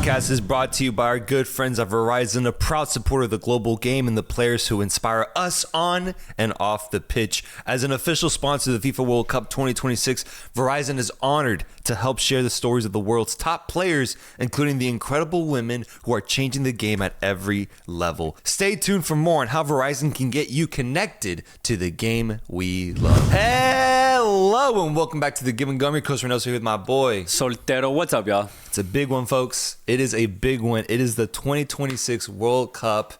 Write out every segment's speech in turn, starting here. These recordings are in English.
podcast is brought to you by our good friends at Verizon, a proud supporter of the global game and the players who inspire us on and off the pitch. As an official sponsor of the FIFA World Cup 2026, Verizon is honored to help share the stories of the world's top players, including the incredible women who are changing the game at every level. Stay tuned for more on how Verizon can get you connected to the game we love. Hello and welcome back to the Give and Go. I'm your coach Reynoso here with my boy Soltero. What's up, y'all? It's a big one, folks. It is a big one. It is the 2026 World Cup.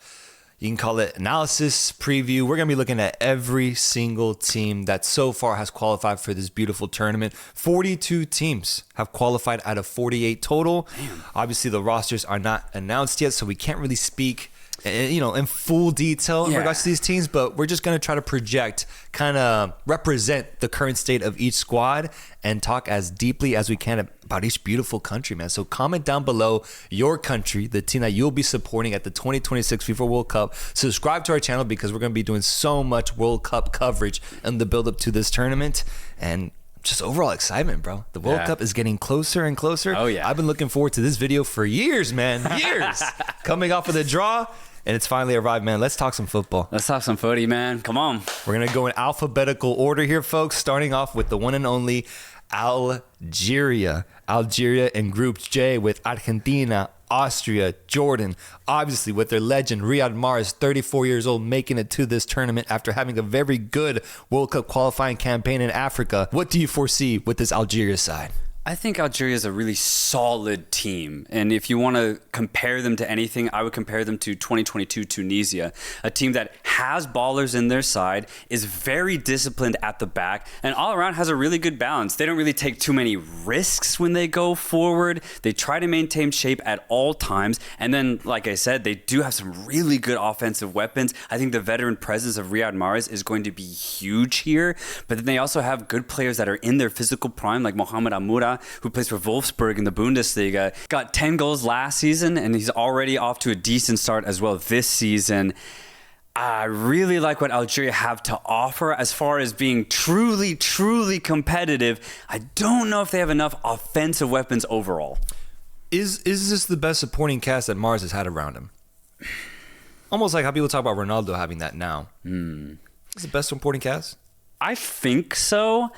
You can call it analysis, preview. We're going to be looking at every single team that so far has qualified for this beautiful tournament. 42 teams have qualified out of 48 total. Damn. Obviously, the rosters are not announced yet, so we can't really speak in full detail in regards to these teams, but we're just going to try to project, kind of represent the current state of each squad and talk as deeply as we can about each beautiful country, man. So comment down below your country, the team that you'll be supporting at the 2026 FIFA World Cup. Subscribe to our channel because we're going to be doing so much World Cup coverage in the build up to this tournament, and just overall excitement, bro. The World Cup is getting closer and closer. Oh yeah. I've been looking forward to this video for years, man. Years. Coming off of the draw, and it's finally arrived, man. Let's talk some football. Let's talk some footy, man. Come on. We're going to go in alphabetical order here, folks, starting off with the one and only Algeria. Algeria in Group J with Argentina, Austria, Jordan. Obviously, with their legend, Riyad Mahrez, 34 years old, making it to this tournament after having a very good World Cup qualifying campaign in Africa. What do you foresee with this Algeria side? I think Algeria is a really solid team. And if you want to compare them to anything, I would compare them to 2022 Tunisia, a team that has ballers in their side, is very disciplined at the back, and all around has a really good balance. They don't really take too many risks when they go forward. They try to maintain shape at all times. And then, like I said, they do have some really good offensive weapons. I think the veteran presence of Riyad Mahrez is going to be huge here. But then they also have good players that are in their physical prime, like Mohamed Amoura, who plays for Wolfsburg in the Bundesliga. Got 10 goals last season, and he's already off to a decent start as well this season. I really like what Algeria have to offer as far as being truly, truly competitive. I don't know if they have enough offensive weapons overall. Is this the best supporting cast that Mahrez has had around him? Almost like how people talk about Ronaldo having that now. Is it the best supporting cast? I think so.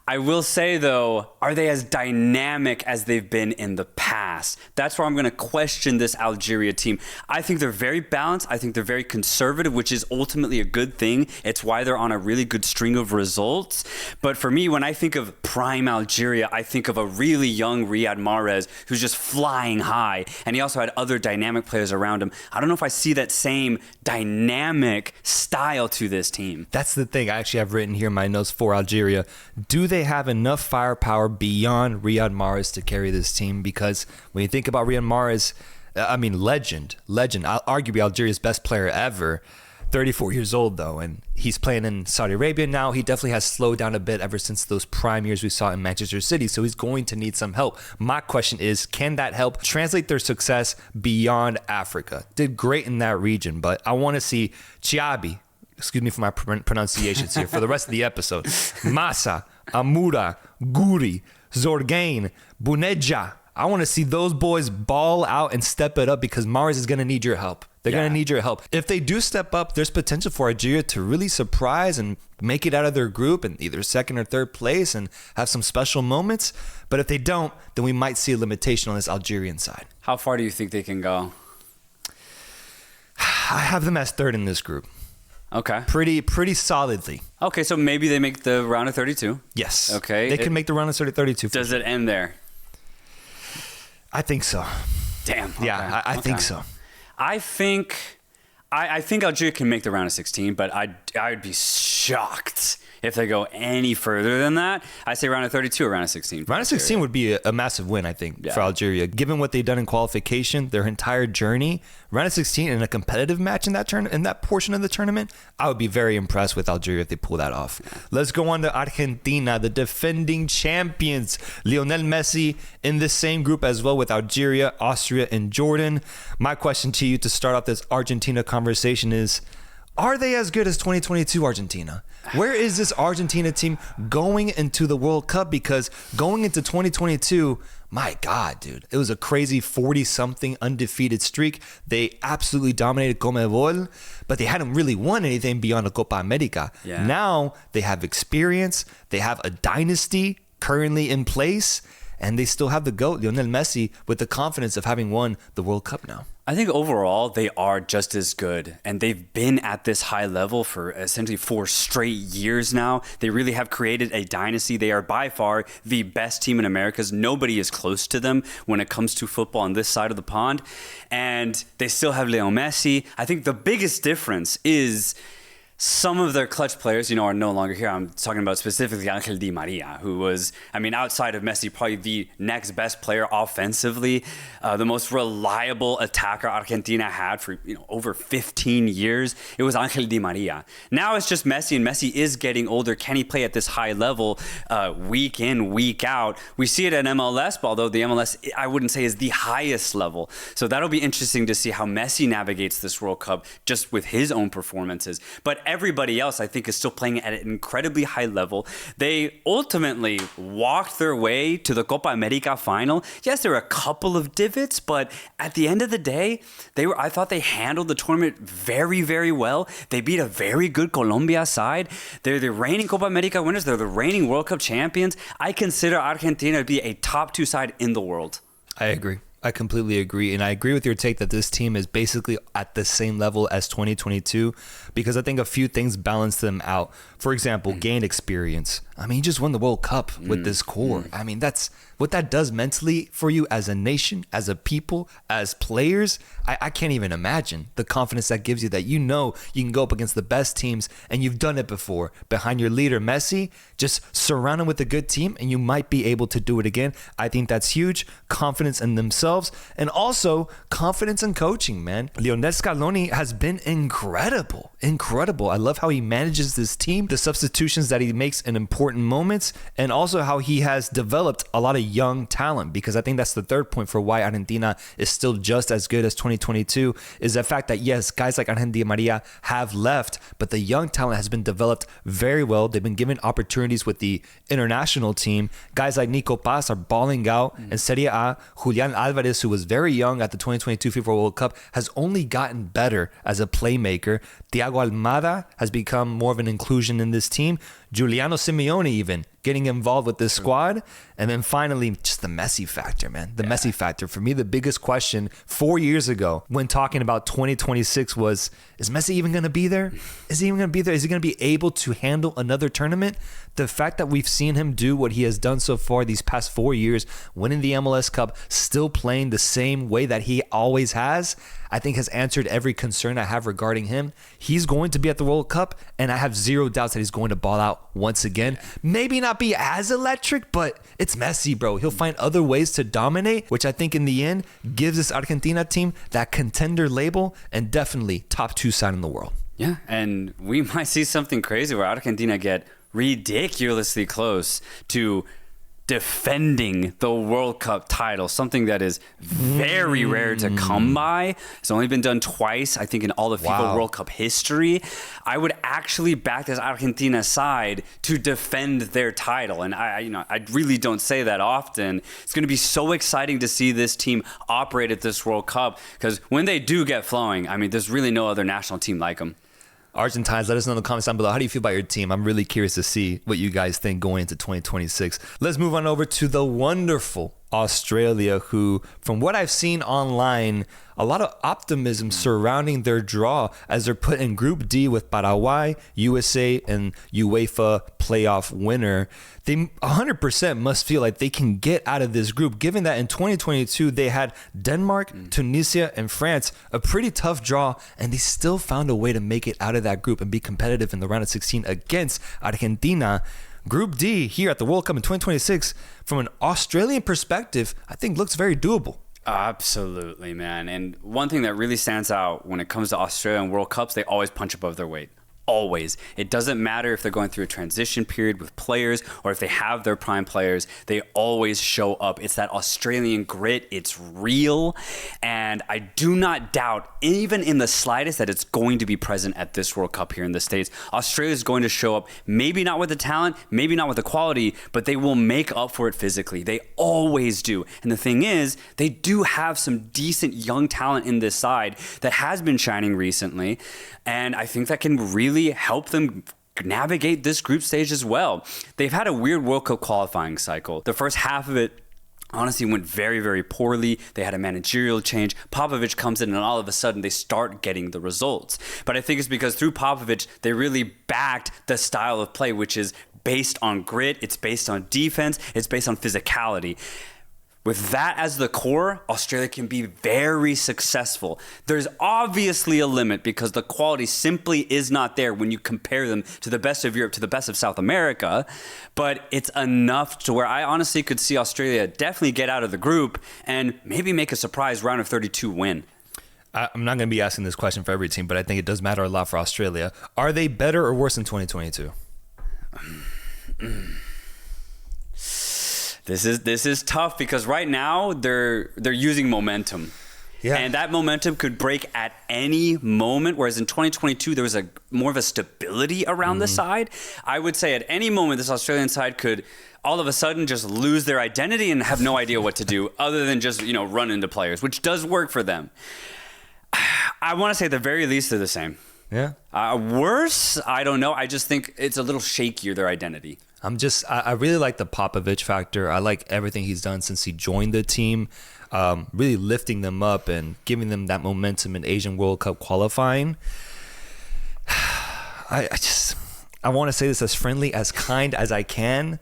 I will say, though, are they as dynamic as they've been in the past? That's where I'm going to question this Algeria team. I think they're very balanced. I think they're very conservative, which is ultimately a good thing. It's why they're on a really good string of results. But for me, when I think of prime Algeria, I think of a really young Riyad Mahrez who's just flying high. And he also had other dynamic players around him. I don't know if I see that same dynamic style to this team. That's the thing I actually have written here in my notes for Algeria. Do they have enough firepower beyond Riyad Mahrez to carry this team? Because when you think about Riyad Mahrez, I mean, legend, arguably Algeria's best player ever. 34 years old, though, and he's playing in Saudi Arabia now. He definitely has slowed down a bit ever since those prime years we saw in Manchester City, so he's going to need some help. My question is, can that help translate their success beyond Africa? Did great in that region, but I want to see Chiabi, excuse me for my pronunciations here, for the rest of the episode, Massa, Amoura, Guri, Zorgain, Buneja. I want to see those boys ball out and step it up because Mahrez is going to need your help. They're going to need your help. If they do step up, there's potential for Algeria to really surprise and make it out of their group in either second or third place and have some special moments. But if they don't, then we might see a limitation on this Algerian side. How far do you think they can go? I have them as third in this group. Okay. Pretty solidly. Okay, so maybe they make the round of 32. Yes. Okay. They can make the round of 32. Does it end there? I think so. Damn. Okay. Yeah, I think so. I think Algeria can make the round of 16, but I'd be shocked if they go any further than that. I say round of 32 or round of 16. Round of 16 would be a massive win, I think, for Algeria. Given what they've done in qualification, their entire journey, round of 16 in a competitive match in that portion of the tournament, I would be very impressed with Algeria if they pull that off. Yeah. Let's go on to Argentina, the defending champions. Lionel Messi in the same group as well with Algeria, Austria, and Jordan. My question to you to start off this Argentina conversation is, are they as good as 2022 Argentina? Where is this Argentina team going into the World Cup? Because going into 2022, My God, dude. It was a crazy 40-something undefeated streak. They absolutely dominated Conmebol, but they hadn't really won anything beyond the Copa America. Yeah. Now they have experience. They have a dynasty currently in place, and they still have the GOAT, Lionel Messi, with the confidence of having won the World Cup now. I think overall they are just as good, and they've been at this high level for essentially 4 straight years now. They really have created a dynasty. They are by far the best team in Americas. Nobody is close to them when it comes to football on this side of the pond, and they still have Leo Messi. I think the biggest difference is some of their clutch players, are no longer here. I'm talking about specifically Angel Di Maria, who was, outside of Messi, probably the next best player offensively, the most reliable attacker Argentina had for over 15 years. It was Angel Di Maria. Now it's just Messi, and Messi is getting older. Can he play at this high level week in, week out? We see it at MLS, but although the MLS, I wouldn't say is the highest level. So that'll be interesting to see how Messi navigates this World Cup just with his own performances. But everybody else, I think, is still playing at an incredibly high level. They ultimately walked their way to the Copa America final. Yes, there were a couple of divots, but at the end of the day, I thought they handled the tournament very, very well. They beat a very good Colombia side. They're the reigning Copa America winners. They're the reigning World Cup champions. I consider Argentina to be a top 2 side in the world. I agree. I completely agree. And I agree with your take that this team is basically at the same level as 2022 because I think a few things balance them out. For example, gained experience. You just won the World Cup with this core. That's what that does mentally for you as a nation, as a people, as players. I can't even imagine the confidence that gives you that you can go up against the best teams and you've done it before. Behind your leader, Messi, just surround him with a good team and you might be able to do it again. I think that's huge. Confidence in themselves and also confidence in coaching, man. Lionel Scaloni has been incredible. I love how he manages this team, the substitutions that he makes in important moments, and also how he has developed a lot of young talent, because I think that's the third point for why Argentina is still just as good as 2022 is the fact that, yes, guys like Angel Di Maria have left, but the young talent has been developed very well. They've been given opportunities with the international team. Guys like Nico Paz are balling out in Serie A. Julian Alvarez, who was very young at the 2022 FIFA World Cup, has only gotten better as a playmaker. Thiago Almada has become more of an inclusion in this team. Giuliano Simeone even getting involved with this squad. And then finally, just the Messi factor, man. The Messi factor. For me, the biggest question 4 years ago when talking about 2026 was, is Messi even going to be there? Is he even going to be there? Is he going to be able to handle another tournament? The fact that we've seen him do what he has done so far these past 4 years, winning the MLS Cup, still playing the same way that he always has, I think has answered every concern I have regarding him. He's going to be at the World Cup, and I have zero doubts that he's going to ball out once again. Maybe not be as electric, but it's Messi, bro. He'll find other ways to dominate, which I think in the end gives this Argentina team that contender label and definitely top 2 side in the world. Yeah, and we might see something crazy where Argentina get ridiculously close to defending the World Cup title, something that is very rare to come by. It's only been done twice, I think, in all of FIFA World Cup history. I would actually back this Argentina side to defend their title, and I really don't say that often. It's going to be so exciting to see this team operate at this World Cup, because when they do get flowing, there's really no other national team like them. Argentines, let us know in the comments down below. How do you feel about your team? I'm really curious to see what you guys think going into 2026. Let's move on over to the wonderful Australia, who, from what I've seen online, a lot of optimism surrounding their draw as they're put in Group D with Paraguay, USA, and UEFA playoff winner. They 100% must feel like they can get out of this group, given that in 2022 they had Denmark, Tunisia, and France, a pretty tough draw, and they still found a way to make it out of that group and be competitive in the round of 16 against Argentina. Group D here at the World Cup in 2026, from an Australian perspective, I think looks very doable. Absolutely, man. And one thing that really stands out when it comes to Australian World Cups, they always punch above their weight. Always. It doesn't matter if they're going through a transition period with players or if they have their prime players, they always show up. It's that Australian grit. It's real. And I do not doubt, even in the slightest, that it's going to be present at this World Cup here in the States. Australia is going to show up, maybe not with the talent, maybe not with the quality, but they will make up for it physically. They always do. And the thing is, they do have some decent young talent in this side that has been shining recently. And I think that can really help them navigate this group stage as well. They've had a weird World Cup qualifying cycle. The first half of it honestly went very, very poorly. They had a managerial change. Popovich comes in and all of a sudden they start getting the results. But I think it's because through Popovich, they really backed the style of play, which is based on grit. It's based on defense. It's based on physicality. With that as the core, Australia can be very successful. There's obviously a limit because the quality simply is not there when you compare them to the best of Europe, to the best of South America. But it's enough to where I honestly could see Australia definitely get out of the group and maybe make a surprise round of 32 win. I'm not going to be asking this question for every team, but I think it does matter a lot for Australia. Are they better or worse in 2022? This is tough because right now they're using momentum. Yeah. And that momentum could break at any moment, whereas in 2022 there was more of a stability around the side. I would say at any moment this Australian side could all of a sudden just lose their identity and have no idea what to do other than just, run into players, which does work for them. I want to say at the very least they're the same. Yeah. Worse, I don't know. I just think it's a little shakier, their identity. I really like the Popovich factor. I like everything he's done since he joined the team, really lifting them up and giving them that momentum in Asian World Cup qualifying. I want to say this as friendly, as kind as I can.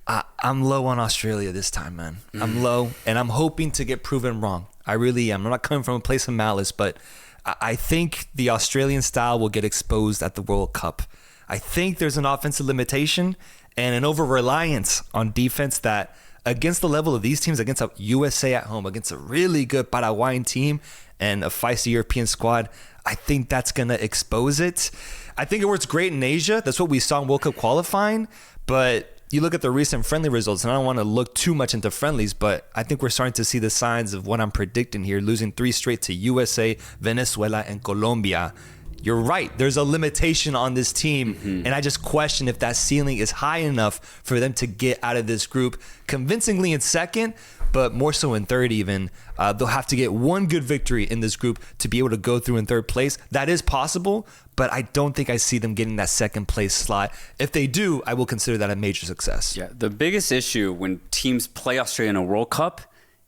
I'm low on Australia this time, man. I'm low, and I'm hoping to get proven wrong. I really am. I'm not coming from a place of malice, but I think the Australian style will get exposed at the World Cup. I think there's an offensive limitation and an over-reliance on defense that against the level of these teams, against a USA at home, against a really good Paraguayan team and a feisty European squad, I think that's going to expose it. I think it works great in Asia. That's what we saw in World Cup qualifying. But you look at the recent friendly results, and I don't want to look too much into friendlies, but I think we're starting to see the signs of what I'm predicting here, losing 3 straight to USA, Venezuela, and Colombia. You're right. There's a limitation on this team, and I just question if that ceiling is high enough for them to get out of this group convincingly in second, but more so in third even. They'll have to get one good victory in this group to be able to go through in third place. That is possible, but I don't think I see them getting that second place slot. If they do, I will consider that a major success. Yeah, the biggest issue when teams play Australia in a World Cup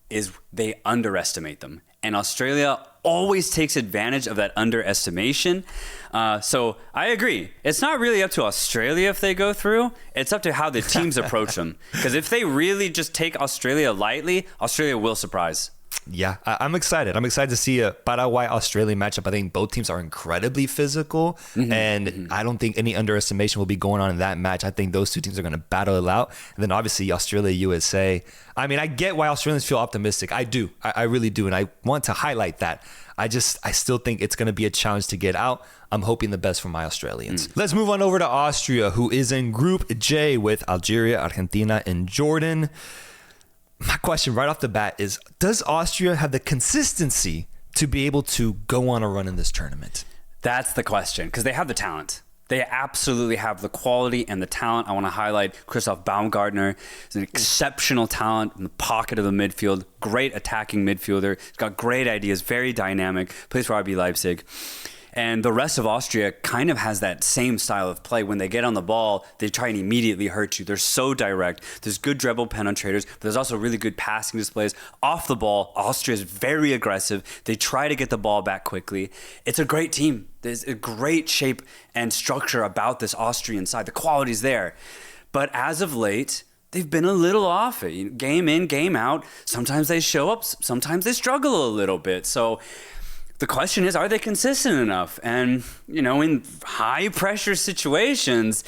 is they underestimate them. And Australia always takes advantage of that underestimation. So I agree. It's not really up to Australia if they go through. It's up to how the teams approach them. Because if they really just take Australia lightly, Australia will surprise. Yeah, I'm excited. I'm excited to see a Paraguay-Australia matchup. I think both teams are incredibly physical, and I don't think any underestimation will be going on in that match. I think those two teams are going to battle it out. And then obviously Australia-USA. I mean, I get why Australians feel optimistic. I do. I really do, and I want to highlight that. I still think it's going to be a challenge to get out. I'm hoping the best for my Australians. Let's move on over to Austria, who is in Group J with Algeria, Argentina, and Jordan. My question right off the bat is, does Austria have the consistency to be able to go on a run in this tournament? That's the question, because they have the talent. They absolutely have the quality and the talent. I want to highlight Christoph Baumgartner. He's an exceptional talent in the pocket of the midfield. Great attacking midfielder. He's got great ideas, very dynamic. Plays for RB Leipzig. And the rest of Austria kind of has that same style of play. When they get on the ball, they try and immediately hurt you. They're so direct. There's good dribble penetrators, but there's also really good passing displays. Off the ball, Austria is very aggressive. They try to get the ball back quickly. It's a great team. There's a great shape and structure about this Austrian side. The quality's there. But as of late, they've been a little off it. Game in, game out. Sometimes they show up. Sometimes they struggle a little bit. So the question is, are they consistent enough? And, in high pressure situations,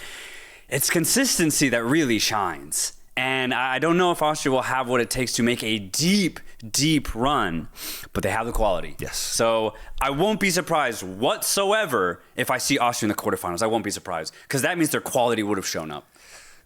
it's consistency that really shines. And I don't know if Austria will have what it takes to make a deep, deep run, but they have the quality. Yes. So I won't be surprised whatsoever if I see Austria in the quarterfinals. I won't be surprised because that means their quality would have shown up.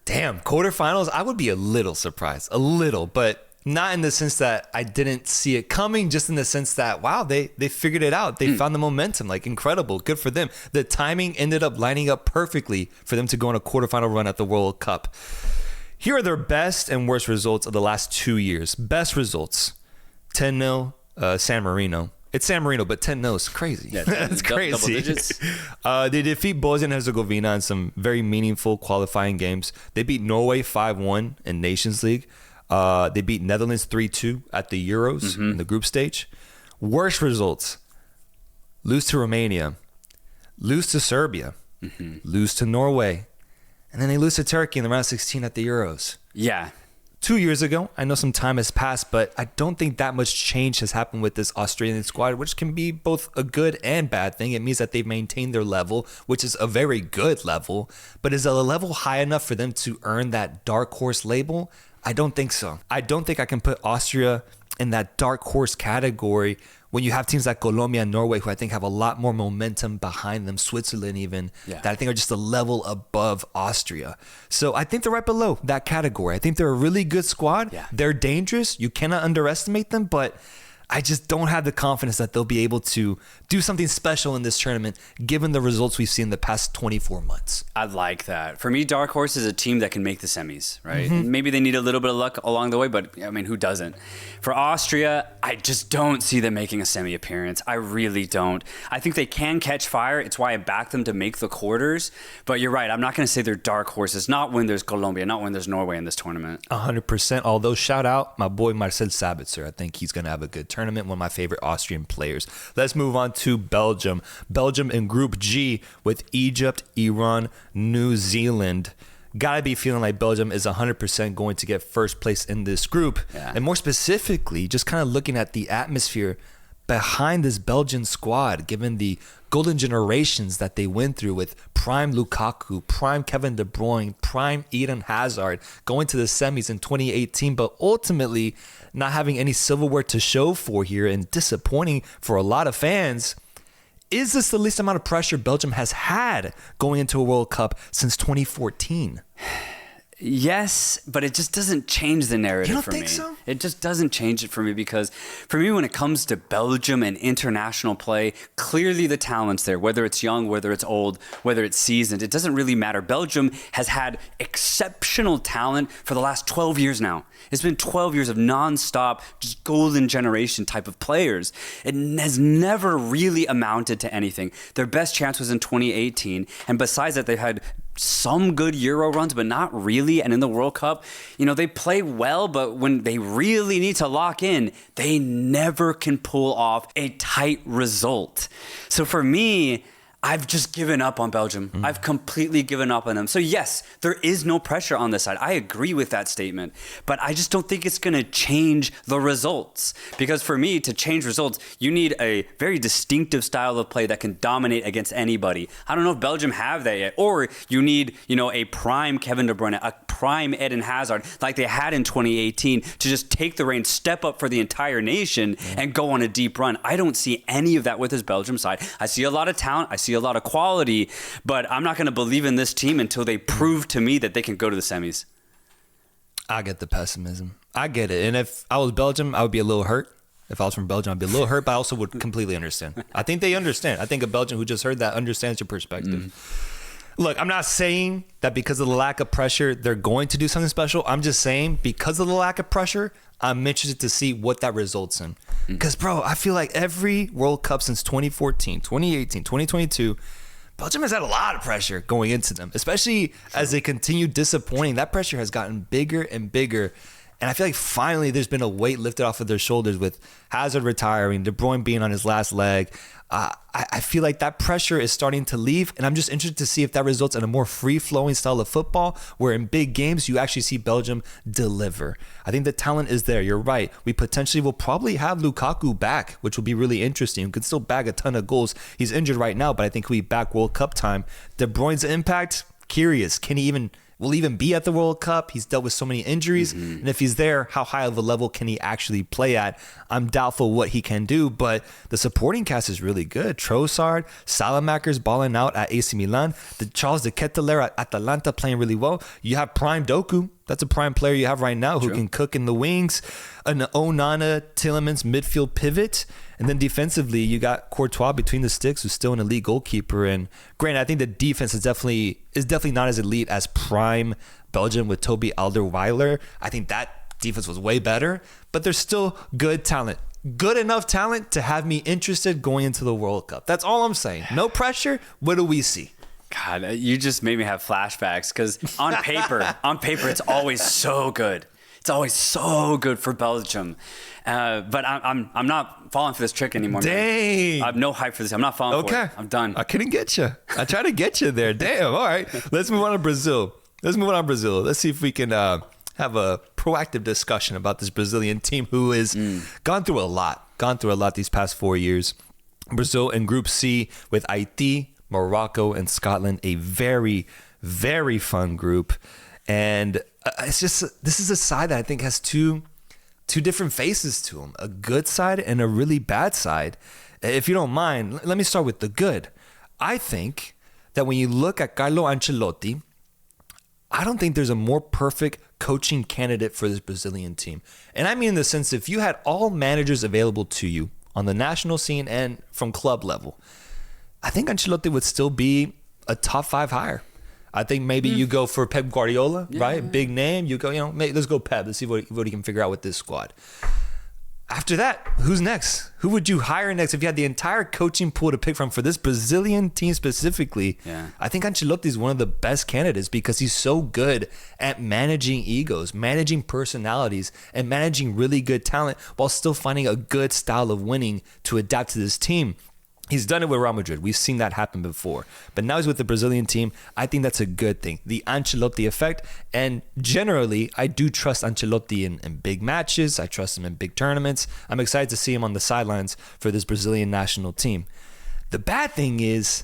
Damn, quarterfinals, I would be a little surprised. A little, but not in the sense that I didn't see it coming, just in the sense that, wow, they figured it out. They found the momentum, like incredible. Good for them. The timing ended up lining up perfectly for them to go on a quarterfinal run at the World Cup. Here are their best and worst results of the last 2 years. Best results, 10-0, San Marino. It's San Marino, but 10-0 is crazy. Yeah, it's crazy. Double digits. They defeat Bosnia and Herzegovina in some very meaningful qualifying games. They beat Norway 5-1 in Nations League. They beat Netherlands 3-2 at the Euros in the group stage. Worst results, lose to Romania, lose to Serbia, lose to Norway, and then they lose to Turkey in the round of 16 at the Euros. Yeah. 2 years ago, I know some time has passed, but I don't think that much change has happened with this Australian squad, which can be both a good and bad thing. It means that they've maintained their level, which is a very good level, but is a level high enough for them to earn that dark horse label? I don't think so. I don't think I can put Austria in that dark horse category when you have teams like Colombia and Norway, who I think have a lot more momentum behind them, Switzerland even, that I think are just a level above Austria. So I think they're right below that category. I think they're a really good squad. Yeah. They're dangerous. You cannot underestimate them, but I just don't have the confidence that they'll be able to do something special in this tournament, given the results we've seen in the past 24 months. I like that. For me, Dark Horse is a team that can make the semis, right? Maybe they need a little bit of luck along the way, but I mean, who doesn't? For Austria, I just don't see them making a semi appearance. I really don't. I think they can catch fire. It's why I back them to make the quarters. But you're right. I'm not going to say they're dark horses. Not when there's Colombia, not when there's Norway in this tournament. 100%. Although, shout out my boy Marcel Sabitzer. I think he's going to have a good tournament. One of my favorite Austrian players. Let's move on to Belgium. Belgium in Group G with Egypt, Iran, New Zealand. Gotta be feeling like Belgium is 100% going to get first place in this group. Yeah. And more specifically, just kind of looking at the atmosphere behind this Belgian squad, given the golden generations that they went through with prime Lukaku, prime Kevin De Bruyne, prime Eden Hazard, going to the semis in 2018, but ultimately not having any silverware to show for here and disappointing for a lot of fans. Is this the least amount of pressure Belgium has had going into a World Cup since 2014? Yes, but it just doesn't change the narrative for me. You don't think so? It just doesn't change it for me because for me, when it comes to Belgium and international play, clearly the talent's there, whether it's young, whether it's old, whether it's seasoned, it doesn't really matter. Belgium has had exceptional talent for the last 12 years now. It's been 12 years of nonstop, just golden generation type of players. It has never really amounted to anything. Their best chance was in 2018, and besides that, they've had some good Euro runs, but not really. And in the World Cup, you know, they play well, but when they really need to lock in, they never can pull off a tight result. So for me, I've just given up on Belgium. I've completely given up on them. So yes, there is no pressure on this side. I agree with that statement, but I just don't think it's going to change the results. Because for me, to change results, you need a very distinctive style of play that can dominate against anybody. I don't know if Belgium have that yet. Or you need, you know, a prime Kevin De Bruyne, a prime Eden Hazard, like they had in 2018, to just take the reins, step up for the entire nation, and go on a deep run. I don't see any of that with this Belgium side. I see a lot of talent. I see a lot of quality, but I'm not going to believe in this team until they prove to me that they can go to the semis. I get the pessimism. I get it. And if I was Belgium, I would be a little hurt. If I was from Belgium, I'd be a little hurt, but I also would completely understand. I think they understand. I think a Belgian who just heard that understands your perspective. Look, I'm not saying that because of the lack of pressure, they're going to do something special. I'm just saying because of the lack of pressure, I'm interested to see what that results in. Because, bro, I feel like every World Cup since 2014, 2018, 2022, Belgium has had a lot of pressure going into them, especially as they continue disappointing. That pressure has gotten bigger and bigger. And I feel like finally there's been a weight lifted off of their shoulders with Hazard retiring, De Bruyne being on his last leg. I feel like that pressure is starting to leave, and I'm just interested to see if that results in a more free-flowing style of football where in big games you actually see Belgium deliver. I think the talent is there. You're right. We potentially will probably have Lukaku back, which will be really interesting. He could still bag a ton of goals. He's injured right now, but I think he'll be back World Cup time. De Bruyne's impact, curious. Can he even will even be at the World Cup. He's dealt with so many injuries. And if he's there, how high of a level can he actually play at? I'm doubtful what he can do, but the supporting cast is really good. Trossard, Salamaker's balling out at AC Milan. The Charles de Ketelaere at Atalanta playing really well. You have Prime Doku. That's a prime player you have right now who can cook in the wings. An Onana, Tielemans midfield pivot. And then defensively, you got Courtois between the sticks, who's still an elite goalkeeper. And granted, I think the defense is definitely not as elite as prime Belgium with Toby Alderweireld. I think that defense was way better, but there's still good talent. Good enough talent to have me interested going into the World Cup. That's all I'm saying. No pressure. What do we see? God, you just made me have flashbacks because on paper, it's always so good. It's always so good for Belgium. But I'm not falling for this trick anymore. Dang. Man. I have no hype for this. I'm not falling for it. I'm done. I couldn't get you. I tried to get you there. Damn. All right. Let's move on to Brazil. Let's see if we can have a proactive discussion about this Brazilian team who has gone through a lot these past 4 years. Brazil in Group C with Haiti, Morocco, and Scotland, a very, very fun group. And this is a side that I think has two different faces to them, a good side and a really bad side. If you don't mind, let me start with the good. I think that when you look at Carlo Ancelotti, I don't think there's a more perfect coaching candidate for this Brazilian team. And I mean in the sense, if you had all managers available to you on the national scene and from club level, I think Ancelotti would still be a top 5 hire. I think maybe you go for Pep Guardiola, right? Big name. You go, let's go Pep. Let's see what he can figure out with this squad. After that, who's next? Who would you hire next if you had the entire coaching pool to pick from for this Brazilian team specifically? Yeah. I think Ancelotti is one of the best candidates because he's so good at managing egos, managing personalities, and managing really good talent while still finding a good style of winning to adapt to this team. He's done it with Real Madrid. We've seen that happen before. But now he's with the Brazilian team. I think that's a good thing. The Ancelotti effect. And generally, I do trust Ancelotti in big matches. I trust him in big tournaments. I'm excited to see him on the sidelines for this Brazilian national team. The bad thing is,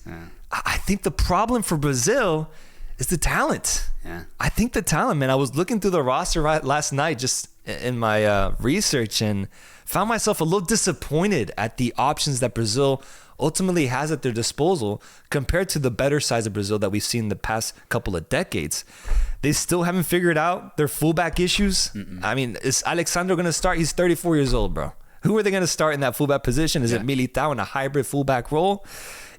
I think the problem for Brazil is the talent. Yeah. I think the talent, man. I was looking through the roster last night just in my research and found myself a little disappointed at the options that Brazil ultimately has at their disposal compared to the better sides of Brazil that we've seen the past couple of decades. They still haven't figured out their fullback issues. I mean, is Alexandro going to start? He's 34 years old, bro. Who are they going to start in that fullback position? Is it Militao in a hybrid fullback role?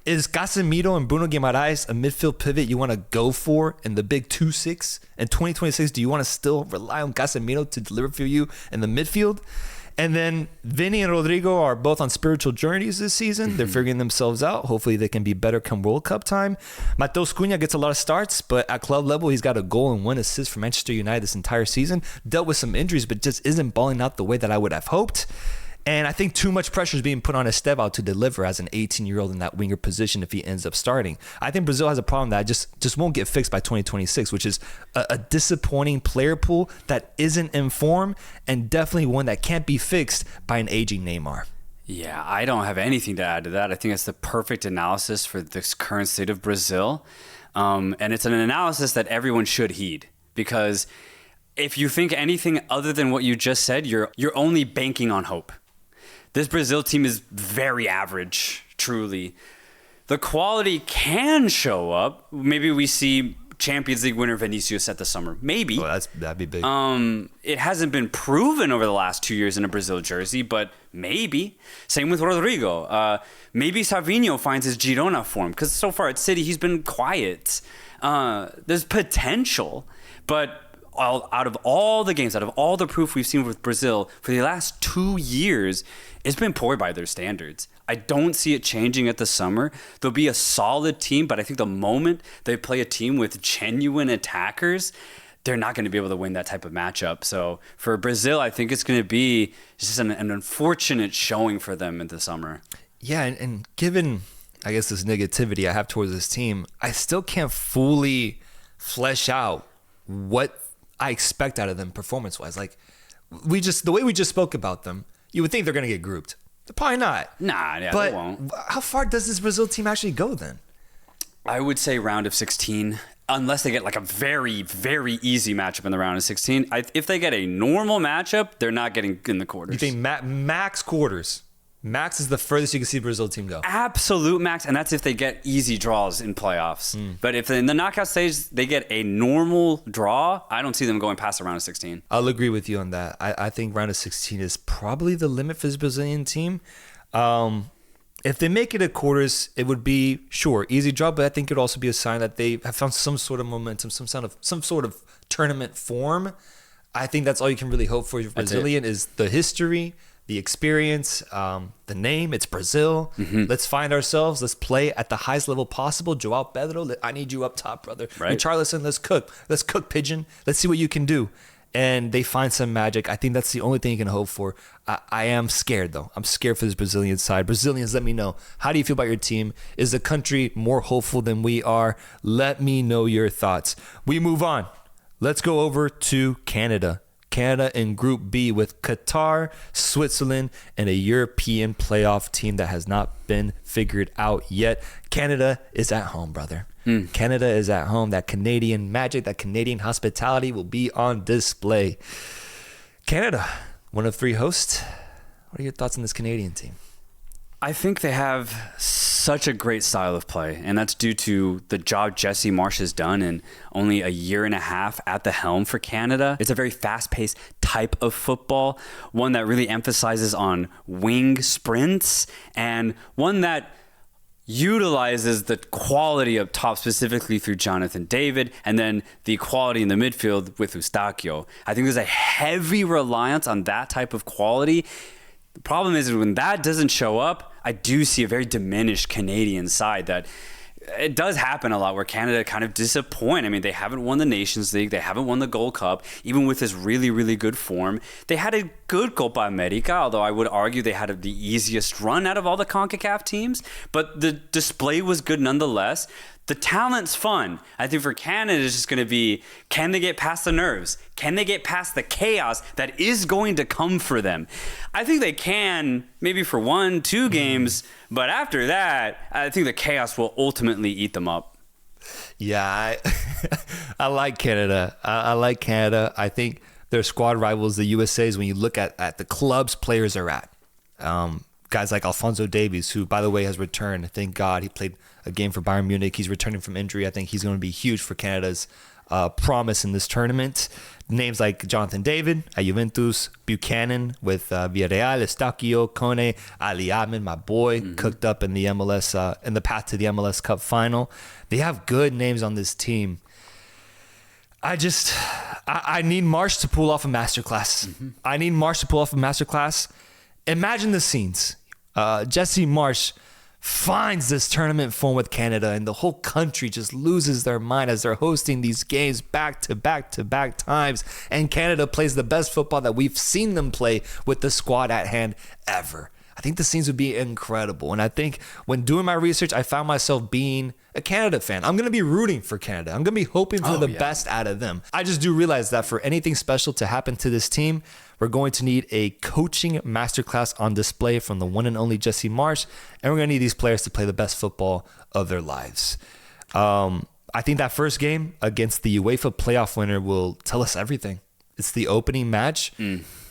Is Casemiro and Bruno Guimaraes a midfield pivot you want to go for in the big 2-6? In 2026, do you want to still rely on Casemiro to deliver for you in the midfield? And then Vini and Rodrigo are both on spiritual journeys this season. They're figuring themselves out. Hopefully they can be better come World Cup time. Matheus Cunha gets a lot of starts, but at club level, he's got a goal and 1 assist for Manchester United this entire season. Dealt with some injuries, but just isn't balling out the way that I would have hoped. And I think too much pressure is being put on Estevao to deliver as an 18-year-old in that winger position if he ends up starting. I think Brazil has a problem that just won't get fixed by 2026, which is a disappointing player pool that isn't in form and definitely one that can't be fixed by an aging Neymar. Yeah, I don't have anything to add to that. I think it's the perfect analysis for this current state of Brazil. And it's an analysis that everyone should heed because if you think anything other than what you just said, you're only banking on hope. This Brazil team is very average, truly. The quality can show up. Maybe we see Champions League winner Vinicius at the summer. Maybe. Oh, that'd be big. It hasn't been proven over the last 2 years in a Brazil jersey, but maybe. Same with Rodrigo. Maybe Savinho finds his Girona form, because so far at City, he's been quiet. There's potential, but out of all the games, out of all the proof we've seen with Brazil for the last 2 years, it's been poor by their standards. I don't see it changing at the summer. They'll be a solid team, but I think the moment they play a team with genuine attackers, they're not going to be able to win that type of matchup. So for Brazil, I think it's going to be just an unfortunate showing for them in the summer. Yeah, and given, I guess, this negativity I have towards this team, I still can't fully flesh out what I expect out of them performance-wise. Like, the way we just spoke about them, you would think they're going to get grouped. They're probably not. Nah, yeah, but they won't. How far does this Brazil team actually go then? I would say round of 16 unless they get like a very, very easy matchup in the round of 16. If they get a normal matchup, they're not getting in the quarters. You think max quarters? Max is the furthest you can see Brazil team go. Absolute max, and that's if they get easy draws in playoffs. But if in the knockout stage they get a normal draw, I don't see them going past the round of 16. I'll agree with you on that. I think round of 16 is probably the limit for this Brazilian team. If they make it at quarters, it would be, sure, easy draw, but I think it would also be a sign that they have found some sort of momentum, some sort of tournament form. I think that's all you can really hope for. Brazilian is the history, the experience, the name. It's Brazil. Let's find ourselves. Let's play at the highest level possible. Joao Pedro, I need you up top, brother. Right. Richarlison, let's cook. Let's cook, Pigeon. Let's see what you can do. And they find some magic. I think that's the only thing you can hope for. I am scared, though. I'm scared for this Brazilian side. Brazilians, let me know. How do you feel about your team? Is the country more hopeful than we are? Let me know your thoughts. We move on. Let's go over to Canada. Canada in Group B with Qatar, Switzerland, and a European playoff team that has not been figured out yet. Canada is at home, brother. Canada is at home. That Canadian magic, that Canadian hospitality will be on display. Canada, one of 3 hosts. What are your thoughts on this Canadian team? I think they have such a great style of play, and that's due to the job Jesse Marsch has done in only a year and a half at the helm for Canada. It's a very fast-paced type of football, one that really emphasizes on wing sprints, and one that utilizes the quality up top, specifically through Jonathan David, and then the quality in the midfield with Eustáquio. I think there's a heavy reliance on that type of quality. The problem is when that doesn't show up, I do see a very diminished Canadian side that it does happen a lot where Canada kind of disappoint. I mean, they haven't won the Nations League. They haven't won the Gold Cup, even with this really, really good form. They had a good Copa America, although I would argue they had the easiest run out of all the CONCACAF teams. But the display was good nonetheless. The talent's fun. I think for Canada, it's just going to be, can they get past the nerves? Can they get past the chaos that is going to come for them? I think they can, maybe for 1-2 games, but after that, I think the chaos will ultimately eat them up. Yeah, I like Canada. I like Canada. I think their squad rivals, the USA's, when you look at the clubs players are at. Guys like Alphonso Davies, who, by the way, has returned. Thank God. He played a game for Bayern Munich. He's returning from injury. I think he's going to be huge for Canada's promise in this tournament. Names like Jonathan David at Juventus, Buchanan with Villarreal, Eustáquio, Kone, Ali Ahmed, my boy, cooked up in the MLS, in the path to the MLS Cup final. They have good names on this team. I need Marsch to pull off a masterclass. I need Marsch to pull off a masterclass. Imagine the scenes. Jesse Marsch finds this tournament form with Canada, and the whole country just loses their mind as they're hosting these games back to back to back times. And Canada plays the best football that we've seen them play with the squad at hand ever. I think the scenes would be incredible. And I think when doing my research, I found myself being a Canada fan. I'm going to be rooting for Canada. I'm going to be hoping for the best out of them. I just do realize that for anything special to happen to this team, we're going to need a coaching masterclass on display from the one and only Jesse Marsch, and we're going to need these players to play the best football of their lives. I think that first game against the UEFA playoff winner will tell us everything. It's the opening match.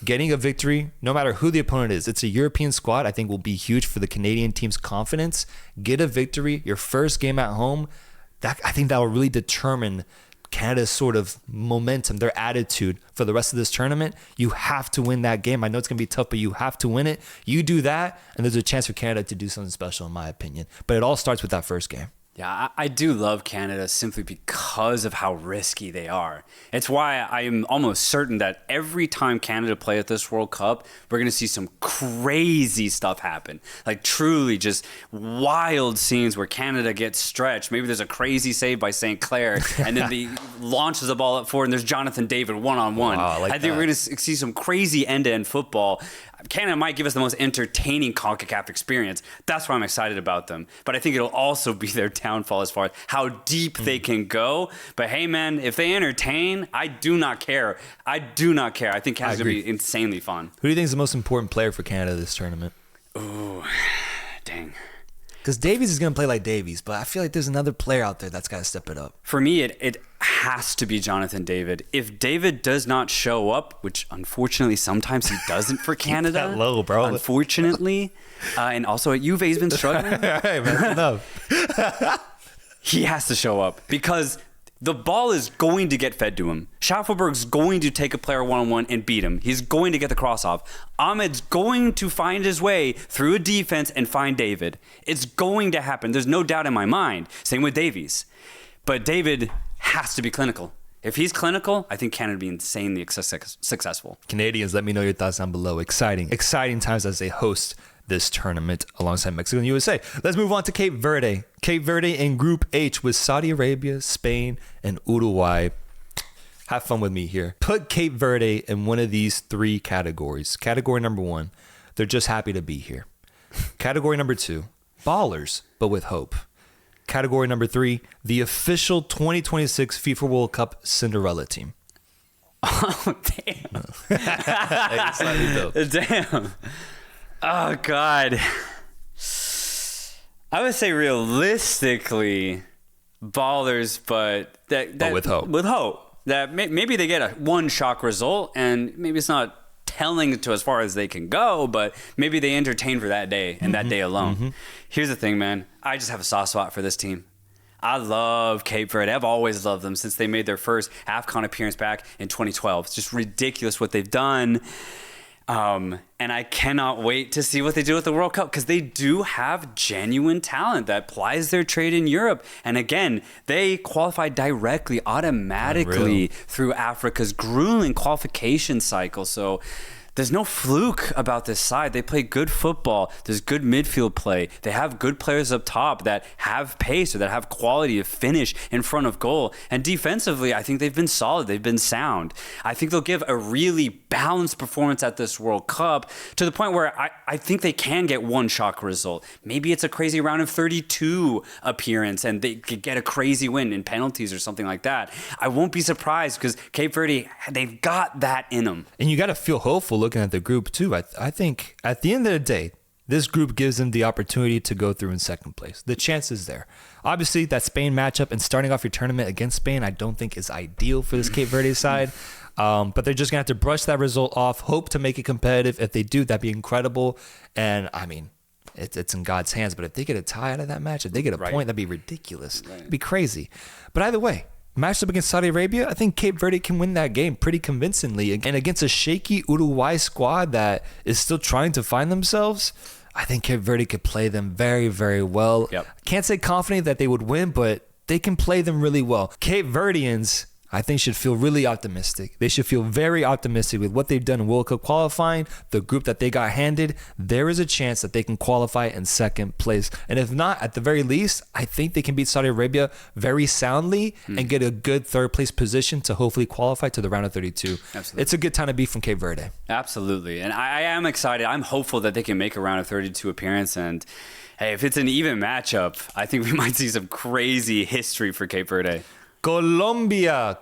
Getting a victory, no matter who the opponent is, it's a European squad, I think will be huge for the Canadian team's confidence. Get a victory, your first game at home. I think that will really determine Canada's sort of momentum, their attitude for the rest of this tournament. You have to win that game. I know it's going to be tough, but you have to win it. You do that, and there's a chance for Canada to do something special, in my opinion. But it all starts with that first game. Yeah, I do love Canada simply because of how risky they are. It's why I am almost certain that every time Canada play at this World Cup, we're going to see some crazy stuff happen. Like truly just wild scenes where Canada gets stretched. Maybe there's a crazy save by St. Clair, and then he launches the ball up forward, and there's Jonathan David one-on-one. Wow, I think we're going to see some crazy end-to-end football. Canada might give us the most entertaining CONCACAF experience. That's why I'm excited about them. But I think it'll also be their downfall as far as how deep they can go. But hey, man, if they entertain, I do not care. I do not care. I think Canada's going to be insanely fun. Who do you think is the most important player for Canada this tournament? Ooh, dang. Because Davies is going to play like Davies, but I feel like there's another player out there that's got to step it up. For me, it has to be Jonathan David. If David does not show up, which unfortunately sometimes he doesn't for Canada. Keep that low, bro. Unfortunately. And also at Juve, he's been struggling. Hey, man, enough. He has to show up because the ball is going to get fed to him. Schaffelberg's going to take a player one-on-one and beat him. He's going to get the cross off. Ahmed's going to find his way through a defense and find David. It's going to happen. There's no doubt in my mind. Same with Davies. But David has to be clinical. If he's clinical, I think Canada would be insanely successful. Canadians, let me know your thoughts down below. Exciting times as they host this tournament alongside Mexico and USA. Let's move on to Cape Verde. Cape Verde in Group H with Saudi Arabia, Spain, and Uruguay. Have fun with me here. Put Cape Verde in one of these three categories. Category number 1, they're just happy to be here. Category number 2, ballers, but with hope. Category number 3, the official 2026 FIFA World Cup Cinderella team. Oh, damn. Damn. Oh, God. I would say realistically, ballers, but that with hope. With hope. That maybe they get a one shock result, and maybe it's not telling to as far as they can go, but maybe they entertain for that day and that day alone. Here's the thing, man. I just have a soft spot for this team. I love Cape Verde. I've always loved them since they made their first AFCON appearance back in 2012. It's just ridiculous what they've done. And I cannot wait to see what they do with the World Cup because they do have genuine talent that plies their trade in Europe. And again, they qualified directly, automatically through Africa's grueling qualification cycle. So there's no fluke about this side. They play good football. There's good midfield play. They have good players up top that have pace or that have quality to finish in front of goal. And defensively, I think they've been solid. They've been sound. I think they'll give a really balanced performance at this World Cup to the point where I think they can get one shock result. Maybe it's a crazy round of 32 appearance and they could get a crazy win in penalties or something like that. I won't be surprised because Cape Verde, they've got that in them. And you got to feel hopeful looking at the group too. I think at the end of the day, this group gives them the opportunity to go through in second place. The chance is there. Obviously, that Spain matchup and starting off your tournament against Spain, I don't think is ideal for this Cape Verde side. But they're just going to have to brush that result off, hope to make it competitive. If they do, that'd be incredible. And I mean, it's in God's hands. But if they get a tie out of that match, if they get a point, that'd be ridiculous. It'd be crazy. But either way, matched up against Saudi Arabia, I think Cape Verde can win that game pretty convincingly. And against a shaky Uruguay squad that is still trying to find themselves, I think Cape Verde could play them very, very well. Can't say confident that they would win, but they can play them really well. Cape Verdeans, I think, should feel really optimistic. They should feel very optimistic with what they've done in World Cup qualifying, the group that they got handed. There is a chance that they can qualify in second place. And if not, at the very least, I think they can beat Saudi Arabia very soundly and get a good third place position to hopefully qualify to the round of 32. Absolutely. It's a good time to be from Cape Verde. Absolutely. And I am excited. I'm hopeful that they can make a round of 32 appearance. And hey, if it's an even matchup, I think we might see some crazy history for Cape Verde. Colombia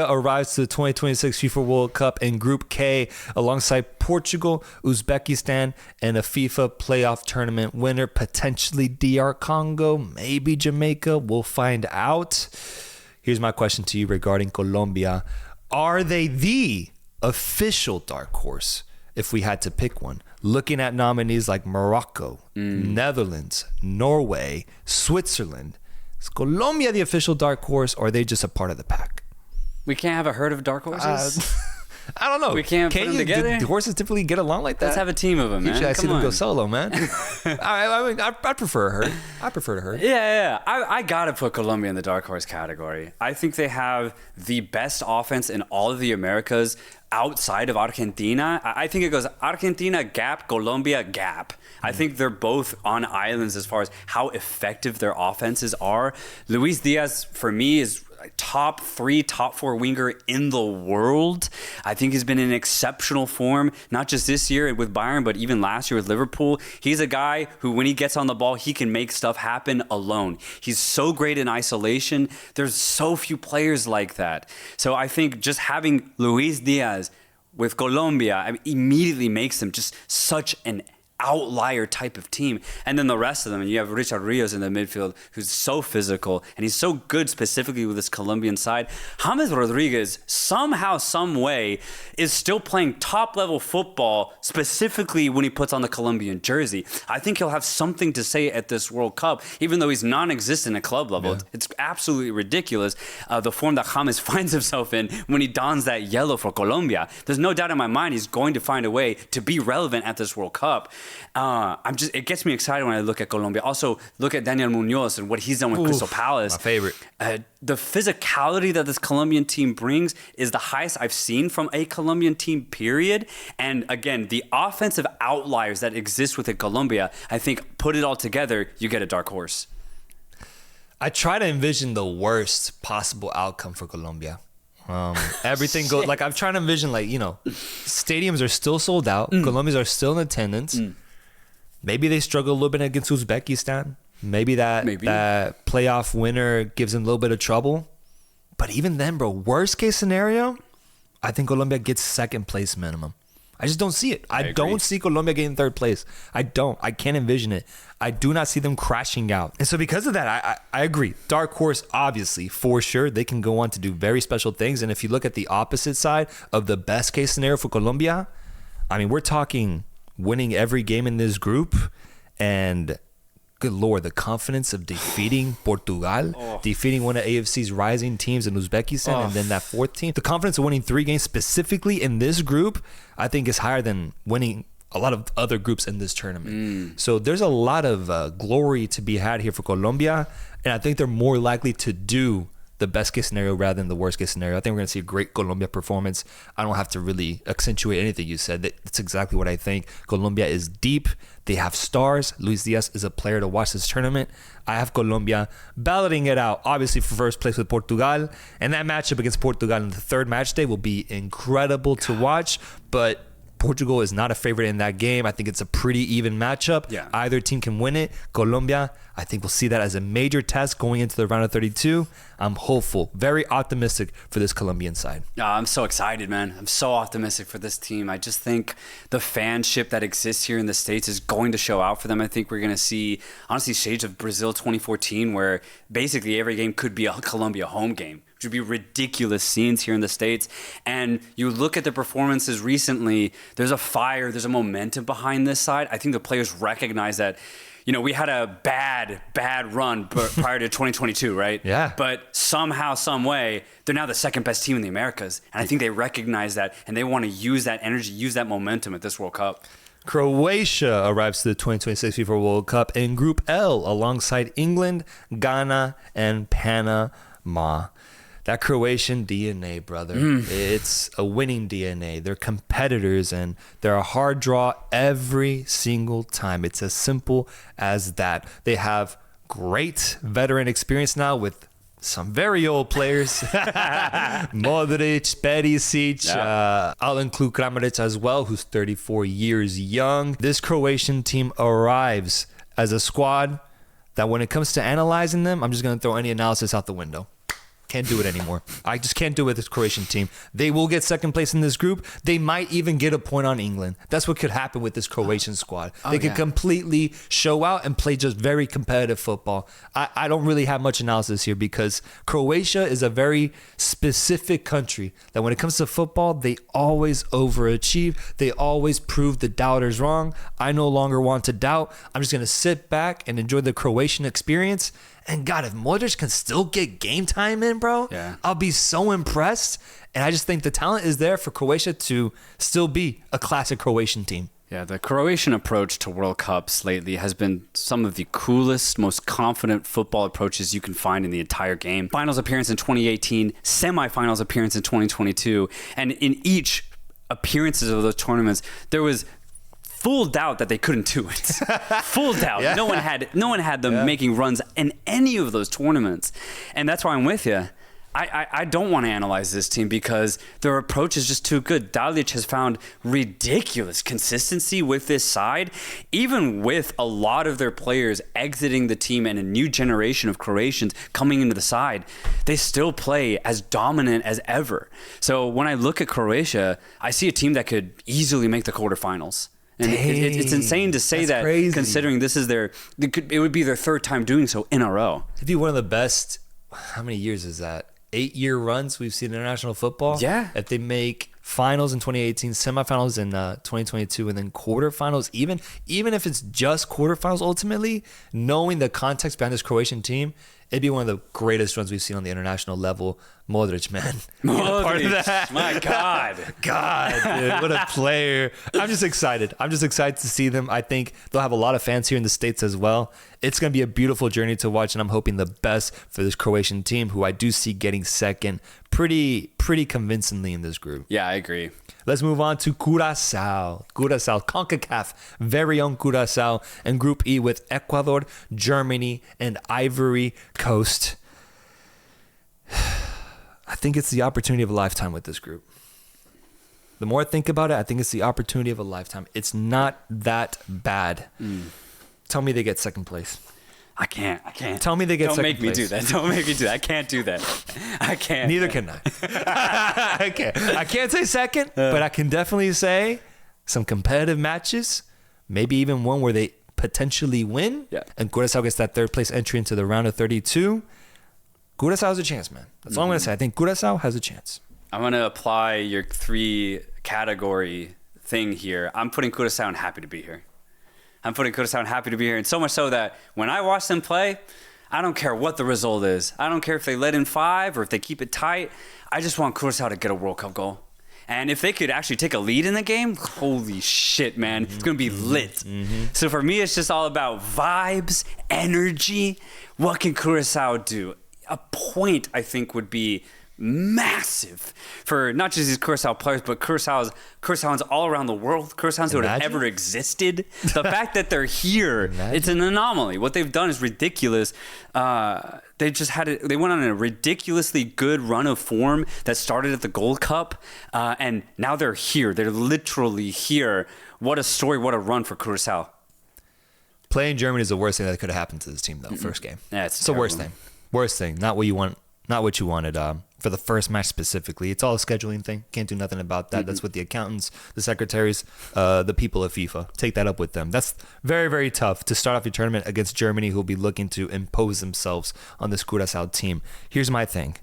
arrives to the 2026 FIFA World Cup in Group K alongside Portugal, Uzbekistan, and a FIFA playoff tournament winner, potentially DR Congo, maybe Jamaica. We'll find out. Here's my question to you regarding Colombia. Are they the official dark horse if we had to pick one? Looking at nominees like Morocco, Netherlands, Norway, Switzerland, is Colombia the official dark horse, or are they just a part of the pack? We can't have a herd of dark horses? I don't know. We can't put them together? Do horses typically get along like that? Let's have a team of them, man. Usually I see them go solo, man. I prefer a herd. I prefer a herd. Yeah. I got to put Colombia in the dark horse category. I think they have the best offense in all of the Americas outside of Argentina. I think it goes Argentina gap, Colombia gap. I think they're both on islands as far as how effective their offenses are. Luis Diaz, for me, is top 3, top 4 winger in the world. I think he's been in exceptional form, not just this year with Bayern, but even last year with Liverpool. He's a guy who, when he gets on the ball, he can make stuff happen alone. He's so great in isolation. There's so few players like that. So I think just having Luis Diaz with Colombia immediately makes them just such an outlier type of team. And then the rest of them, and you have Richard Rios in the midfield, who's so physical, and he's so good specifically with this Colombian side. James Rodriguez, somehow, some way, is still playing top-level football, specifically when he puts on the Colombian jersey. I think he'll have something to say at this World Cup, even though he's non-existent at club level. Yeah. It's absolutely ridiculous, the form that James finds himself in when he dons that yellow for Colombia. There's no doubt in my mind he's going to find a way to be relevant at this World Cup. It gets me excited when I look at Colombia. Also, look at Daniel Munoz and what he's done with Crystal Palace. My favorite. The physicality that this Colombian team brings is the highest I've seen from a Colombian team, period. And again, the offensive outliers that exist within Colombia, I think put it all together, you get a dark horse. I try to envision the worst possible outcome for Colombia. Everything goes like I'm trying to envision, like, stadiums are still sold out. Colombians are still in attendance. Maybe they struggle a little bit against Uzbekistan. Maybe that playoff winner gives them a little bit of trouble. But even then, bro, worst case scenario, I think Colombia gets second place minimum. I just don't see it. I don't see Colombia getting third place. I don't. I can't envision it. I do not see them crashing out. And so because of that, I agree. Dark horse, obviously, for sure. They can go on to do very special things. And if you look at the opposite side of the best case scenario for Colombia, I mean, we're talking winning every game in this group. And good Lord, the confidence of defeating Portugal, defeating one of AFC's rising teams in Uzbekistan, and then that fourth team. The confidence of winning 3 games specifically in this group, I think is higher than winning a lot of other groups in this tournament. So there's a lot of glory to be had here for Colombia, and I think they're more likely to do the best case scenario rather than the worst case scenario. I think we're going to see a great Colombia performance. I don't have to really accentuate anything you said. That's exactly what I think. Colombia is deep. They have stars. Luis Diaz is a player to watch this tournament. I have Colombia balloting it out, obviously, for first place with Portugal. And that matchup against Portugal in the third match day will be incredible to watch. But Portugal is not a favorite in that game. I think it's a pretty even matchup. Yeah. Either team can win it. Colombia, I think we'll see that as a major test going into the round of 32. I'm hopeful, very optimistic for this Colombian side. I'm so excited, man. I'm so optimistic for this team. I just think the fanship that exists here in the States is going to show out for them. I think we're going to see, honestly, shades of Brazil 2014, where basically every game could be a Colombia home game, which would be ridiculous scenes here in the States. And you look at the performances recently, there's a fire, there's a momentum behind this side. I think the players recognize that, we had a bad run prior to 2022, right? Yeah. But somehow, some way, they're now the second best team in the Americas. And I think they recognize that, and they want to use that energy, use that momentum at this World Cup. Croatia arrives to the 2026 FIFA World Cup in Group L alongside England, Ghana, and Panama. That Croatian DNA, brother. It's a winning DNA. They're competitors, and they're a hard draw every single time. It's as simple as that. They have great veteran experience now with some very old players. Modric, Perisic, I'll include Kramaric as well, who's 34 years young. This Croatian team arrives as a squad that when it comes to analyzing them, I'm just going to throw any analysis out the window. Can't do it anymore. I just can't do it with this Croatian team. They will get second place in this group. They might even get a point on England. That's what could happen with this Croatian squad. They could completely show out and play just very competitive football. I don't really have much analysis here because Croatia is a very specific country that when it comes to football, they always overachieve. They always prove the doubters wrong. I no longer want to doubt. I'm just going to sit back and enjoy the Croatian experience. And God, if Modric can still get game time in, bro, I'll be so impressed. And I just think the talent is there for Croatia to still be a classic Croatian team. Yeah, the Croatian approach to World Cups lately has been some of the coolest, most confident football approaches you can find in the entire game. Finals appearance in 2018, semifinals appearance in 2022. And in each appearances of those tournaments, there was full doubt that they couldn't do it. Full doubt. Yeah. No one had them making runs in any of those tournaments. And that's why I'm with you. I don't want to analyze this team because their approach is just too good. Dalic has found ridiculous consistency with this side. Even with a lot of their players exiting the team and a new generation of Croatians coming into the side, they still play as dominant as ever. So when I look at Croatia, I see a team that could easily make the quarterfinals. And it's insane to say that, crazy. considering this is it would be their third time doing so in a row. It'd be one of the best. How many years is that? 8-year runs we've seen in international football. Yeah. If they make finals in 2018, semifinals in 2022, and then quarterfinals, even if it's just quarterfinals ultimately, knowing the context behind this Croatian team, it'd be one of the greatest runs we've seen on the international level. Modric, man. Modric, part of that. my God. God, dude, what a player. I'm just excited. I'm just excited to see them. I think they'll have a lot of fans here in the States as well. It's going to be a beautiful journey to watch, and I'm hoping the best for this Croatian team, who I do see getting second pretty convincingly in this group. Yeah, I agree. Let's move on to Curacao. CONCACAF, very own Curacao, and Group E with Ecuador, Germany, and Ivory Coast. I think it's the opportunity of a lifetime with this group. The more I think about it, I think it's the opportunity of a lifetime. It's not that bad. Tell me they get second place. I can't. Tell me they get second place. Don't make me do that. Don't make me do that. I can't do that. I can't. Neither can I. I can't say second, but I can definitely say some competitive matches, maybe even one where they potentially win. Yeah. And Curacao gets that third place entry into the round of 32. Curacao has a chance, man. That's all I'm going to say. I think Curacao has a chance. I'm going to apply your 3 category thing here. I'm putting Curacao and happy to be here. I'm putting Curacao and happy to be here. And so much so that when I watch them play, I don't care what the result is. I don't care if they let in 5 or if they keep it tight. I just want Curacao to get a World Cup goal. And if they could actually take a lead in the game, holy shit, man. It's going to be lit. So for me, it's just all about vibes, energy. What can Curacao do? A point, I think, would be massive for not just these Curacao players, but Curacaoans all around the world, Curacaoans who have ever existed. The fact that they're here, it's an anomaly. What they've done is ridiculous. They went on a ridiculously good run of form that started at the Gold Cup, and now they're here. They're literally here. What a story, what a run for Curacao. Playing Germany is the worst thing that could have happened to this team, though, first game. Yeah, it's the worst thing. Worst thing. Not what you want. Not what you wanted for the first match specifically. It's all a scheduling thing. Can't do nothing about that. That's what the accountants, the secretaries, the people of FIFA, take that up with them. That's very, very tough to start off your tournament against Germany, who will be looking to impose themselves on this Curacao team. Here's my thing.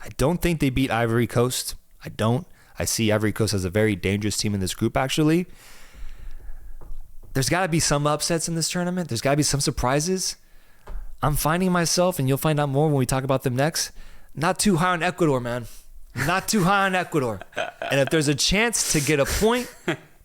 I don't think they beat Ivory Coast. I don't. I see Ivory Coast as a very dangerous team in this group, actually. There's got to be some upsets in this tournament. There's got to be some surprises. I'm finding myself, and you'll find out more when we talk about them next, not too high on Ecuador, man. Not too high on Ecuador. And if there's a chance to get a point,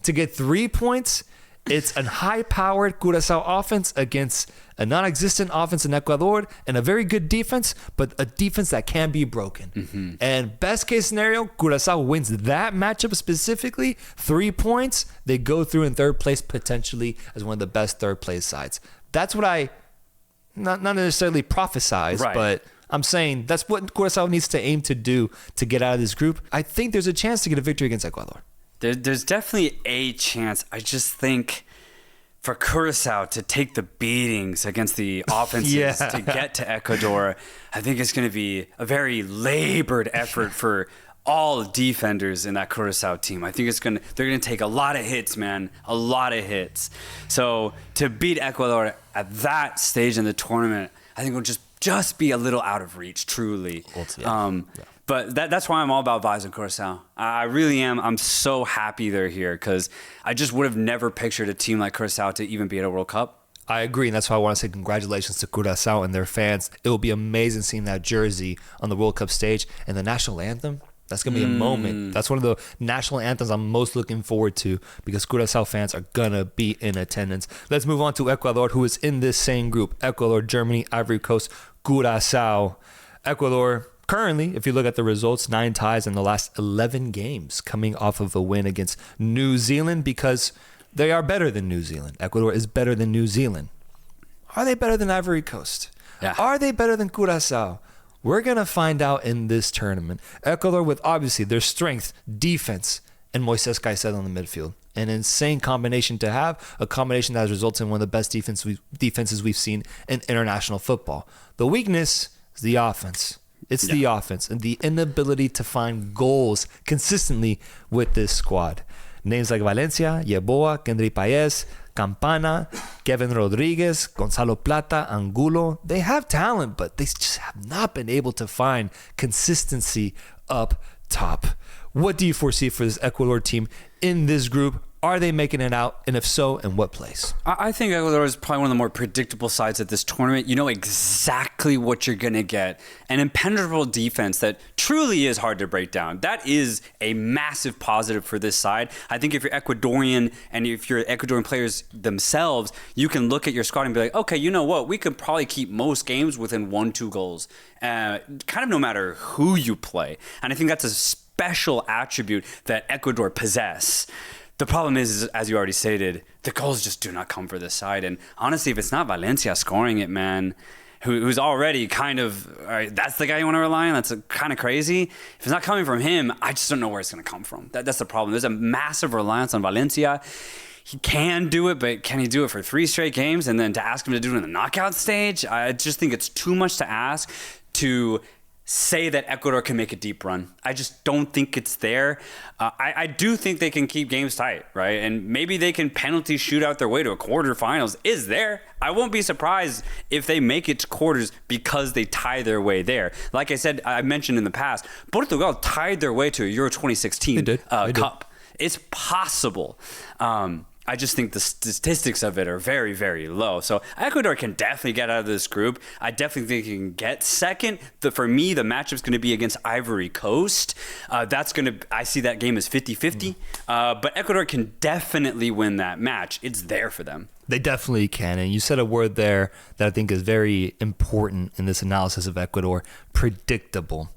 to get 3 points, it's a high-powered Curacao offense against a non-existent offense in Ecuador and a very good defense, but a defense that can be broken. And best case scenario, Curacao wins that matchup specifically, 3 points. They go through in third place potentially as one of the best third place sides. That's what I... Not necessarily prophesize, right, but I'm saying that's what Curacao needs to aim to do to get out of this group. I think there's a chance to get a victory against Ecuador. There's definitely a chance. I just think for Curacao to take the beatings against the offenses to get to Ecuador, I think it's going to be a very labored effort for all defenders in that Curacao team. I think they're gonna take a lot of hits, man. A lot of hits. So to beat Ecuador at that stage in the tournament, I think will just be a little out of reach, truly. But that's why I'm all about vibes in Curacao. I really am. I'm so happy they're here because I just would have never pictured a team like Curacao to even be at a World Cup. I agree, and that's why I want to say congratulations to Curacao and their fans. It will be amazing seeing that jersey on the World Cup stage and the national anthem. That's going to be a moment. That's one of the national anthems I'm most looking forward to because Curacao fans are going to be in attendance. Let's move on to Ecuador, who is in this same group. Ecuador, Germany, Ivory Coast, Curacao. Ecuador, currently, if you look at the results, 9 ties in the last 11 games, coming off of a win against New Zealand because they are better than New Zealand. Ecuador is better than New Zealand. Are they better than Ivory Coast? Yeah. Are they better than Curacao? We're going to find out in this tournament. Ecuador with obviously their strength, defense, and Moises Caicedo in the midfield. An insane combination to have, a combination that has resulted in one of the best defenses we've seen in international football. The weakness is the offense. It's the offense and the inability to find goals consistently with this squad. Names like Valencia, Yeboah, Kendry Paez, Campana, Kevin Rodriguez, Gonzalo Plata, Angulo. They have talent, but they just have not been able to find consistency up top. What do you foresee for this Ecuador team in this group? Are they making it out? And if so, in what place? I think Ecuador is probably one of the more predictable sides at this tournament. You know exactly what you're going to get. An impenetrable defense that truly is hard to break down. That is a massive positive for this side. I think if you're Ecuadorian and if you're Ecuadorian players themselves, you can look at your squad and be like, okay, you know what? We could probably keep most games within 1-2 goals. Kind of no matter who you play. And I think that's a special attribute that Ecuador possess. The problem is, as you already stated, the goals just do not come for this side. And honestly, if it's not Valencia scoring it, man, who's already kind of, all right, that's the guy you want to rely on? That's kind of crazy. If it's not coming from him, I just don't know where it's going to come from. That's the problem. There's a massive reliance on Valencia. He can do it, but can he do it for 3 straight games? And then to ask him to do it in the knockout stage, I just think it's too much to ask to say that Ecuador can make a deep run. I just don't think it's there. I do think they can keep games tight, right? And maybe they can penalty shoot out their way to a quarterfinals. Is there? I won't be surprised if they make it to quarters because they tie their way there. Like I said, I mentioned in the past, Portugal tied their way to a Euro 2016 Cup. It's possible. I just think the statistics of it are very, very low. So Ecuador can definitely get out of this group. I definitely think he can get second. For me, the matchup's going to be against Ivory Coast. I see that game as 50-50. But Ecuador can definitely win that match. It's there for them. They definitely can. And you said a word there that I think is very important in this analysis of Ecuador. Predictable.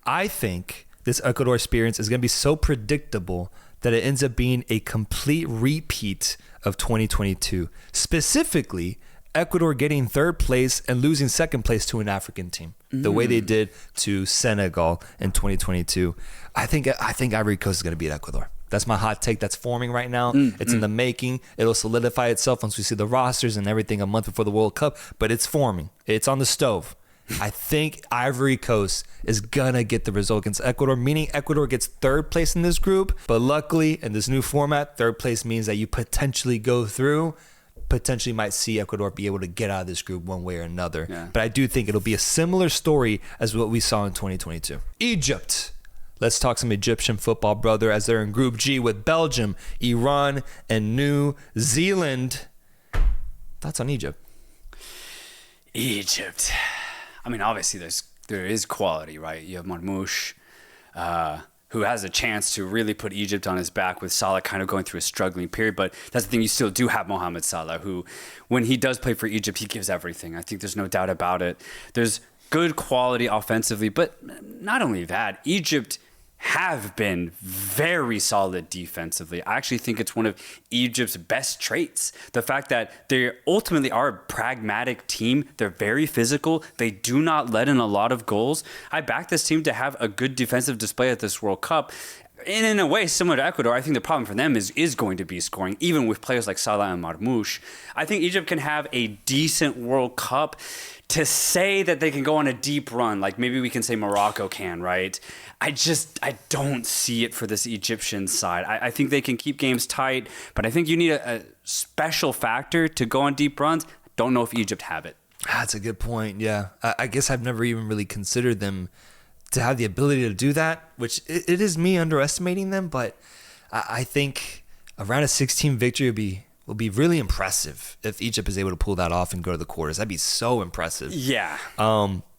I think this Ecuador experience is going to be so predictable that it ends up being a complete repeat of 2022. Specifically, Ecuador getting 3rd place and losing 2nd place to an African team, the way they did to Senegal in 2022. I think Ivory Coast is going to beat Ecuador. That's my hot take that's forming right now. It's in the making. It'll solidify itself once we see the rosters and everything a month before the World Cup, but it's forming. It's on the stove. I think Ivory Coast is going to get the result against Ecuador, meaning Ecuador gets 3rd place in this group. But luckily, in this new format, 3rd place means that you potentially go through, potentially might see Ecuador be able to get out of this group one way or another. Yeah. But I do think it'll be a similar story as what we saw in 2022. Egypt. Let's talk some Egyptian football, brother, as they're in Group G with Belgium, Iran, and New Zealand. Thoughts on Egypt? Egypt. I mean, obviously, there is quality, right? You have Marmoush, who has a chance to really put Egypt on his back with Salah kind of going through a struggling period. But that's the thing, you still do have Mohamed Salah, who, when he does play for Egypt, he gives everything. I think there's no doubt about it. There's good quality offensively, but not only that, Egypt have been very solid defensively. I actually think it's one of Egypt's best traits. The fact that they ultimately are a pragmatic team. They're very physical. They do not let in a lot of goals. I back this team to have a good defensive display at this World Cup. And in a way, similar to Ecuador, I think the problem for them is going to be scoring, even with players like Salah and Marmoush. I think Egypt can have a decent World Cup. To say that they can go on a deep run, like maybe we can say Morocco can, right? I don't see it for this Egyptian side. I think they can keep games tight, but I think you need a special factor to go on deep runs. Don't know if Egypt have it. That's a good point, yeah. I guess I've never even really considered them to have the ability to do that, which it is me underestimating them, but I think a round of 16 victory will be really impressive if Egypt is able to pull that off and go to the quarters. That'd be so impressive. Yeah.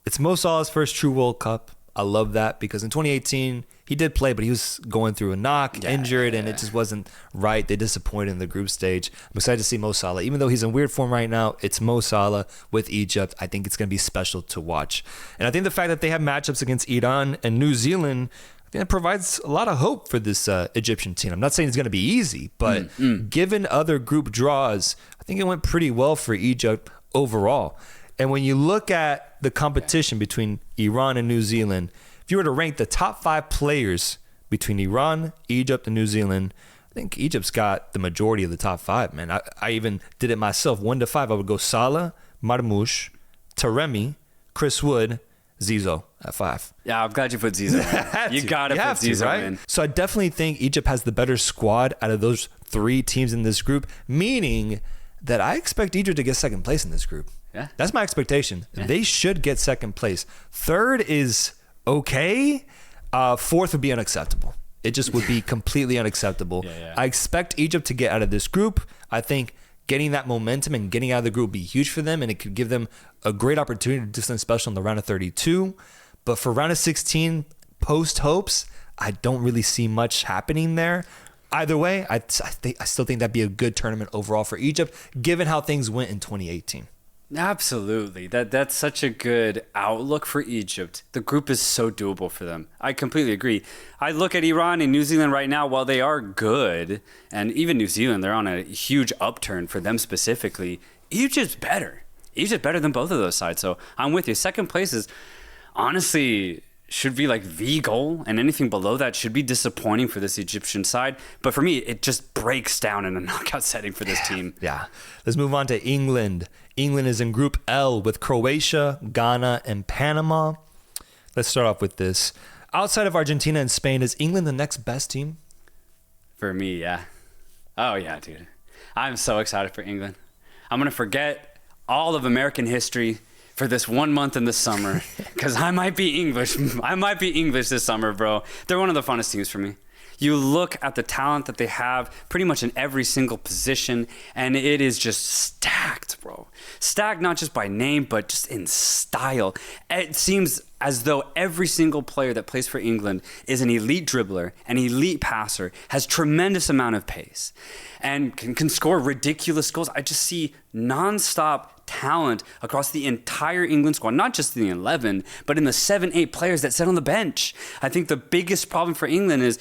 It's Mo Salah's first true World Cup. I love that because in 2018, he did play, but he was going through a knock, injured, and it just wasn't right. They disappointed in the group stage. I'm excited to see Mo Salah. Even though he's in weird form right now, it's Mo Salah with Egypt. I think it's going to be special to watch. And I think the fact that they have matchups against Iran and New Zealand, I think it provides a lot of hope for this Egyptian team. I'm not saying it's going to be easy, but given other group draws, I think it went pretty well for Egypt overall. And when you look at the competition between Iran and New Zealand, if you were to rank the top 5 players between Iran, Egypt, and New Zealand, I think Egypt's got the majority of the top 5, man. I even did it myself. 1 to 5, I would go Salah, Marmoush, Taremi, Chris Wood, Zizou at 5. Yeah, I'm glad you put Zizou in. You got to put Zizou in. So I definitely think Egypt has the better squad out of those 3 teams in this group, meaning that I expect Egypt to get second place in this group. Yeah. That's my expectation. Yeah. They should get second place. Third is okay. Fourth would be unacceptable. It just would be completely unacceptable. Yeah. I expect Egypt to get out of this group. I think getting that momentum and getting out of the group would be huge for them, and it could give them a great opportunity to do something special in the round of 32. But for round of 16, post hopes, I don't really see much happening there. Either way, I still think that'd be a good tournament overall for Egypt, given how things went in 2018. Absolutely. That's such a good outlook for Egypt. The group is so doable for them. I completely agree. I look at Iran and New Zealand right now, while they are good, and even New Zealand, they're on a huge upturn for them specifically. Egypt's better. Egypt's better than both of those sides. So I'm with you. Second place is honestly should be like the goal, and anything below that should be disappointing for this Egyptian side. But for me, it just breaks down in a knockout setting for this team. Yeah. Let's move on to England. England is in Group L with Croatia, Ghana, and Panama. Let's start off with this. Outside of Argentina and Spain, is England the next best team? For me, yeah. Oh, yeah, dude. I'm so excited for England. I'm going to forget all of American history for this 1 month in the summer, because I might be English. I might be English this summer, bro. They're one of the funnest teams for me. You look at the talent that they have pretty much in every single position, and it is just stacked, bro. Stacked not just by name, but just in style. It seems as though every single player that plays for England is an elite dribbler, an elite passer, has tremendous amount of pace, and can score ridiculous goals. I just see nonstop talent across the entire England squad, not just in the 11, but in the 7-8 players that sit on the bench. I think the biggest problem for England is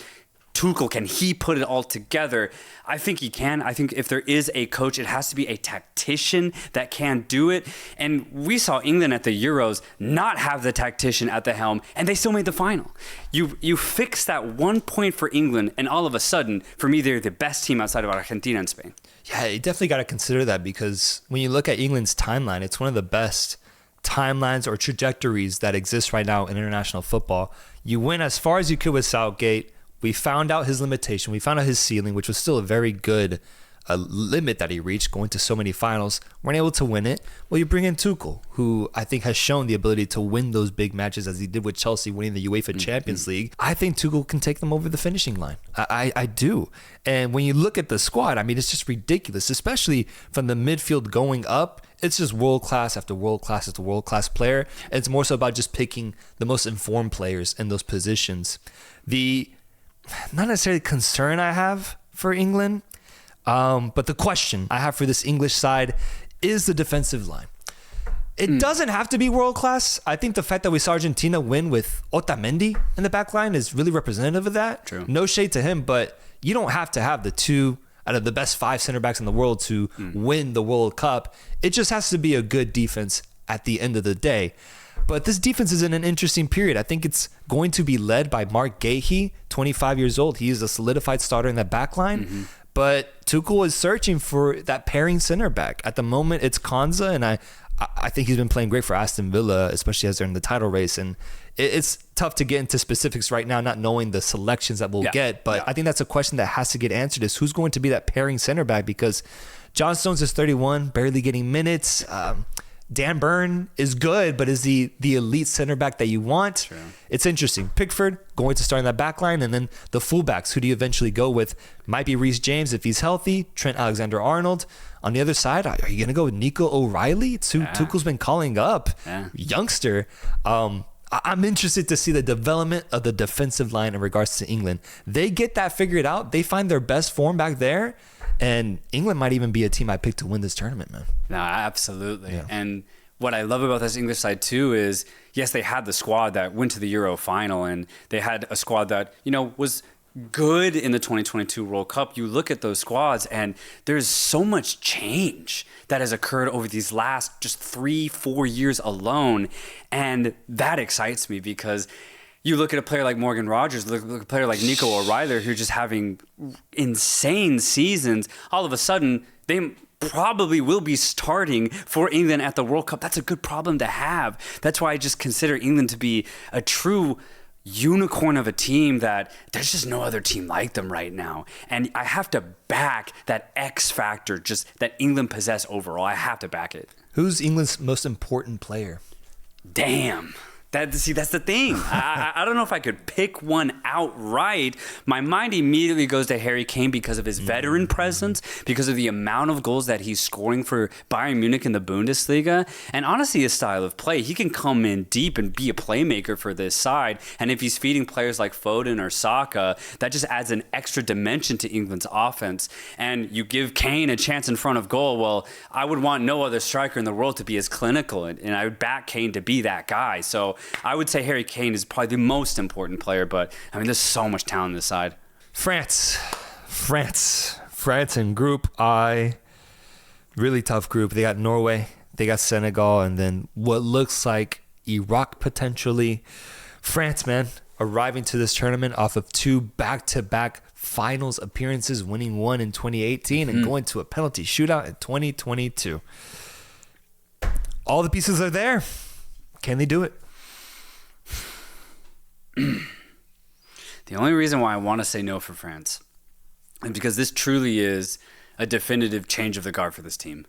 Tuchel, can he put it all together? I think he can. I think if there is a coach, it has to be a tactician that can do it. And we saw England at the Euros not have the tactician at the helm, and they still made the final. You fix that 1 point for England, and all of a sudden, for me, they're the best team outside of Argentina and Spain. Yeah, you definitely got to consider that, because when you look at England's timeline, it's one of the best timelines or trajectories that exist right now in international football. You went as far as you could with Southgate. We found out his limitation. We found out his ceiling, which was still a very good limit that he reached, going to so many finals. Weren't able to win it. Well, you bring in Tuchel, who I think has shown the ability to win those big matches, as he did with Chelsea winning the UEFA Champions League. I think Tuchel can take them over the finishing line. I do. And when you look at the squad, I mean, it's just ridiculous, especially from the midfield going up. It's just world class after world class after world class player. It's more so about just picking the most informed players in those positions. The not necessarily concern I have for England, but the question I have for this English side is the defensive line. It doesn't have to be world class. I think the fact that we saw Argentina win with Otamendi in the back line is really representative of that. True. No shade to him, but you don't have to have the 2 out of the best 5 center backs in the world to win the World Cup. It just has to be a good defense at the end of the day. But this defense is in an interesting period. I think it's going to be led by Mark Gahey, 25 years old. He is a solidified starter in that back line. But Tuchel is searching for that pairing center back. At the moment, it's Konza, and I think he's been playing great for Aston Villa, especially as they're in the title race. And it's tough to get into specifics right now, not knowing the selections that we'll get. But I think that's a question that has to get answered, is who's going to be that pairing center back? Because John Stones is 31, barely getting minutes. Dan Burn is good, but is he the elite center back that you want? True. It's interesting. Pickford going to start in that back line, and then the fullbacks, who do you eventually go with? Might be Reece James if he's healthy, Trent Alexander-Arnold. On the other side, are you going to go with Nico O'Reilly? It's who Tuchel's been calling up. Youngster. I'm interested to see the development of the defensive line in regards to England. They get that figured out. They find their best form back there. And England might even be a team I picked to win this tournament, man. No, absolutely. Yeah. And what I love about this English side too is, yes, they had the squad that went to the Euro final, and they had a squad that, was good in the 2022 World Cup. You look at those squads, and there's so much change that has occurred over these last just 3-4 years alone. And that excites me, because you look at a player like Morgan Rogers, look at a player like Nico O'Reilly, who's just having insane seasons. All of a sudden, they probably will be starting for England at the World Cup. That's a good problem to have. That's why I just consider England to be a true unicorn of a team that there's just no other team like them right now. And I have to back that X factor just that England possess overall. I have to back it. Who's England's most important player? Damn. That's the thing. I don't know if I could pick one outright. My mind immediately goes to Harry Kane because of his veteran presence, because of the amount of goals that he's scoring for Bayern Munich in the Bundesliga, and honestly his style of play. He can come in deep and be a playmaker for this side, and if he's feeding players like Foden or Saka, that just adds an extra dimension to England's offense. And you give Kane a chance in front of goal, well, I would want no other striker in the world to be as clinical, and I would back Kane to be that guy. So I would say Harry Kane is probably the most important player, but I mean, there's so much talent on this side. France in Group I, really tough group. They got Norway, they got Senegal, and then what looks like Iraq potentially. France, man, arriving to this tournament off of 2 back-to-back finals appearances, winning one in 2018 and going to a penalty shootout in 2022. All the pieces are there. Can they do it? The only reason why I want to say no for France is because this truly is a definitive change of the guard for this team.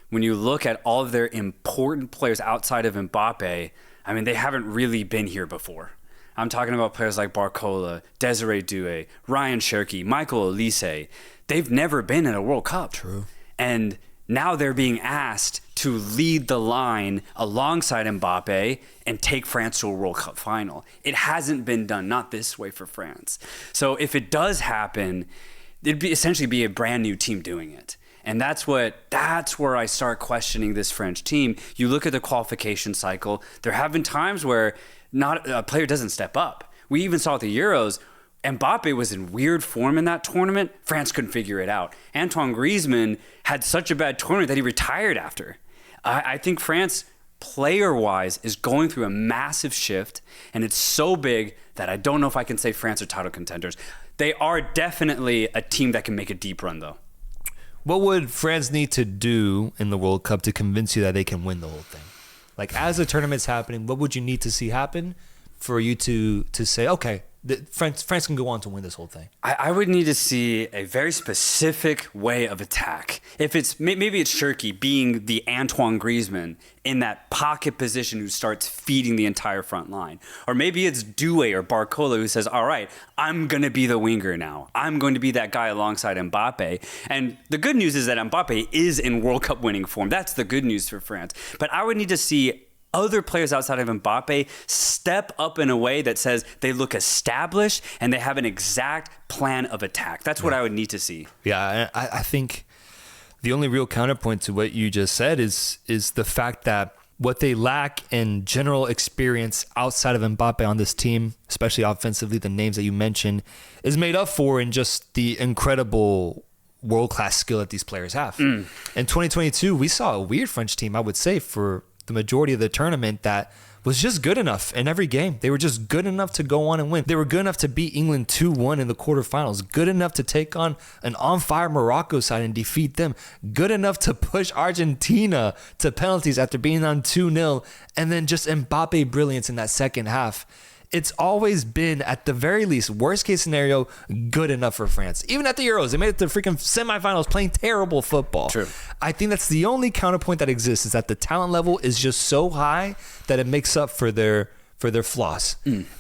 When you look at all of their important players outside of Mbappe, I mean, they haven't really been here before. I'm talking about players like Barcola, Desiree Doué, Ryan Cherki, Michael Olise. They've never been in a World Cup. True. And now they're being asked to lead the line alongside Mbappe and take France to a World Cup final. It hasn't been done, not this way for France. So if it does happen, it'd essentially be a brand new team doing it. And that's where I start questioning this French team. You look at the qualification cycle, there have been times where not a player doesn't step up. We even saw at the Euros, Mbappe was in weird form in that tournament. France couldn't figure it out. Antoine Griezmann had such a bad tournament that he retired after. I think France, player-wise, is going through a massive shift, and it's so big that I don't know if I can say France are title contenders. They are definitely a team that can make a deep run, though. What would France need to do in the World Cup to convince you that they can win the whole thing? Like, as the tournament's happening, what would you need to see happen for you to say, okay, France can go on to win this whole thing? I would need to see a very specific way of attack. If it's maybe it's Cherki being the Antoine Griezmann in that pocket position who starts feeding the entire front line, or maybe it's Doué or Barcola who says, "All right, I'm going to be the winger now. I'm going to be that guy alongside Mbappe." And the good news is that Mbappe is in World Cup winning form. That's the good news for France. But I would need to see other players outside of Mbappe step up in a way that says they look established and they have an exact plan of attack. That's what I would need to see. Yeah, I think the only real counterpoint to what you just said is the fact that what they lack in general experience outside of Mbappe on this team, especially offensively, the names that you mentioned, is made up for in just the incredible world-class skill that these players have. In 2022, we saw a weird French team, I would say, for the majority of the tournament that was just good enough in every game. They were just good enough to go on and win. They were good enough to beat England 2-1 in the quarterfinals, good enough to take on an on-fire Morocco side and defeat them, good enough to push Argentina to penalties after being on 2-0, and then just Mbappe brilliance in that second half. It's always been, at the very least, worst case scenario, good enough for France. Even at the Euros, they made it to the freaking semifinals playing terrible football. True. I think that's the only counterpoint that exists, is that the talent level is just so high that it makes up for their flaws.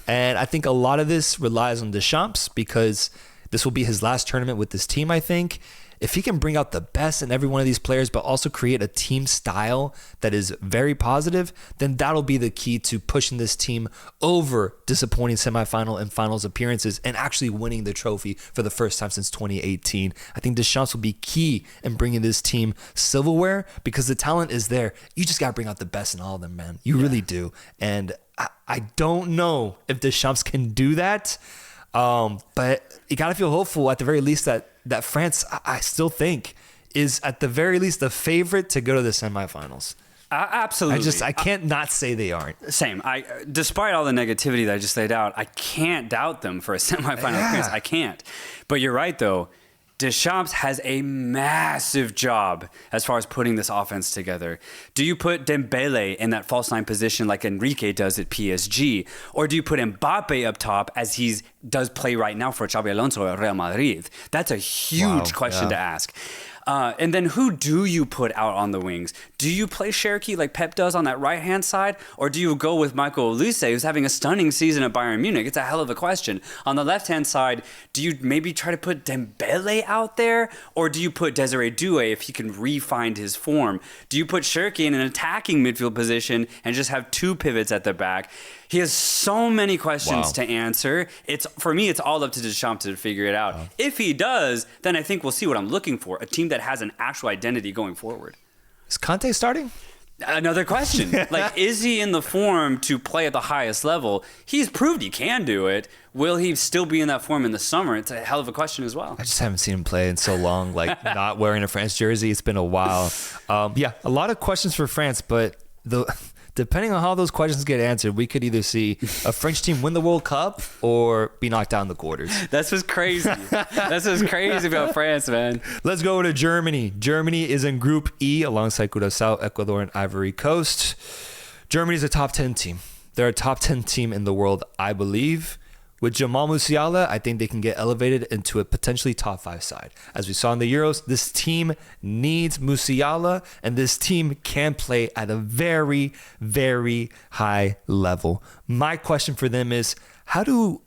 And I think a lot of this relies on Deschamps, because this will be his last tournament with this team, I think. If he can bring out the best in every one of these players, but also create a team style that is very positive, then that'll be the key to pushing this team over disappointing semifinal and finals appearances and actually winning the trophy for the first time since 2018. I think Deschamps will be key in bringing this team silverware, because the talent is there. You just got to bring out the best in all of them, man. You really do. And I don't know if Deschamps can do that. But you got to feel hopeful at the very least that France, I still think, is at the very least the favorite to go to the semifinals. Absolutely. I can't not say they aren't. Same. Despite all the negativity that I just laid out, I can't doubt them for a semifinal appearance. I can't. But you're right, though. Deschamps has a massive job as far as putting this offense together. Do you put Dembele in that false nine position like Enrique does at PSG? Or do you put Mbappe up top as he does play right now for Xabi Alonso at Real Madrid? That's a huge question to ask. And then who do you put out on the wings? Do you play Cherki like Pep does on that right-hand side? Or do you go with Michael Olise, who's having a stunning season at Bayern Munich? It's a hell of a question. On the left-hand side, do you maybe try to put Dembele out there? Or do you put Desiree Doué if he can re-find his form? Do you put Cherki in an attacking midfield position and just have two pivots at the back? He has so many questions to answer. For me, it's all up to Deschamps to figure it out. If he does, then I think we'll see what I'm looking for, a team that has an actual identity going forward. Is Conte starting? Another question. Like, is he in the form to play at the highest level? He's proved he can do it. Will he still be in that form in the summer? It's a hell of a question as well. I just haven't seen him play in so long, like not wearing a France jersey. It's been a while. A lot of questions for France, but depending on how those questions get answered, we could either see a French team win the World Cup or be knocked out in the quarters. That's what's crazy. That's what's crazy about France, man. Let's go to Germany. Germany is in Group E alongside Curacao, Ecuador, and Ivory Coast. Germany's a top 10 team. They're a top 10 team in the world, I believe. With Jamal Musiala, I think they can get elevated into a potentially top 5 side. As we saw in the Euros, this team needs Musiala, and this team can play at a very, very high level. My question for them is, how do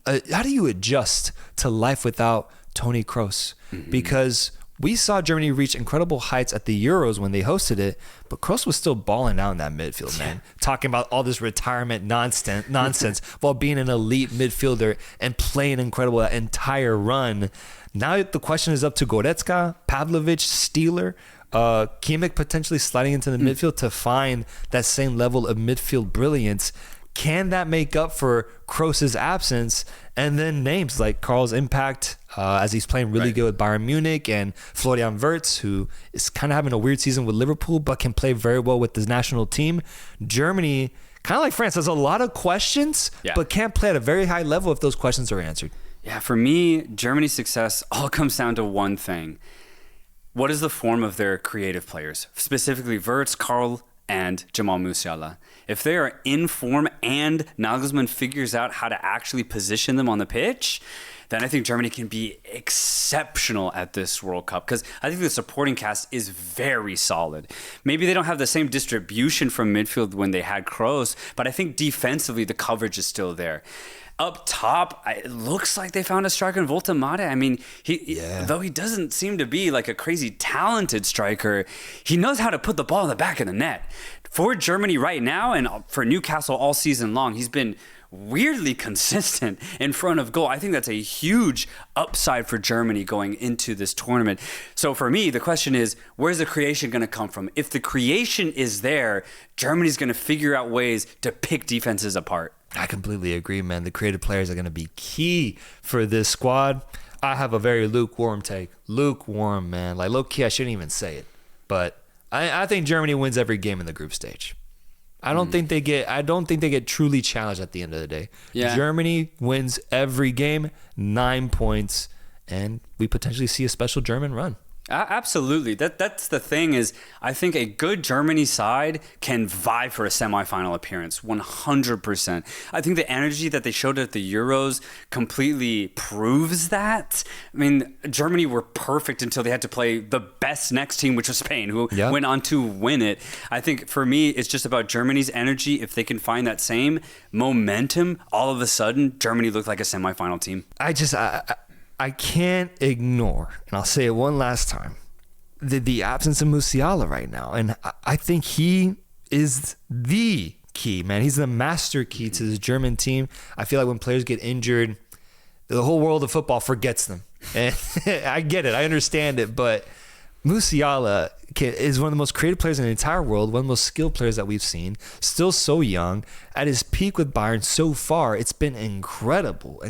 you adjust to life without Toni Kroos? Because we saw Germany reach incredible heights at the Euros when they hosted it, but Kroos was still balling out in that midfield, man. Talking about all this retirement nonsense while being an elite midfielder and playing incredible that entire run. Now the question is up to Goretzka, Pavlovic, Steeler, Kimmich potentially sliding into the midfield to find that same level of midfield brilliance. Can that make up for Kroos's absence? And then names like Karl's impact as he's playing really good with Bayern Munich, and Florian Wirtz, who is kind of having a weird season with Liverpool but can play very well with his national team. Germany, kind of like France, has a lot of questions but can't play at a very high level if those questions are answered. Yeah, for me, Germany's success all comes down to one thing. What is the form of their creative players? Specifically Wirtz, Karl, and Jamal Musiala. If they are in form and Nagelsmann figures out how to actually position them on the pitch, then I think Germany can be exceptional at this World Cup, because I think the supporting cast is very solid. Maybe they don't have the same distribution from midfield when they had Kroos, but I think defensively the coverage is still there. Up top, it looks like they found a striker in Volta Mate. I mean, though he doesn't seem to be like a crazy talented striker, he knows how to put the ball in the back of the net. For Germany right now, and for Newcastle all season long, he's been weirdly consistent in front of goal. I think that's a huge upside for Germany going into this tournament. So for me, the question is, where's the creation going to come from? If the creation is there, Germany's going to figure out ways to pick defenses apart. I completely agree, man. The creative players are going to be key for this squad. I have a very lukewarm take. Lukewarm, man. Like, low-key, I shouldn't even say it. But I think Germany wins every game in the group stage. I don't think they get truly challenged at the end of the day. Yeah. Germany wins every game, 9 points, and we potentially see a special German run. Absolutely. That's the thing is, I think a good Germany side can vie for a semifinal appearance 100%. I think the energy that they showed at the Euros completely proves that. I mean, Germany were perfect until they had to play the best next team, which was Spain, who went on to win it. I think for me, it's just about Germany's energy. If they can find that same momentum, all of a sudden, Germany looked like a semifinal team. I can't ignore, and I'll say it one last time, the absence of Musiala right now. And I think he is the key, man. He's the master key to this German team. I feel like when players get injured, the whole world of football forgets them. And I get it. I understand it. But Musiala is one of the most creative players in the entire world, one of the most skilled players that we've seen, still so young. At his peak with Bayern so far, it's been incredible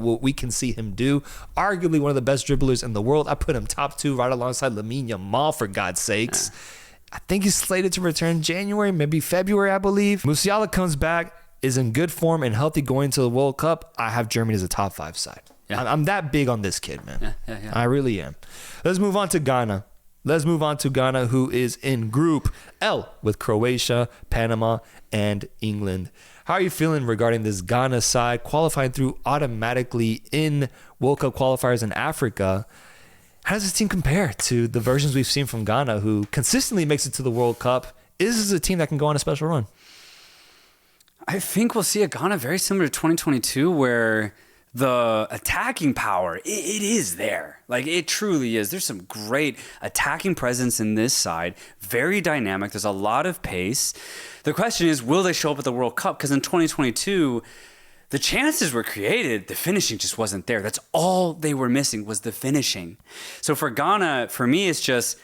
what we can see him do. Arguably one of the best dribblers in the world. I put him top 2 right alongside Lamine Yamal, for God's sakes. I think he's slated to return January, maybe February, I believe. Musiala comes back, is in good form and healthy going into the World Cup. I have Germany as a top 5 side. Yeah. I'm that big on this kid, man. Yeah. I really am. Let's move on to Ghana. Who is in Group L with Croatia, Panama, and England. How are you feeling regarding this Ghana side qualifying through automatically in World Cup qualifiers in Africa? How does this team compare to the versions we've seen from Ghana, who consistently makes it to the World Cup? Is this a team that can go on a special run? I think we'll see a Ghana very similar to 2022, where the attacking power, it is there. Like, it truly is. There's some great attacking presence in this side. Very dynamic. There's a lot of pace. The question is, will they show up at the World Cup? Because in 2022, the chances were created. The finishing just wasn't there. That's all they were missing, was the finishing. So for Ghana, for me, it's just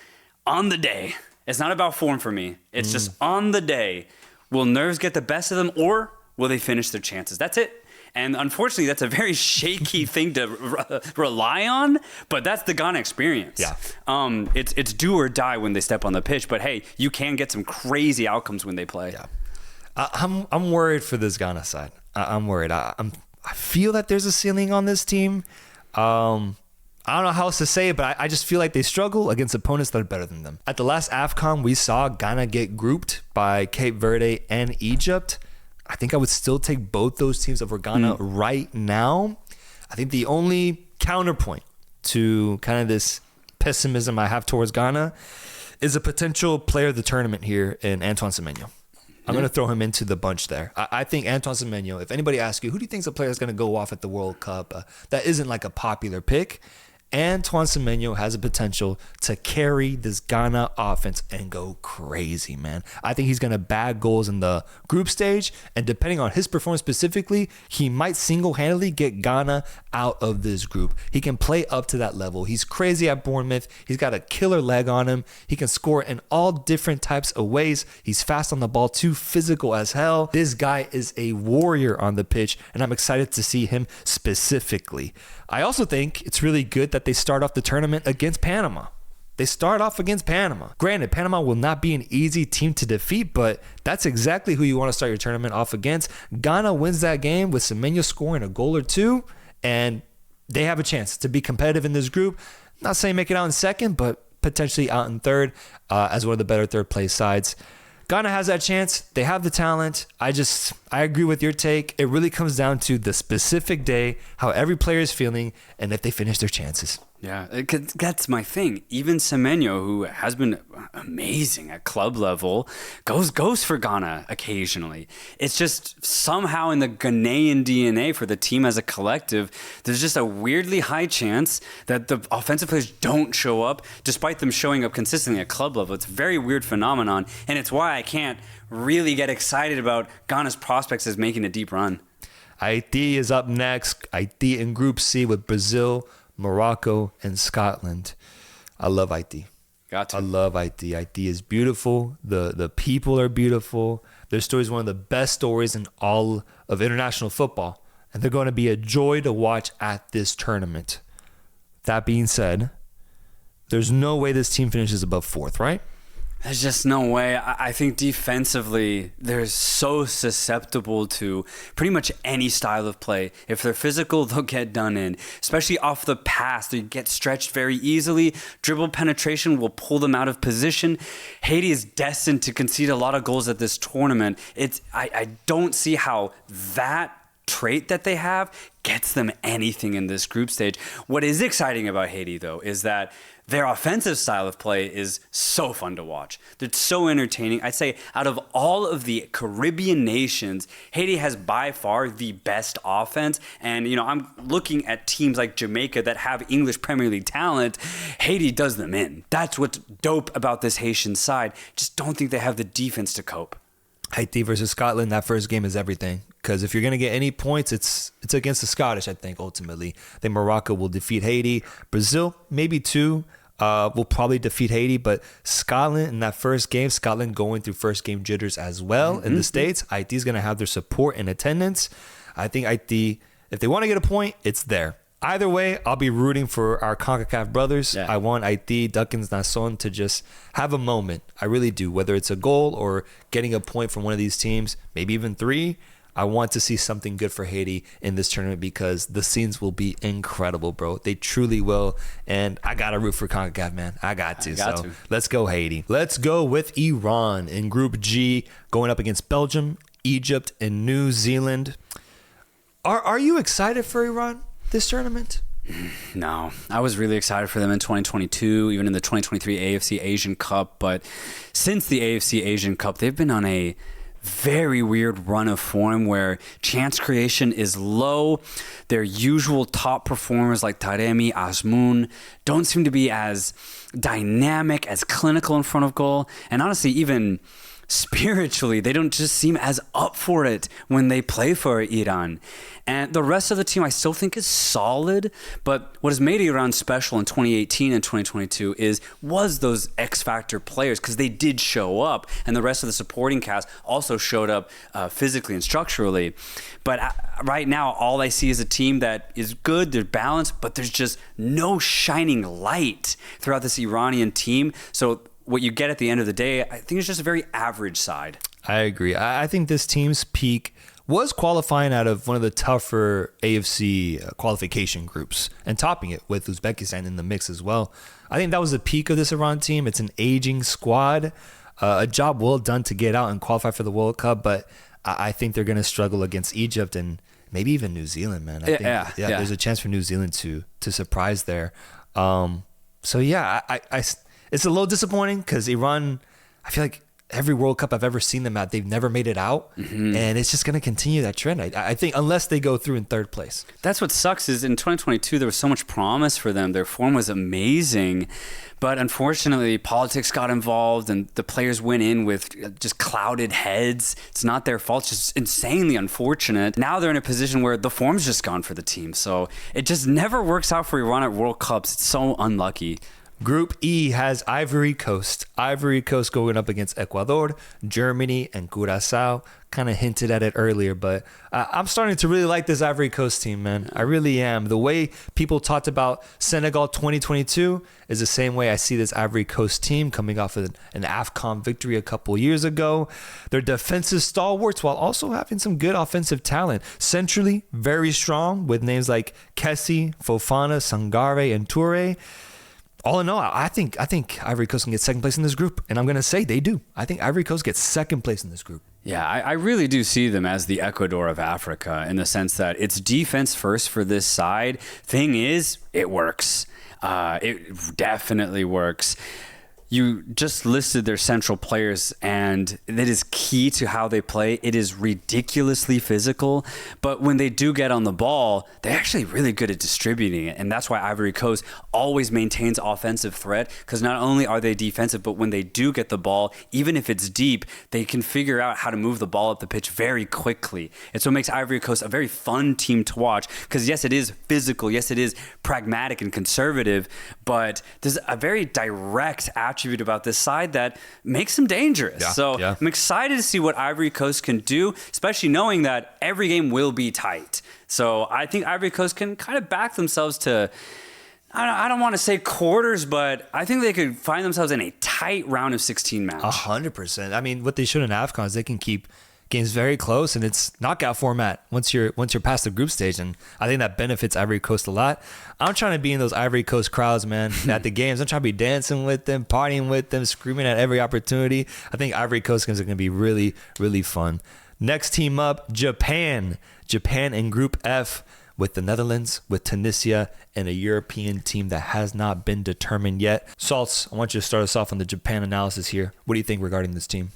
on the day. It's not about form for me. It's just on the day. Will nerves get the best of them, or will they finish their chances? That's it. And unfortunately, that's a very shaky thing to rely on, but that's the Ghana experience. Yeah. It's do or die when they step on the pitch, but hey, you can get some crazy outcomes when they play. Yeah. I'm worried for this Ghana side. I'm worried. I feel that there's a ceiling on this team. I don't know how else to say it, but I just feel like they struggle against opponents that are better than them. At the last AFCON, we saw Ghana get grouped by Cape Verde and Egypt. I think I would still take both those teams over Ghana right now. I think the only counterpoint to kind of this pessimism I have towards Ghana is a potential player of the tournament here in Antoine Semenyo. I'm going to throw him into the bunch there. I think Antoine Semenyo, if anybody asks you, who do you think is a player that's going to go off at the World Cup that isn't like a popular pick, Antoine Semenyo has a potential to carry this Ghana offense and go crazy, man. I think he's going to bag goals in the group stage, and depending on his performance specifically, he might single-handedly get Ghana out of this group. He can play up to that level. He's crazy at Bournemouth. He's got a killer leg on him. He can score in all different types of ways. He's fast on the ball too, physical as hell. This guy is a warrior on the pitch, and I'm excited to see him specifically. I also think it's really good that they start off the tournament against Panama. They start off against Panama. Granted, Panama will not be an easy team to defeat, but that's exactly who you want to start your tournament off against. Ghana wins that game with Semenyo scoring a goal or two, and they have a chance to be competitive in this group. Not saying make it out in second, but potentially out in third as one of the better third place sides. Ghana has that chance. They have the talent. I agree with your take. It really comes down to the specific day, how every player is feeling, and if they finish their chances. Yeah, that's my thing. Even Semenyo, who has been amazing at club level, goes for Ghana occasionally. It's just somehow in the Ghanaian DNA for the team as a collective, there's just a weirdly high chance that the offensive players don't show up, despite them showing up consistently at club level. It's a very weird phenomenon, and it's why I can't really get excited about Ghana's prospects as making a deep run. Haiti is up next. Haiti in Group C with Brazil, Morocco, and Scotland. I love Haiti. Got to. I love Haiti. Haiti is beautiful. The people are beautiful. Their story is one of the best stories in all of international football. And they're going to be a joy to watch at this tournament. That being said, there's no way this team finishes above fourth, right? There's just no way. I think defensively, they're so susceptible to pretty much any style of play. If they're physical, they'll get done in. Especially off the pass, they get stretched very easily. Dribble penetration will pull them out of position. Haiti is destined to concede a lot of goals at this tournament. I don't see how that trait that they have gets them anything in this group stage. What is exciting about Haiti, though, is that their offensive style of play is so fun to watch. They're so entertaining. I'd say out of all of the Caribbean nations, Haiti has by far the best offense. And, I'm looking at teams like Jamaica that have English Premier League talent. Haiti does them in. That's what's dope about this Haitian side. Just don't think they have the defense to cope. Haiti versus Scotland, that first game is everything. Because if you're going to get any points, it's against the Scottish, I think, ultimately. I think Morocco will defeat Haiti. Brazil, maybe two, will probably defeat Haiti. But Scotland in that first game, Scotland going through first game jitters as well in the States. Haiti's going to have their support and attendance. I think Haiti, if they want to get a point, it's there. Either way, I'll be rooting for our CONCACAF brothers. Yeah. I want Haiti, Duckins, Nasson to just have a moment. I really do. Whether it's a goal or getting a point from one of these teams, maybe even three, I want to see something good for Haiti in this tournament because the scenes will be incredible, bro. They truly will. And I got to root for CONCACAF, man. I got to. Let's go, Haiti. Let's go with Iran in Group G, going up against Belgium, Egypt, and New Zealand. Are you excited for Iran this tournament? No, I was really excited for them in 2022, even in the 2023 AFC Asian Cup. But since the AFC Asian Cup, they've been on a very weird run of form where chance creation is low. Their usual top performers like Taremi, Azmoun don't seem to be as dynamic, as clinical in front of goal. And honestly, even spiritually, they don't just seem as up for it when they play for Iran. And the rest of the team I still think is solid, but what has made Iran special in 2018 and 2022 was those X-factor players, because they did show up, and the rest of the supporting cast also showed up physically and structurally. But right now, all I see is a team that is good, they're balanced, but there's just no shining light throughout this Iranian team. So what you get at the end of the day, I think it's just a very average side. I agree. I think this team's peak was qualifying out of one of the tougher AFC qualification groups and topping it with Uzbekistan in the mix as well. I think that was the peak of this Iran team. It's an aging squad, a job well done to get out and qualify for the World Cup, but I think they're going to struggle against Egypt and maybe even New Zealand, man. I think, there's a chance for New Zealand to surprise there. It's a little disappointing because Iran, I feel like every World Cup I've ever seen them at, they've never made it out. And it's just going to continue that trend. I think unless they go through in third place. That's what sucks is in 2022, there was so much promise for them. Their form was amazing. But unfortunately, politics got involved and the players went in with just clouded heads. It's not their fault. It's just insanely unfortunate. Now they're in a position where the form's just gone for the team. So it just never works out for Iran at World Cups. It's so unlucky. Group E has Ivory Coast. Ivory Coast going up against Ecuador, Germany, and Curacao. Kind of hinted at it earlier, but I'm starting to really like this Ivory Coast team, man. I really am. The way people talked about Senegal 2022 is the same way I see this Ivory Coast team coming off of an AFCON victory a couple years ago. They're defensive stalwarts while also having some good offensive talent. Centrally, very strong with names like Kessie, Fofana, Sangare, and Toure. All in all, I think Ivory Coast can get second place in this group, and I'm going to say they do. I think Ivory Coast gets second place in this group. Yeah, I really do see them as the Ecuador of Africa in the sense that it's defense first for this side. Thing is, it works. It definitely works. You just listed their central players, and that is key to how they play. It is ridiculously physical, but when they do get on the ball, they're actually really good at distributing it, and that's why Ivory Coast always maintains offensive threat, because not only are they defensive, but when they do get the ball, even if it's deep, they can figure out how to move the ball up the pitch very quickly. And so it makes Ivory Coast a very fun team to watch, because yes, it is physical, yes, it is pragmatic and conservative, but there's a very direct attribute about this side that makes them dangerous. I'm excited to see what Ivory Coast can do, especially knowing that every game will be tight. So I think Ivory Coast can kind of back themselves to, I don't want to say quarters, but I think they could find themselves in a tight round of 16 match. 100%. I mean, what they should in AFCON is they can keep games very close, and it's knockout format once you're past the group stage, and I think that benefits Ivory Coast a lot. I'm trying to be in those Ivory Coast crowds, man, at the games. I'm trying to be dancing with them, partying with them, screaming at every opportunity. I think Ivory Coast games are going to be really, really fun. Next team up, Japan. Japan in Group F with the Netherlands, with Tunisia, and a European team that has not been determined yet. Salts, I want you to start us off on the Japan analysis here. What do you think regarding this team?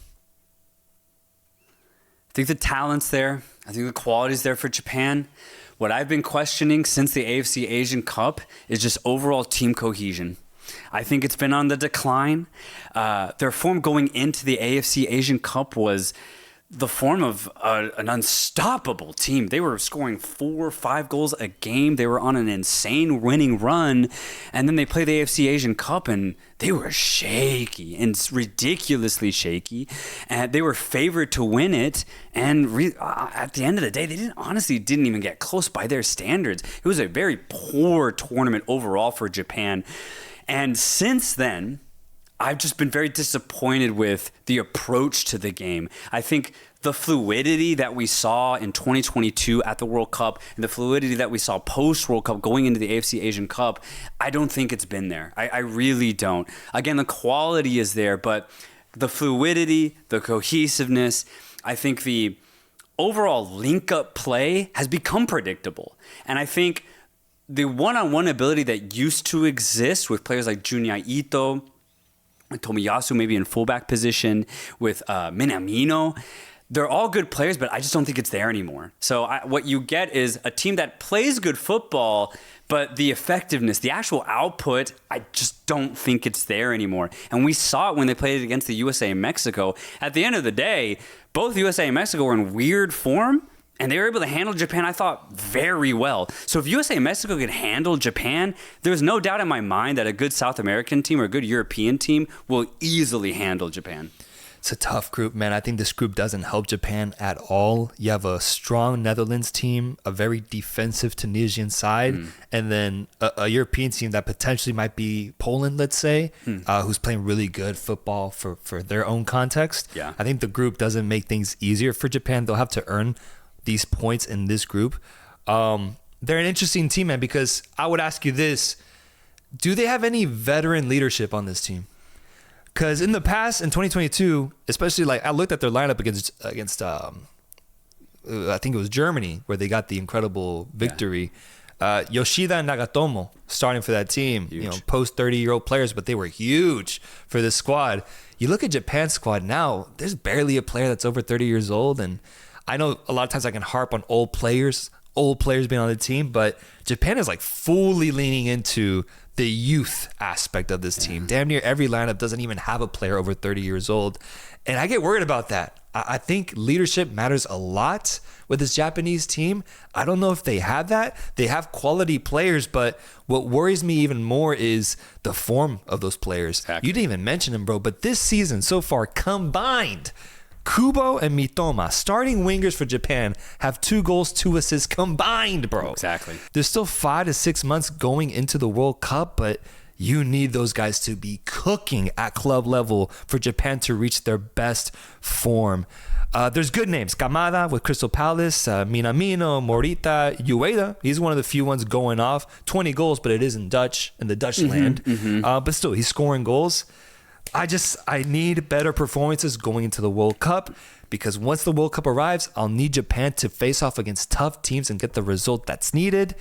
I think the talent's there. I think the quality's there for Japan. What I've been questioning since the AFC Asian Cup is just overall team cohesion. I think it's been on the decline. Their form going into the AFC Asian Cup was the form of an unstoppable team. They were scoring 4 or 5 goals a game. They were on an insane winning run. And then they played the AFC Asian Cup and they were shaky and ridiculously shaky. And they were favored to win it. And at the end of the day, they didn't even get close by their standards. It was a very poor tournament overall for Japan. And since then, I've just been very disappointed with the approach to the game. I think the fluidity that we saw in 2022 at the World Cup and the fluidity that we saw post-World Cup going into the AFC Asian Cup, I don't think it's been there. I really don't. Again, the quality is there, but the fluidity, the cohesiveness, I think the overall link-up play has become predictable. And I think the one-on-one ability that used to exist with players like Junya Ito, Tomiyasu maybe in fullback position, with Minamino, they're all good players, but I just don't think it's there anymore. So what you get is a team that plays good football, but the effectiveness, the actual output, I just don't think it's there anymore. And we saw it when they played against the USA and Mexico. At the end of the day, both USA and Mexico were in weird form, and they were able to handle Japan, I thought, very well. So if USA and Mexico could handle Japan, there's no doubt in my mind that a good South American team or a good European team will easily handle Japan. It's a tough group, man. I think this group doesn't help Japan at all. You have a strong Netherlands team, a very defensive Tunisian side, and then a European team that potentially might be Poland, let's say, who's playing really good football for their own context. Yeah. I think the group doesn't make things easier for Japan. They'll have to earn these points in this group. They're an interesting team, man, because I would ask you this. Do they have any veteran leadership on this team? Because in the past, in 2022, especially like I looked at their lineup against I think it was Germany, where they got the incredible victory. Yoshida and Nagatomo starting for that team. Huge. You know, post 30-year-old players, but they were huge for this squad. You look at Japan's squad now, there's barely a player that's over 30 years old. And I know a lot of times I can harp on old players being on the team, but Japan is like fully leaning into the youth aspect of this team. Damn near every lineup doesn't even have a player over 30 years old. And I get worried about that. I think leadership matters a lot with this Japanese team. I don't know if they have that. They have quality players, but what worries me even more is the form of those players. Exactly. You didn't even mention them, bro, but this season so far combined, Kubo and Mitoma, starting wingers for Japan, have 2 goals, 2 assists combined, bro. Exactly. There's still 5 to 6 months going into the World Cup, but you need those guys to be cooking at club level for Japan to reach their best form. There's good names. Kamada with Crystal Palace, Minamino, Morita, Ueda. He's one of the few ones going off. 20 goals, but it is in the Dutch land. But still, he's scoring goals. I need better performances going into the World Cup, because once the World Cup arrives, I'll need Japan to face off against tough teams and get the result that's needed.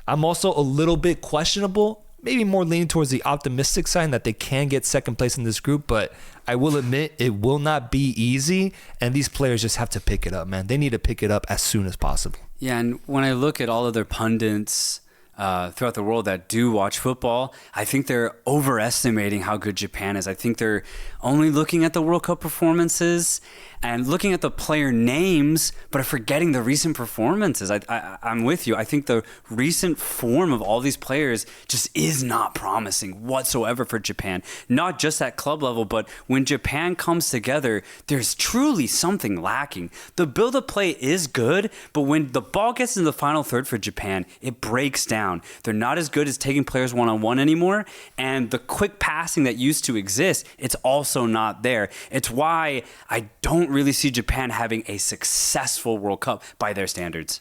I'm also a little bit questionable, maybe more leaning towards the optimistic side that they can get second place in this group, but I will admit it will not be easy, and these players just have to pick it up, man. They need to pick it up as soon as possible. Yeah, and when I look at all of their pundits throughout the world that do watch football, I think they're overestimating how good Japan is. I think they're only looking at the World Cup performances and looking at the player names, but are forgetting the recent performances. I'm with you. I think the recent form of all these players just is not promising whatsoever for Japan. Not just at club level, but when Japan comes together, there's truly something lacking. The build-up play is good, but when the ball gets in the final third for Japan, it breaks down. They're not as good as taking players one-on-one anymore, and the quick passing that used to exist, it's also not there. It's why I don't really see Japan having a successful World Cup by their standards.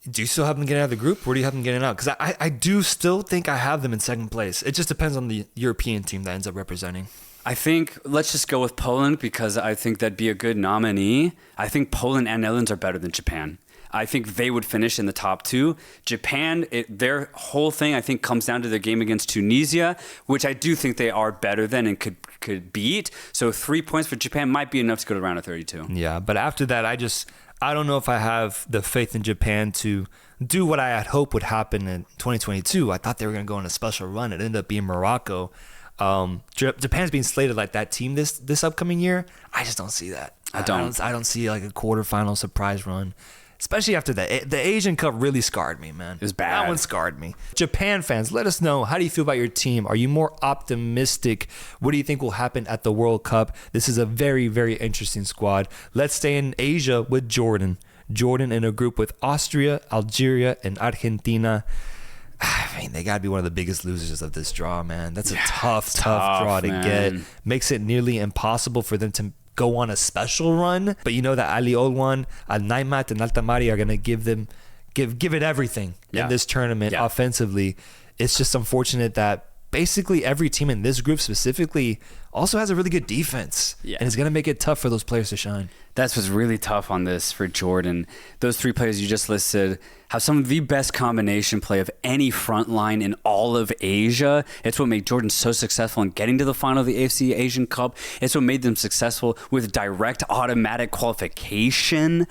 Do you still have them getting out of the group? Where do you have them getting out? Because I do still think I have them in second place. It just depends on the European team that ends up representing. I think let's just go with Poland, because I think that'd be a good nominee. I think Poland and Netherlands are better than Japan. I think they would finish in the top 2. Japan, their whole thing, I think, comes down to their game against Tunisia, which I do think they are better than and could beat. So 3 points for Japan might be enough to go to round of 32. Yeah, but after that, I don't know if I have the faith in Japan to do what I had hoped would happen in 2022. I thought they were going to go on a special run. It ended up being Morocco. Japan's being slated like that team this upcoming year. I just don't see that. I don't see like a quarterfinal surprise run. Especially after the Asian Cup really scarred me, man. It was bad. That one scarred me. Japan fans, let us know. How do you feel about your team? Are you more optimistic? What do you think will happen at the World Cup? This is a very, very interesting squad. Let's stay in Asia with Jordan. Jordan in a group with Austria, Algeria, and Argentina. I mean, they got to be one of the biggest losers of this draw, man. That's a tough draw to get. Makes it nearly impossible for them to go on a special run. But you know that Ali Olwan, Al Naimat, and Altamari are going to give it everything in this tournament offensively. It's just unfortunate that basically every team in this group specifically also has a really good defense. And it's going to make it tough for those players to shine. That's what's really tough on this for Jordan. Those 3 players you just listed have some of the best combination play of any front line in all of Asia. It's what made Jordan so successful in getting to the final of the AFC Asian Cup. It's what made them successful with direct automatic qualification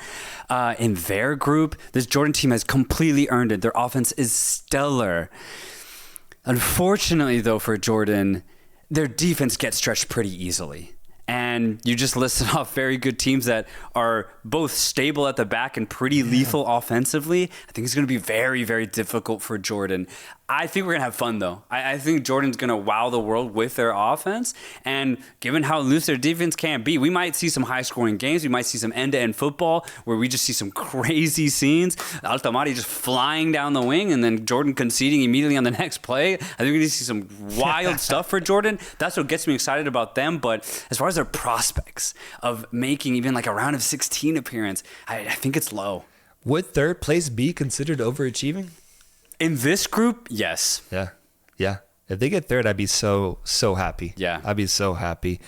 in their group. This Jordan team has completely earned it. Their offense is stellar. Unfortunately, though, for Jordan, their defense gets stretched pretty easily. And you just listed off very good teams that are both stable at the back and pretty lethal offensively. I think it's going to be very, very difficult for Jordan. I think we're going to have fun, though. I think Jordan's going to wow the world with their offense. And given how loose their defense can be, we might see some high-scoring games. We might see some end-to-end football where we just see some crazy scenes. Altamari just flying down the wing and then Jordan conceding immediately on the next play. I think we're going to see some wild stuff for Jordan. That's what gets me excited about them. But as far as their prospects of making even like a round of 16 appearance, I think it's low. Would third place be considered overachieving? In this group, yes. Yeah. If they get third, I'd be so happy. Yeah. I'd be so happy.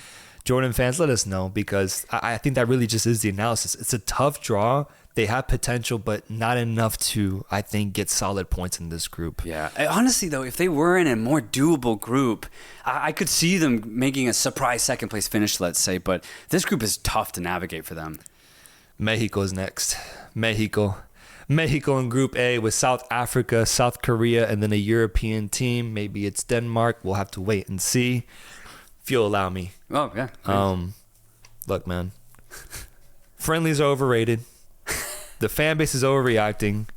Jordan fans, let us know, because I think that really just is the analysis. It's a tough draw. They have potential, but not enough to, I think, get solid points in this group. Yeah. Honestly, though, if they were in a more doable group, I could see them making a surprise second place finish, let's say. But this group is tough to navigate for them. Mexico's next. Mexico in Group A with South Africa, South Korea, and then a European team. Maybe it's Denmark. We'll have to wait and see. If you'll allow me. Oh, yeah. Look, man. Friendlies are overrated. The fan base is overreacting.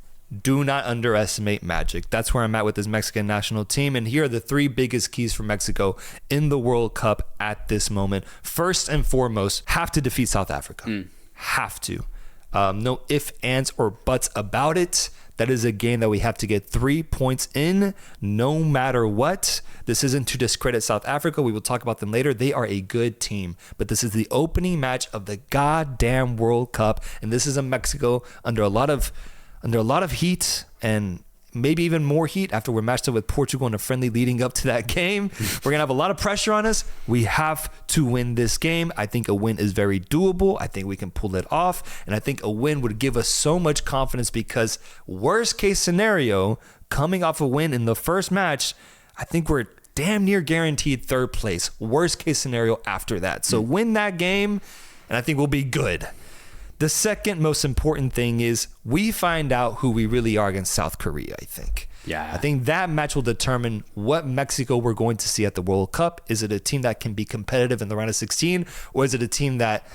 Do not underestimate magic. That's where I'm at with this Mexican national team. And here are the 3 biggest keys for Mexico in the World Cup at this moment. First and foremost, have to defeat South Africa. Have to. No ifs, ands, or buts about it. That is a game that we have to get 3 points in no matter what. This isn't to discredit South Africa. We will talk about them later. They are a good team. But this is the opening match of the goddamn World Cup. And this is a Mexico under a lot of heat, and maybe even more heat after we're matched up with Portugal in a friendly leading up to that game. We're going to have a lot of pressure on us. We have to win this game. I think a win is very doable. I think we can pull it off. And I think a win would give us so much confidence, because worst case scenario, coming off a win in the first match, I think we're damn near guaranteed third place. Worst case scenario after that. So win that game, and I think we'll be good. The second most important thing is we find out who we really are against South Korea, I think. Yeah. I think that match will determine what Mexico we're going to see at the World Cup. Is it a team that can be competitive in the round of 16, or is it a team that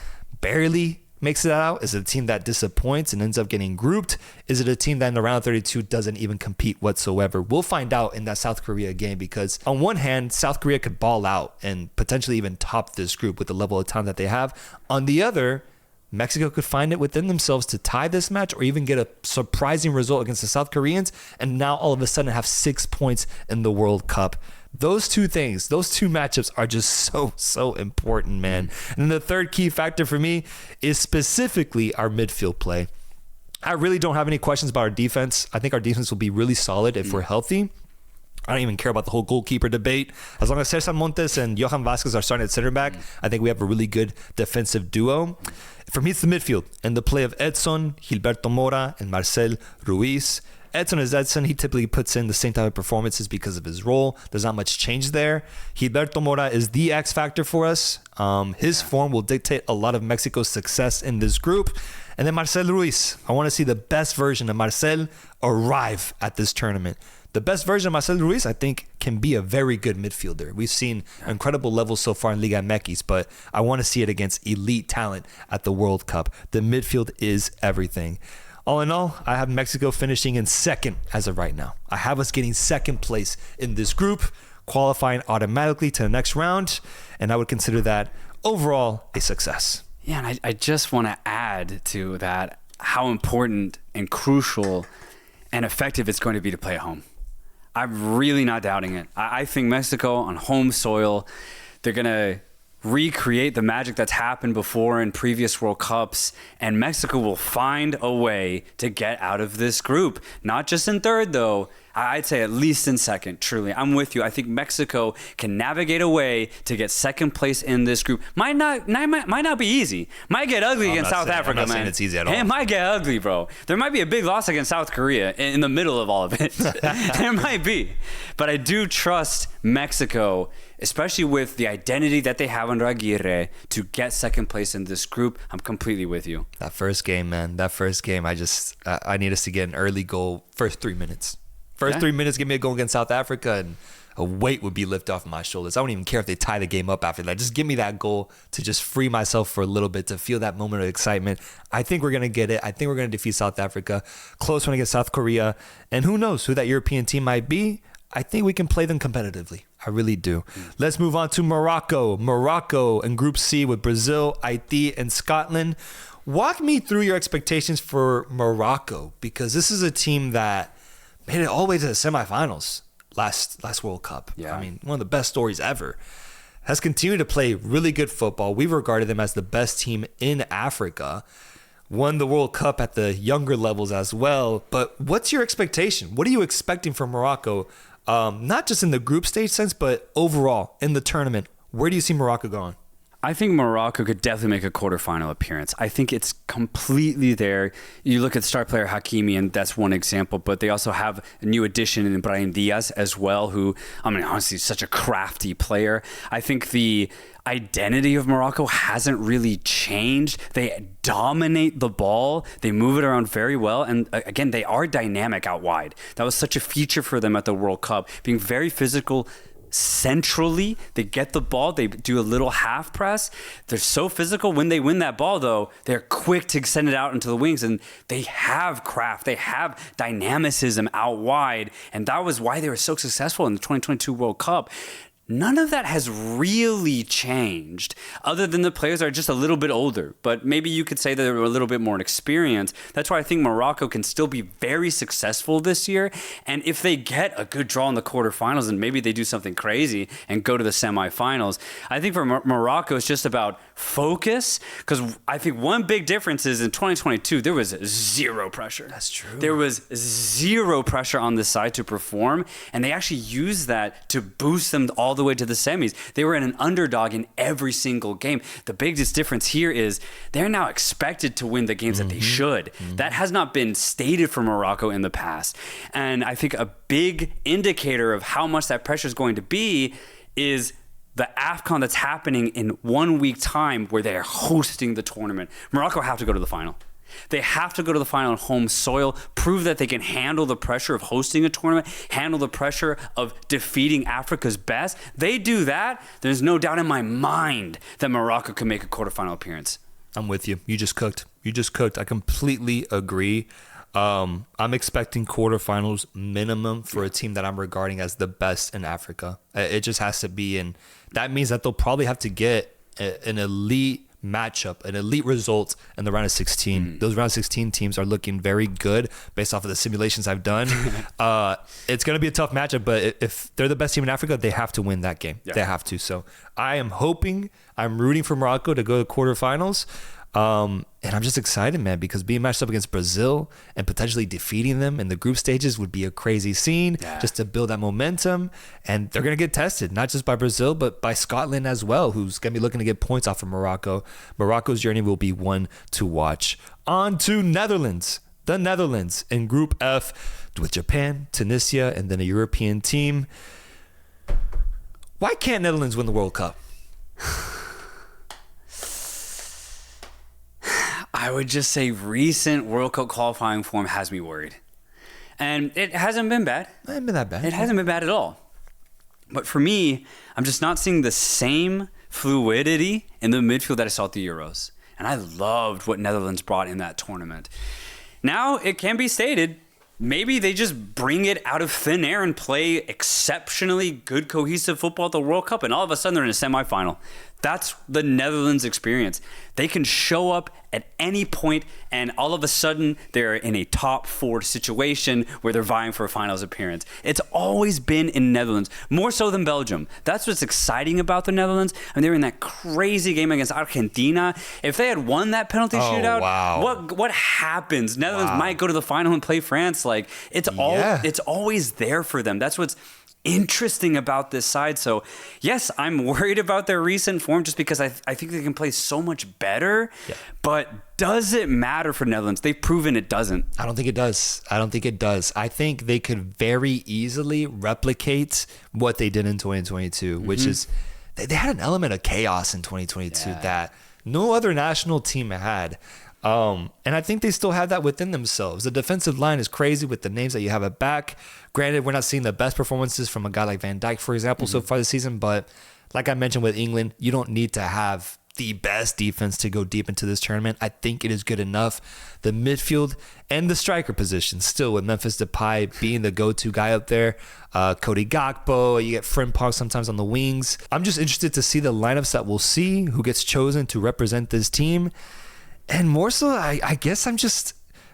barely makes it out? Is it a team that disappoints and ends up getting grouped? Is it a team that in the round of 32 doesn't even compete whatsoever? We'll find out in that South Korea game, because on one hand, South Korea could ball out and potentially even top this group with the level of talent that they have. On the other, Mexico could find it within themselves to tie this match or even get a surprising result against the South Koreans, and now all of a sudden have 6 points in the World Cup. Those two things, those two matchups are just so important, man. And then the third key factor for me is specifically our midfield play. I really don't have any questions about our defense. I think our defense will be really solid if we're healthy. I don't even care about the whole goalkeeper debate. As long as Cesar Montes and Johan Vasquez are starting at center back, I think we have a really good defensive duo. For me, it's the midfield and the play of Edson, Gilberto Mora, and Marcel Ruiz. Edson is Edson. He typically puts in the same type of performances because of his role. There's not much change there. Gilberto Mora is the X factor for us. His form will dictate a lot of Mexico's success in this group. And then Marcel Ruiz. I want to see the best version of Marcel arrive at this tournament. The best version of Marcel Ruiz, I think, can be a very good midfielder. We've seen incredible levels so far in Liga MX, but I want to see it against elite talent at the World Cup. The midfield is everything. All in all, I have Mexico finishing in second as of right now. I have us getting second place in this group, qualifying automatically to the next round, and I would consider that overall a success. Yeah, and I just want to add to that how important and crucial and effective it's going to be to play at home. I'm really not doubting it. I think Mexico on home soil, they're going to recreate the magic that's happened before in previous World Cups, and Mexico will find a way to get out of this group. Not just in third, though. I'd say at least in second, truly. I'm with you. I think Mexico can navigate a way to get second place in this group. Might not be easy. Might get ugly against South Africa, I'm not man. saying it's easy at all. It might get ugly, bro. There might be a big loss against South Korea in the middle of all of it. There might be. But I do trust Mexico, especially with the identity that they have under Aguirre, to get second place in this group. I'm completely with you. That first game, man. I need us to get an early goal first 3 minutes. First 3 minutes, give me a goal against South Africa, and a weight would be lifted off my shoulders. I don't even care if they tie the game up after that. Just give me that goal to just free myself for a little bit, to feel that moment of excitement. I think we're going to get it. I think we're going to defeat South Africa. Close one against South Korea. And who knows who that European team might be. I think we can play them competitively. I really do. Let's move on to Morocco. Morocco in Group C with Brazil, Haiti, and Scotland. Walk me through your expectations for Morocco, because this is a team that made it all the way to the semifinals last World Cup. Yeah. I mean, one of the best stories ever. Has continued to play really good football. We've regarded them as the best team in Africa. Won the World Cup at the younger levels as well. But what's your expectation? What are you expecting from Morocco? Not just in the group stage sense, but overall in the tournament. Where do you see Morocco going? I think Morocco could definitely make a quarterfinal appearance. I think it's completely there. You look at star player Hakimi, and that's one example, but they also have a new addition in Brahim Diaz as well, who, I mean, honestly, is such a crafty player. I think the identity of Morocco hasn't really changed. They dominate the ball. They move it around very well. And again, they are dynamic out wide. That was such a feature for them at the World Cup, being very physical. Centrally, they get the ball, they do a little half press. They're so physical. When they win that ball, though, they're quick to send it out into the wings, and they have craft, they have dynamicism out wide, and that was why they were so successful in the 2022 World Cup. None of that has really changed, other than the players are just a little bit older. But maybe you could say that they're a little bit more experienced. That's why I think Morocco can still be very successful this year. And if they get a good draw in the quarterfinals, and maybe they do something crazy and go to the semifinals, I think for Morocco, it's just about focus. Because I think one big difference is in 2022, there was zero pressure. That's true. There was zero pressure on this side to perform. And they actually used that to boost them all the way to the semis. They were in an underdog in every single game. The biggest difference here is they're now expected to win the games that they should. That has not been stated for Morocco in the past. And I think a big indicator of how much that pressure is going to be is the AFCON that's happening in 1 week time, where they're hosting the tournament. Morocco have to go to the final. They have to go to the final on home soil, prove that they can handle the pressure of hosting a tournament, handle the pressure of defeating Africa's best. They do that, there's no doubt in my mind that Morocco can make a quarterfinal appearance. I'm with you. You just cooked. I completely agree. I'm expecting quarterfinals minimum for a team that I'm regarding as the best in Africa. It just has to be, and that means that they'll probably have to get an elite matchup, an elite result in the round of 16. Those round of 16 teams are looking very good based off of the simulations I've done. It's going to be a tough matchup, but if they're the best team in Africa, they have to win that game. Yeah. They have to. So I'm rooting for Morocco to go to quarterfinals. And I'm just excited, man, because being matched up against Brazil and potentially defeating them in the group stages would be a crazy scene, just to build that momentum. And they're going to get tested, not just by Brazil, but by Scotland as well, who's going to be looking to get points off of Morocco. Morocco's journey will be one to watch. On to Netherlands. The Netherlands in Group F with Japan, Tunisia, and then a European team. Why can't Netherlands win the World Cup? I would just say recent World Cup qualifying form has me worried. And it hasn't been bad. It hasn't been that bad. It hasn't been bad at all. But for me, I'm just not seeing the same fluidity in the midfield that I saw at the Euros. And I loved what Netherlands brought in that tournament. Now, it can be stated, maybe they just bring it out of thin air and play exceptionally good, cohesive football at the World Cup, and all of a sudden they're in a semifinal. That's the Netherlands experience. They can show up at any point, and all of a sudden, they're in a top 4 situation where they're vying for a finals appearance. It's always been in Netherlands, more so than Belgium. That's what's exciting about the Netherlands. I mean, they were in that crazy game against Argentina. If they had won that penalty shootout, what happens? Netherlands might go to the final and play France. Like, it's always there for them. That's what's interesting about this side. So yes, I'm worried about their recent form just because I think they can play so much better. But does it matter for Netherlands? They've proven it doesn't. I don't think it does. I think they could very easily replicate what they did in 2022, which is they had an element of chaos in 2022 that no other national team had. And I think they still have that within themselves. The defensive line is crazy with the names that you have at back. Granted, we're not seeing the best performances from a guy like Van Dijk, for example, so far this season. But like I mentioned with England, you don't need to have the best defense to go deep into this tournament. I think it is good enough. The midfield and the striker position still with Memphis Depay being the go-to guy up there. Cody Gakpo, you get Frimpong sometimes on the wings. I'm just interested to see the lineups that we'll see, who gets chosen to represent this team. And more so, I guess I just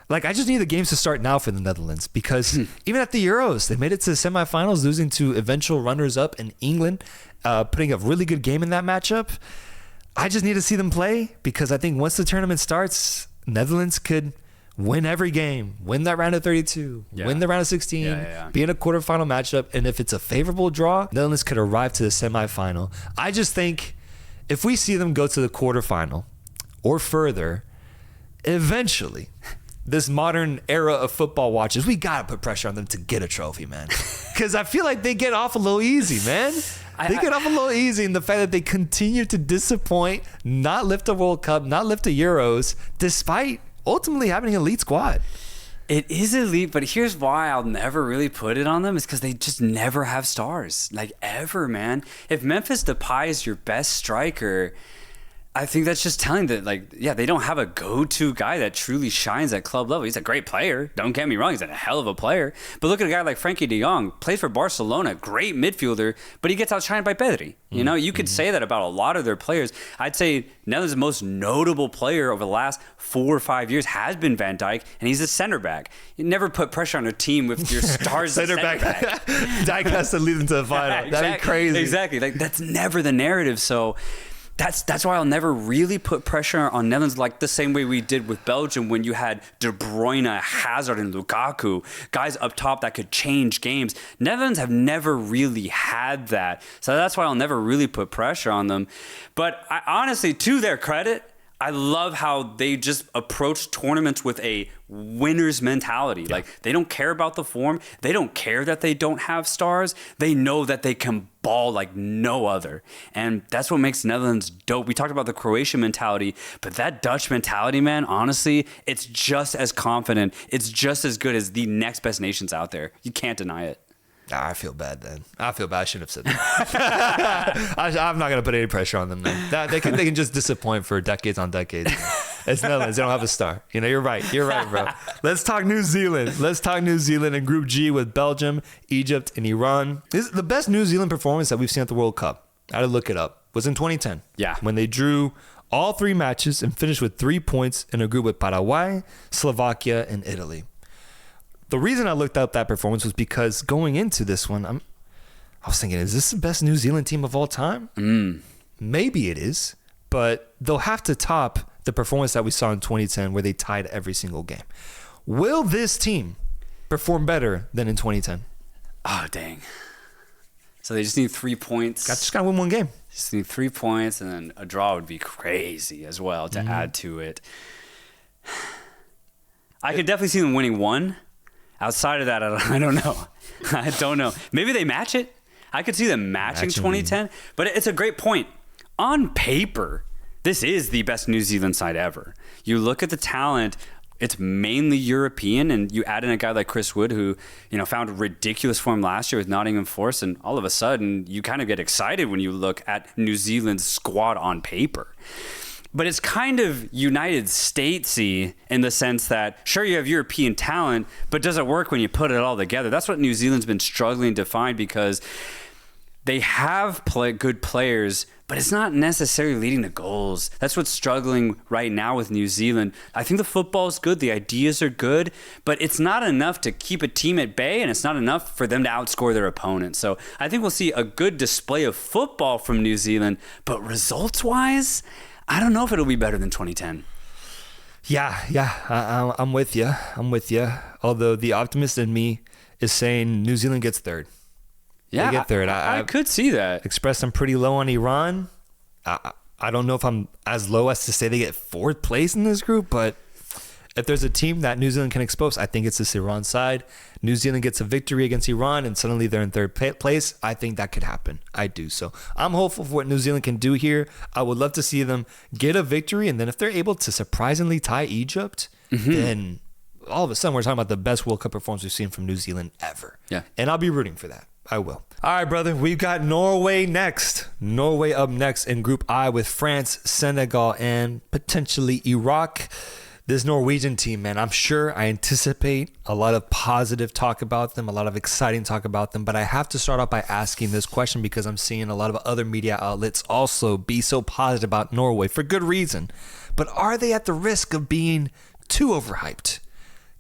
need the games to start now for the Netherlands because even at the Euros, they made it to the semifinals, losing to eventual runners-up in England, putting a really good game in that matchup. I just need to see them play because I think once the tournament starts, Netherlands could win every game, win that round of 32, win the round of 16, be in a quarterfinal matchup. And if it's a favorable draw, Netherlands could arrive to the semifinal. I just think if we see them go to the quarterfinal, or further, eventually, this modern era of football watchers, we got to put pressure on them to get a trophy, man. Because I feel like they get off a little easy, man. They get off a little easy in the fact that they continue to disappoint, not lift a World Cup, not lift a Euros, despite ultimately having an elite squad. It is elite, but here's why I'll never really put it on them is because they just never have stars. Like, ever, man. If Memphis Depay is your best striker, I think that's just telling that, they don't have a go-to guy that truly shines at club level. He's a great player. Don't get me wrong. He's a hell of a player. But look at a guy like Frankie de Jong, plays for Barcelona, great midfielder, but he gets outshined by Pedri. You know, you could say that about a lot of their players. I'd say Netherlands' most notable player over the last 4 or 5 years has been Van Dijk, and he's a center back. You never put pressure on a team with your stars center back. Dijk has to lead them to the final. That'd be crazy. Exactly. That's never the narrative. So That's why I'll never really put pressure on Netherlands like the same way we did with Belgium when you had De Bruyne, Hazard, and Lukaku, guys up top that could change games. Netherlands have never really had that. So that's why I'll never really put pressure on them. But honestly, to their credit, I love how they just approach tournaments with a winner's mentality. Like, they don't care about the form. They don't care that they don't have stars. They know that they can ball like no other. And that's what makes Netherlands dope. We talked about the Croatian mentality, but that Dutch mentality, man, honestly, it's just as confident. It's just as good as the next best nations out there. You can't deny it. I feel bad then. I feel bad. I shouldn't have said that. I'm not going to put any pressure on them then. They can just disappoint for decades on decades. It's Netherlands. They don't have a star. You know, you're right. You're right, bro. Let's talk New Zealand. Let's talk New Zealand in Group G with Belgium, Egypt, and Iran. This is the best New Zealand performance that we've seen at the World Cup. I had to look it up. Was in 2010. Yeah. When they drew all 3 matches and finished with 3 points in a group with Paraguay, Slovakia, and Italy. The reason I looked up that performance was because going into this one, I was thinking, is this the best New Zealand team of all time? Maybe it is, but they'll have to top the performance that we saw in 2010 where they tied every single game. Will this team perform better than in 2010? Oh, dang. So they just need 3 points. Just got to win 1 game. Just need 3 points, and then a draw would be crazy as well to add to it. I could definitely see them winning 1. Outside of that, I don't know. I don't know. Maybe they match it. I could see them matching 2010. But it's a great point. On paper, this is the best New Zealand side ever. You look at the talent, it's mainly European, and you add in a guy like Chris Wood who, found ridiculous form last year with Nottingham Forest, and all of a sudden you kind of get excited when you look at New Zealand's squad on paper. But it's kind of United Statesy in the sense that, sure, you have European talent, but does it work when you put it all together? That's what New Zealand's been struggling to find because they have good players, but it's not necessarily leading to goals. That's what's struggling right now with New Zealand. I think the football is good, the ideas are good, but it's not enough to keep a team at bay, and it's not enough for them to outscore their opponent. So I think we'll see a good display of football from New Zealand, but results-wise, I don't know if it'll be better than 2010. Yeah, I'm with you. Although the optimist in me is saying New Zealand gets third. Yeah, they get third. I could see that. Expressed I'm pretty low on Iran. I don't know if I'm as low as to say they get fourth place in this group, but if there's a team that New Zealand can expose, I think it's this Iran side. New Zealand gets a victory against Iran and suddenly they're in third place. I think that could happen. I do. So I'm hopeful for what New Zealand can do here. I would love to see them get a victory. And then if they're able to surprisingly tie Egypt, then all of a sudden we're talking about the best World Cup performance we've seen from New Zealand ever. Yeah. And I'll be rooting for that. I will. All right, brother. We've got Norway next. Norway up next in Group I with France, Senegal, and potentially Iraq. This Norwegian team, man, I anticipate a lot of positive talk about them, a lot of exciting talk about them, but I have to start off by asking this question because I'm seeing a lot of other media outlets also be so positive about Norway for good reason. But are they at the risk of being too overhyped?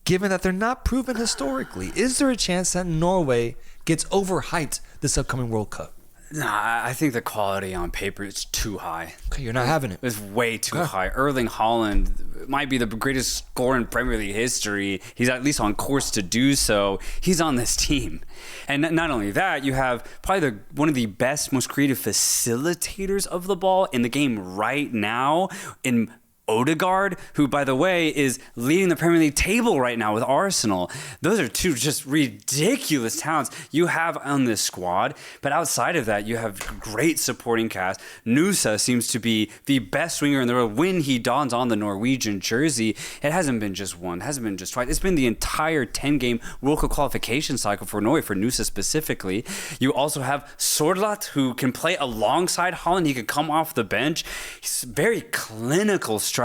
Given that they're not proven historically, is there a chance that Norway gets overhyped this upcoming World Cup? Nah, I think the quality on paper is too high. Okay, you're not having it. It's way too high. Erling Haaland might be the greatest scorer in Premier League history. He's at least on course to do so. He's on this team. And not only that, you have probably one of the best, most creative facilitators of the ball in the game right now in Odegaard, who, by the way, is leading the Premier League table right now with Arsenal. Those are two just ridiculous talents you have on this squad. But outside of that, you have great supporting cast. Nusa seems to be the best winger in the world when he dons on the Norwegian jersey. It hasn't been just one, hasn't been just twice. It's been the entire 10-game World Cup qualification cycle for Norway, for Nusa specifically. You also have Sorloth, who can play alongside Haaland. He can come off the bench. He's a very clinical striker,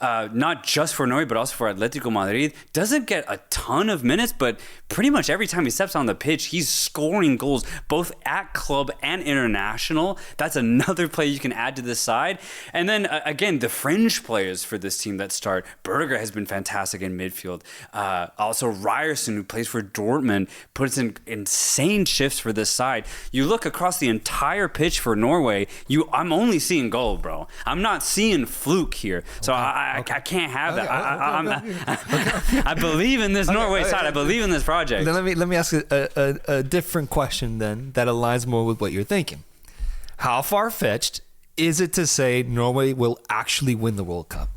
not just for Norway, but also for Atletico Madrid. Doesn't get a ton of minutes, but pretty much every time he steps on the pitch, he's scoring goals, both at club and international. That's another player you can add to the side. And then, again, the fringe players for this team that start. Berger has been fantastic in midfield. Also, Ryerson, who plays for Dortmund, puts in insane shifts for this side. You look across the entire pitch for Norway, I'm only seeing goal, bro. I'm not seeing fluke here. So I can't have that. I believe in this Norway side. I believe in this project. Then let me ask a different question then that aligns more with what you're thinking. How far-fetched is it to say Norway will actually win the World Cup?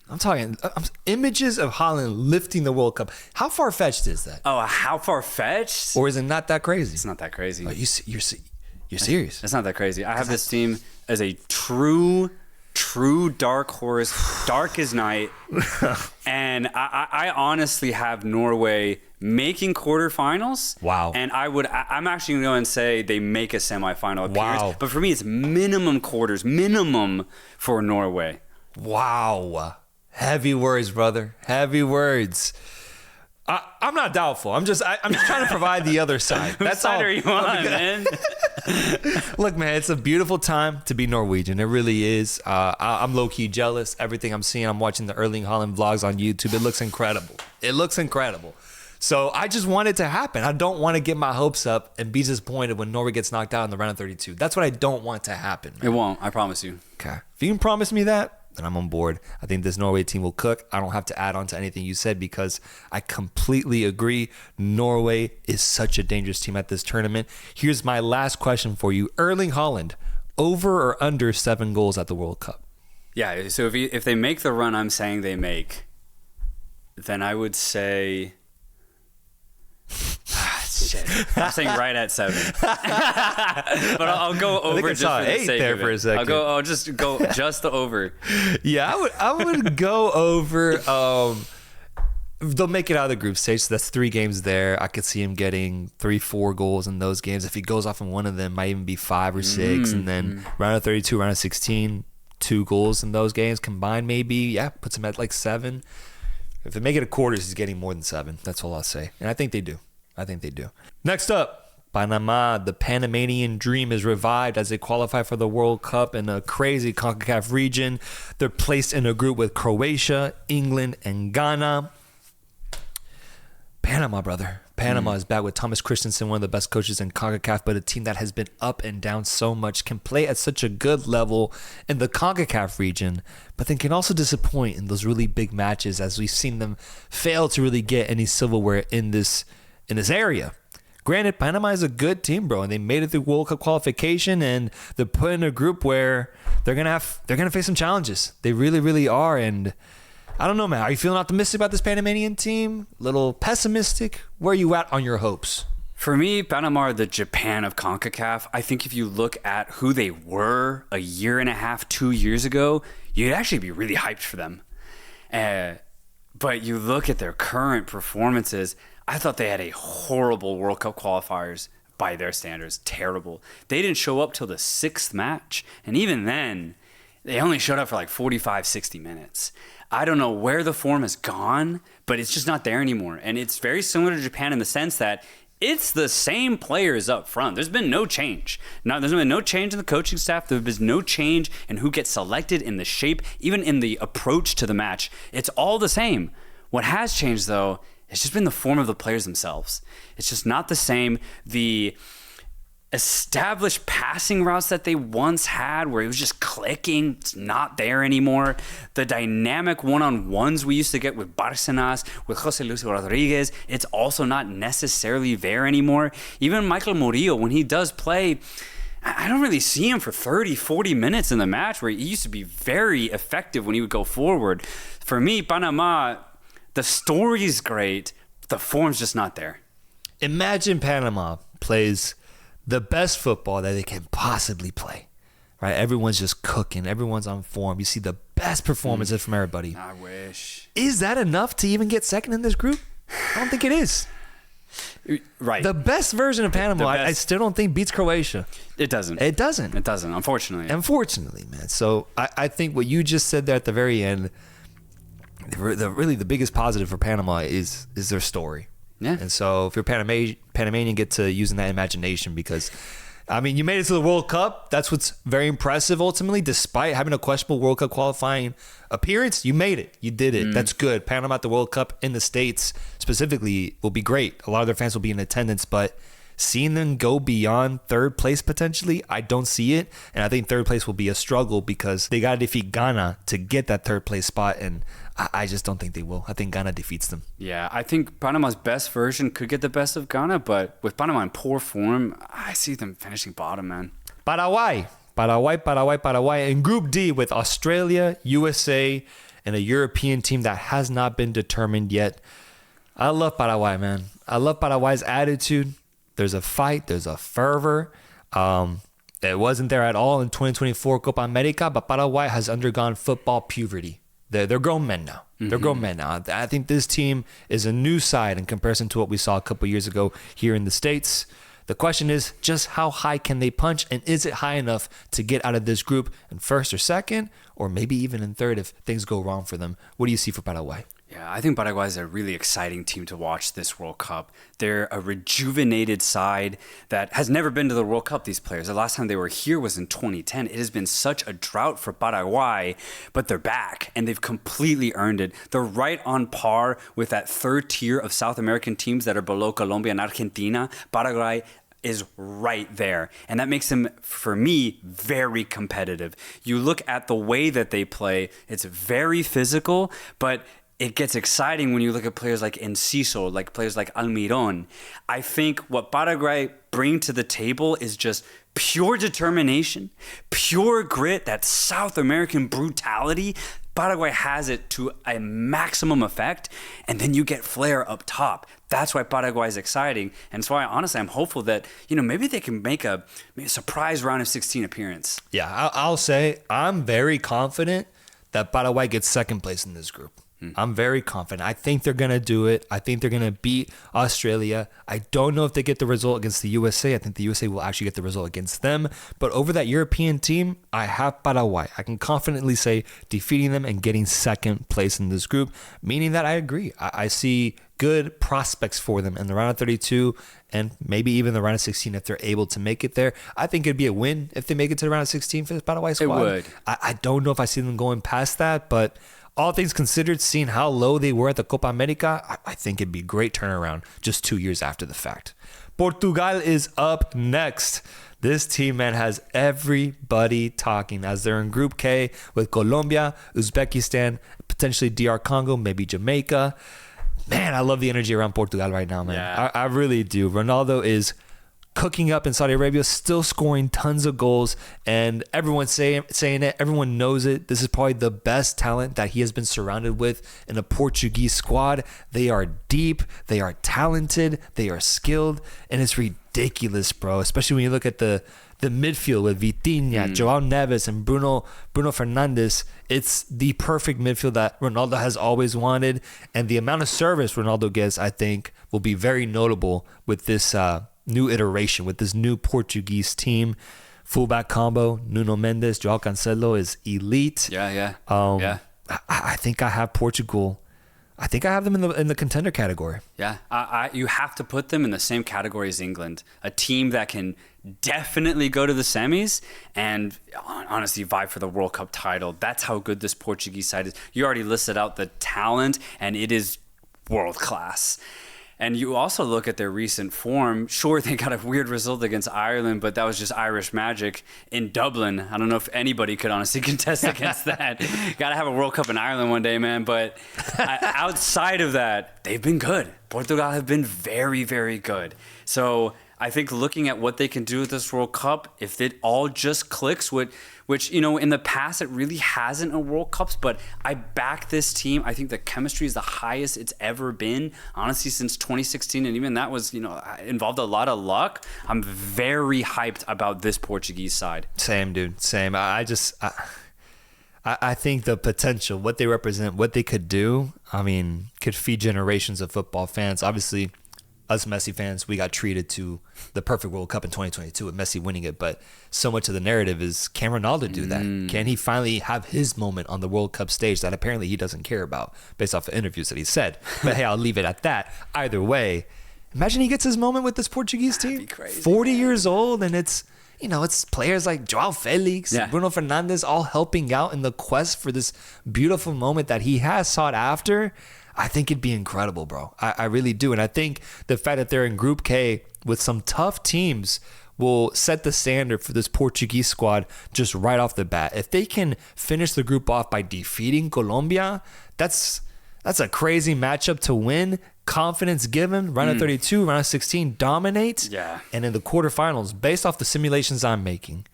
I'm talking images of Haaland lifting the World Cup. How far-fetched is that? Oh, how far-fetched? Or is it not that crazy? It's not that crazy. Oh, you're serious? It's not that crazy. I have this team as a true dark horse, dark as night. And I honestly have Norway making quarterfinals. Wow. And I'm actually going to say they make a semifinal appearance. Wow. But for me, it's minimum quarters, minimum for Norway. Wow. Heavy words, brother. Heavy words. I'm not doubtful. I'm just trying to provide the other side. That's all. What side are you on, man? Look, man, it's a beautiful time to be Norwegian. It really is. I'm low-key jealous. Everything I'm seeing, I'm watching the Erling Haaland vlogs on YouTube. It looks incredible. So I just want it to happen. I don't want to get my hopes up and be disappointed when Norway gets knocked out in the round of 32. That's what I don't want to happen. It won't. I promise you. Okay. If you can promise me that, then I'm on board. I think this Norway team will cook. I don't have to add on to anything you said because I completely agree. Norway is such a dangerous team at this tournament. Here's my last question for you. Erling Haaland, over or under 7 goals at the World Cup? Yeah, so if they make the run I'm saying they make, then I would say... Shit. I'm saying right at 7. But I'll go over just for the sake of it. For a second. I'll just go just the over. Yeah, I would go over. They'll make it out of the group stage, so that's 3 games there. I could see him getting 3-4 goals in those games. If he goes off in one of them, might even be 5 or 6. And then round of 32, round of 16, 2 goals in those games combined, maybe. Yeah, puts him at like 7. If they make it a quarters, he's getting more than 7. That's all I'll say. And I think they do. Next up, Panama, the Panamanian dream is revived as they qualify for the World Cup in a crazy CONCACAF region. They're placed in a group with Croatia, England, and Ghana. Panama, brother. Panama is back with Thomas Christensen, one of the best coaches in CONCACAF, but a team that has been up and down so much, can play at such a good level in the CONCACAF region, but then can also disappoint in those really big matches, as we've seen them fail to really get any silverware in this area. Granted, Panama is a good team, bro, and they made it through World Cup qualification, and they're put in a group where they're gonna face some challenges. They really, really are, and I don't know, man. Are you feeling optimistic about this Panamanian team? A little pessimistic? Where are you at on your hopes? For me, Panama are the Japan of CONCACAF. I think if you look at who they were a year and a half, 2 years ago, you'd actually be really hyped for them. But you look at their current performances, I thought they had a horrible World Cup qualifiers by their standards. Terrible. They didn't show up till the 6th match. And even then, they only showed up for like 45, 60 minutes. I don't know where the form has gone, but it's just not there anymore. And it's very similar to Japan in the sense that it's the same players up front. There's been no change. There's been no change in the coaching staff. There's been no change in who gets selected, in the shape, even in the approach to the match. It's all the same. What has changed, though, it's just been the form of the players themselves. It's just not the same. The established passing routes that they once had, where it was just clicking, it's not there anymore. The dynamic one-on-ones we used to get with Bárcenas, with José Luis Rodriguez, it's also not necessarily there anymore. Even Michael Murillo, when he does play, I don't really see him for 30, 40 minutes in the match, where he used to be very effective when he would go forward. For me, Panama, the story's great, the form's just not there. Imagine Panama plays the best football that they can possibly play, right? Everyone's just cooking. Everyone's on form. You see the best performances from everybody. I wish. Is that enough to even get second in this group? I don't think it is. Right. The best version of Panama, I still don't think beats Croatia. It doesn't. It doesn't. It doesn't, unfortunately. Unfortunately, man. So I think what you just said there at the very end, the biggest positive for Panama is their story. Yeah. And so if you're Panamanian, get to using that imagination, because, I mean, you made it to the World Cup. That's what's very impressive ultimately. Despite having a questionable World Cup qualifying appearance, you made it. You did it. That's good. Panama at the World Cup in the States specifically will be great. A lot of their fans will be in attendance, but seeing them go beyond third place potentially, I don't see it. And I think third place will be a struggle, because they got to defeat Ghana to get that third place spot. And I just don't think they will. I think Ghana defeats them. Yeah, I think Panama's best version could get the best of Ghana, but with Panama in poor form, I see them finishing bottom, man. Paraguay. In Group D with Australia, USA, and a European team that has not been determined yet. I love Paraguay, man. I love Paraguay's attitude. There's a fight. There's a fervor. It wasn't there at all in 2024 Copa America, but Paraguay has undergone football puberty. They're grown men now. They're grown men now. I think this team is a new side in comparison to what we saw a couple years ago here in the States. The question is just how high can they punch, and is it high enough to get out of this group in first or second, or maybe even in third if things go wrong for them? What do you see for Paraguay? Yeah, I think Paraguay is a really exciting team to watch this World Cup. They're a rejuvenated side that has never been to the World Cup, these players. The last time they were here was in 2010. It has been such a drought for Paraguay, but they're back, and they've completely earned it. They're right on par with that third tier of South American teams that are below Colombia and Argentina. Paraguay is right there. And that makes them, for me, very competitive. You look at the way that they play, it's very physical, but it gets exciting when you look at players like Enciso, like players like Almiron. I think what Paraguay bring to the table is just pure determination, pure grit, that South American brutality. Paraguay has it to a maximum effect, and then you get flair up top. That's why Paraguay is exciting, and that's why, honestly, I'm hopeful that, maybe they can make a surprise round of 16 appearance. Yeah, I'll say I'm very confident that Paraguay gets second place in this group. I'm very confident. I think they're going to do it. I think they're going to beat Australia. I don't know if they get the result against the USA. I think the USA will actually get the result against them. But over that European team, I have Paraguay. I can confidently say defeating them and getting second place in this group, meaning that I agree. I see good prospects for them in the round of 32 and maybe even the round of 16 if they're able to make it there. I think it'd be a win if they make it to the round of 16 for this Paraguay squad. It would. I don't know if I see them going past that, but all things considered, seeing how low they were at the Copa America, I think it'd be a great turnaround just 2 years after the fact. Portugal is up next. This team, man, has everybody talking as they're in Group K with Colombia, Uzbekistan, potentially DR Congo, maybe Jamaica. Man, I love the energy around Portugal right now, man. Yeah. I really do. Ronaldo is cooking up in Saudi Arabia, still scoring tons of goals, and everyone's saying it. Everyone knows it. This is probably the best talent that he has been surrounded with in a Portuguese squad. They are deep, they are talented, they are skilled, and it's ridiculous, bro. Especially when you look at the midfield with Vitinha, Joao Neves, and Bruno Fernandes. It's the perfect midfield that Ronaldo has always wanted, and the amount of service Ronaldo gets, I think, will be very notable with this new iteration, with this new Portuguese team. Fullback combo, Nuno Mendes, Joao Cancelo is elite. Yeah. I think I have Portugal. I think I have them in the contender category. Yeah, you have to put them in the same category as England, a team that can definitely go to the semis and honestly vie for the World Cup title. That's how good this Portuguese side is. You already listed out the talent, and it is world class. And you also look at their recent form. Sure, they got a weird result against Ireland, but that was just Irish magic in Dublin. I don't know if anybody could honestly contest against that. Got to have a World Cup in Ireland one day, man. But outside of that, they've been good. Portugal have been very, very good. So I think looking at what they can do with this World Cup, if it all just clicks, which in the past it really hasn't in World Cups, but I back this team. I think the chemistry is the highest it's ever been, honestly, since 2016, and even that was involved a lot of luck. I'm very hyped about this Portuguese side. Same, dude. Same. I think the potential, what they represent, what they could do, could feed generations of football fans. Obviously, us Messi fans, we got treated to the perfect World Cup in 2022 with Messi winning it, but so much of the narrative is, can Ronaldo do that? Can he finally have his moment on the World Cup stage that apparently he doesn't care about based off of interviews that he said? But hey, I'll leave it at that. Either way, imagine he gets his moment with this Portuguese team. That'd be crazy, 40 years old, and it's players like Joao Felix, Bruno Fernandes all helping out in the quest for this beautiful moment that he has sought after. I think it'd be incredible, bro. I really do. And I think the fact that they're in Group K with some tough teams will set the standard for this Portuguese squad just right off the bat. If they can finish the group off by defeating Colombia, that's a crazy matchup to win. Confidence given, round of 32, round of 16, dominate. Yeah. And in the quarterfinals, based off the simulations I'm making,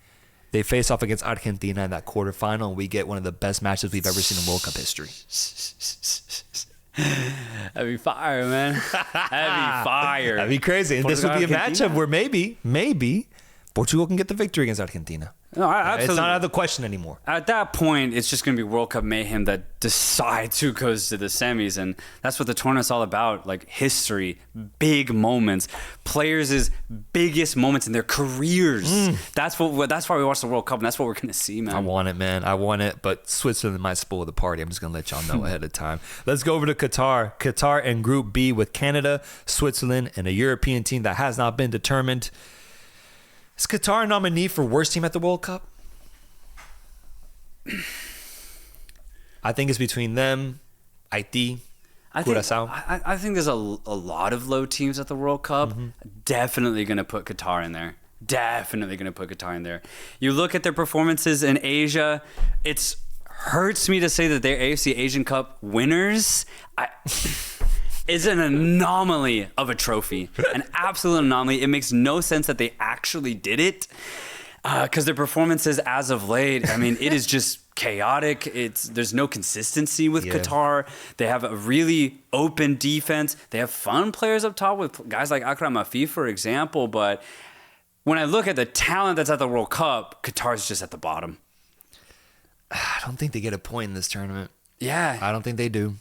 they face off against Argentina in that quarterfinal, and we get one of the best matches we've ever seen in World Cup history. That'd be fire, man. That'd be fire. That'd be crazy. And this would be a matchup where maybe Portugal can get the victory against Argentina. No, absolutely. It's not out of the question anymore. At that point, it's just going to be World Cup mayhem that decides who goes to the semis. And that's what the tournament's all about. Like history, big moments, players' biggest moments in their careers. That's why we watch the World Cup, and that's what we're going to see, man. I want it, man. I want it. But Switzerland might spoil the party. I'm just going to let y'all know ahead of time. Let's go over to Qatar. Qatar in Group B with Canada, Switzerland, and a European team that has not been determined. Is Qatar a nominee for worst team at the World Cup? I think it's between them, Haiti, Curacao. I think there's a lot of low teams at the World Cup. Definitely going to put Qatar in there. You look at their performances in Asia, it hurts me to say that they're AFC Asian Cup winners. Is an anomaly of a trophy, an absolute anomaly. It makes no sense that they actually did it because their performances as of late, it is just chaotic. There's no consistency with Qatar. They have a really open defense. They have fun players up top with guys like Akram Afif, for example. But when I look at the talent that's at the World Cup, Qatar's just at the bottom. I don't think they get a point in this tournament. Yeah. I don't think they do.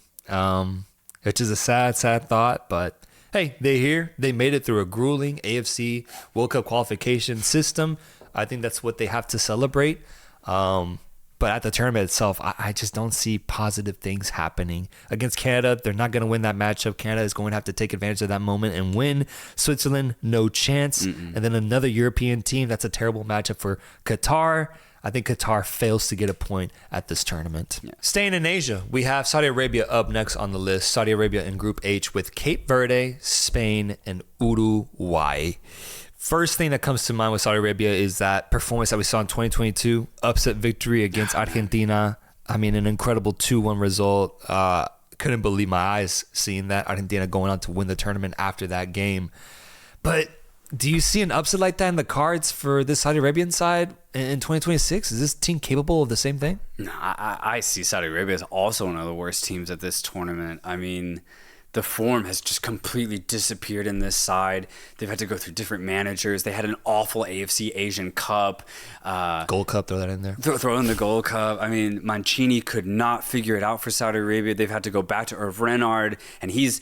Which is a sad thought, but hey, they're here. They made it through a grueling AFC World Cup qualification system. I think that's what they have to celebrate. But But at the tournament itself, I just don't see positive things happening. Against Canada, they're not going to win that matchup. Canada is going to have to take advantage of that moment and win. Switzerland, no chance. And then another European team, that's a terrible matchup for Qatar. I think Qatar fails to get a point at this tournament. Yeah. Staying in Asia, we have Saudi Arabia up next on the list. Saudi Arabia in Group H with Cape Verde, Spain, and Uruguay. First thing that comes to mind with Saudi Arabia is that performance that we saw in 2022, upset victory against Argentina. I mean, an incredible 2-1 result. Couldn't believe my eyes seeing that. Argentina going on to win the tournament after that game. But do you see an upset like that in the cards for this Saudi Arabian side in 2026? Is this team capable of the same thing? No, I see Saudi Arabia as also one of the worst teams at this tournament. I mean, the form has just completely disappeared in this side. They've had to go through different managers. They had an awful AFC Asian Cup. Gold Cup, throw that in there. Throw in the Gold Cup. I mean, Mancini could not figure it out for Saudi Arabia. They've had to go back to Hervé Renard, and he's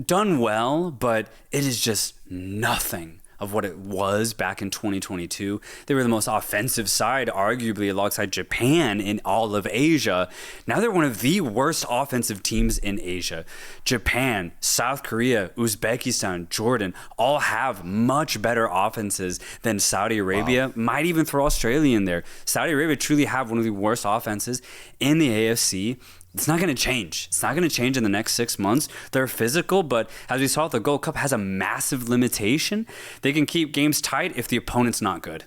done well, but it is just nothing of what it was back in 2022. They were the most offensive side, arguably alongside Japan in all of Asia. Now they're one of the worst offensive teams in Asia. Japan, South Korea, Uzbekistan, Jordan all have much better offenses than Saudi Arabia. Wow. Might even throw Australia in there. Saudi Arabia truly have one of the worst offenses in the AFC. It's not going to change. It's not going to change in the next 6 months. They're physical, but as we saw, the Gold Cup has a massive limitation. They can keep games tight if the opponent's not good.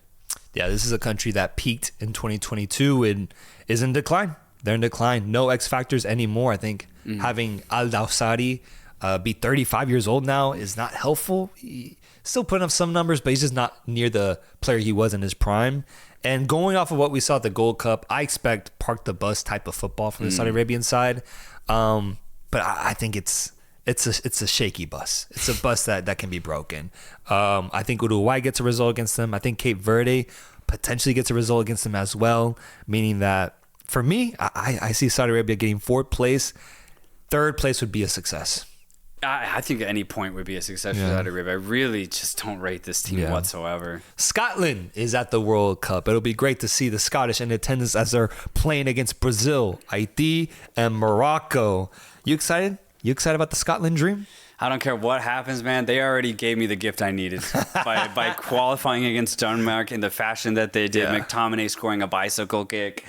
Yeah, this is a country that peaked in 2022 and is in decline. They're in decline. No X factors anymore. I think having Al-Dawsari be 35 years old now is not helpful. He's still putting up some numbers, but he's just not near the player he was in his prime. And going off of what we saw at the Gold Cup, I expect park the bus type of football from the Saudi Arabian side. But I think it's a shaky bus. It's a bus that can be broken. I think Uruguay gets a result against them. I think Cape Verde potentially gets a result against them as well, meaning that for me, I see Saudi Arabia getting 4th place. 3rd place would be a success. I think at any point would be a success for Saudi Arabia. I really just don't rate this team whatsoever. Scotland is at the World Cup. It'll be great to see the Scottish in attendance as they're playing against Brazil, Haiti, and Morocco. You excited? You excited about the Scotland dream? I don't care what happens, man. They already gave me the gift I needed by qualifying against Denmark in the fashion that they did. Yeah. McTominay scoring a bicycle kick.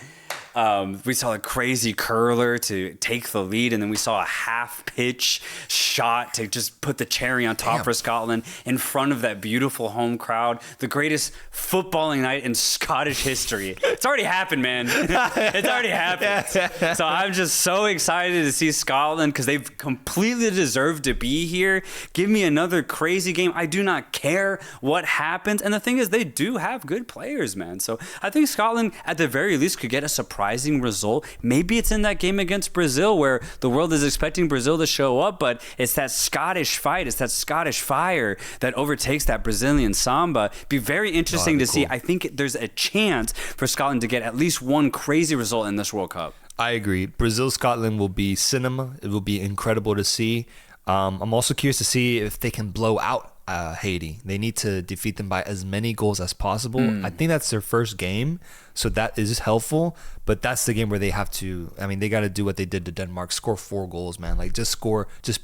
We saw a crazy curler to take the lead, and then we saw a half-pitch shot to just put the cherry on top for Scotland in front of that beautiful home crowd. The greatest footballing night in Scottish history. It's already happened, man. It's already happened. So I'm just so excited to see Scotland because they've completely deserved to be here. Give me another crazy game. I do not care what happens. And the thing is, they do have good players, man. So I think Scotland, at the very least, could get a surprising result. Maybe it's in that game against Brazil where the world is expecting Brazil to show up, but it's that Scottish fight, it's that Scottish fire that overtakes that Brazilian samba. Be very interesting to see. I think there's a chance for Scotland to get at least one crazy result in this World Cup. I agree. Brazil-Scotland will be cinema. It will be incredible to see. I'm also curious to see if they can blow out Haiti. They need to defeat them by as many goals as possible. I think that's their first game, so that is helpful. But that's the game where they have to. I mean, they got to do what they did to Denmark: score 4 goals, man. Like just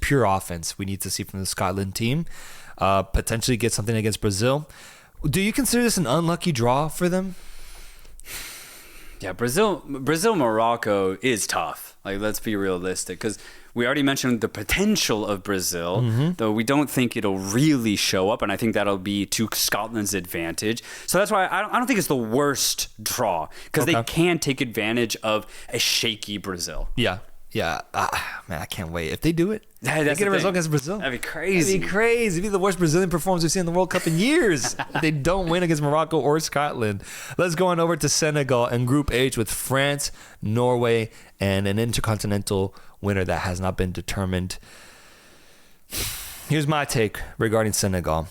pure offense. We need to see from the Scotland team. Potentially get something against Brazil. Do you consider this an unlucky draw for them? Yeah, Brazil, Morocco is tough. Like, let's be realistic, because we already mentioned the potential of Brazil, though we don't think it'll really show up, and I think that'll be to Scotland's advantage. So that's why I don't think it's the worst draw, because they can take advantage of a shaky Brazil. Yeah. Man, I can't wait. If they do it, they get a result against Brazil. That'd be crazy. It'd be the worst Brazilian performance we've seen in the World Cup in years. If they don't win against Morocco or Scotland. Let's go on over to Senegal and Group H with France, Norway, and an intercontinental winner that has not been determined. Here's my take regarding Senegal.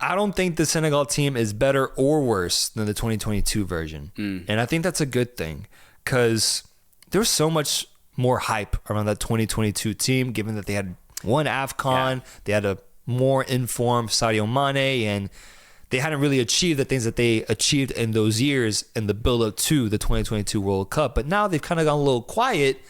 I don't think the Senegal team is better or worse than the 2022 version. And I think that's a good thing, because there's so much more hype around that 2022 team, given that they had won AFCON, they had a more informed Sadio Mane, and they hadn't really achieved the things that they achieved in those years in the build-up to the 2022 World Cup. But now they've kind of gone a little quiet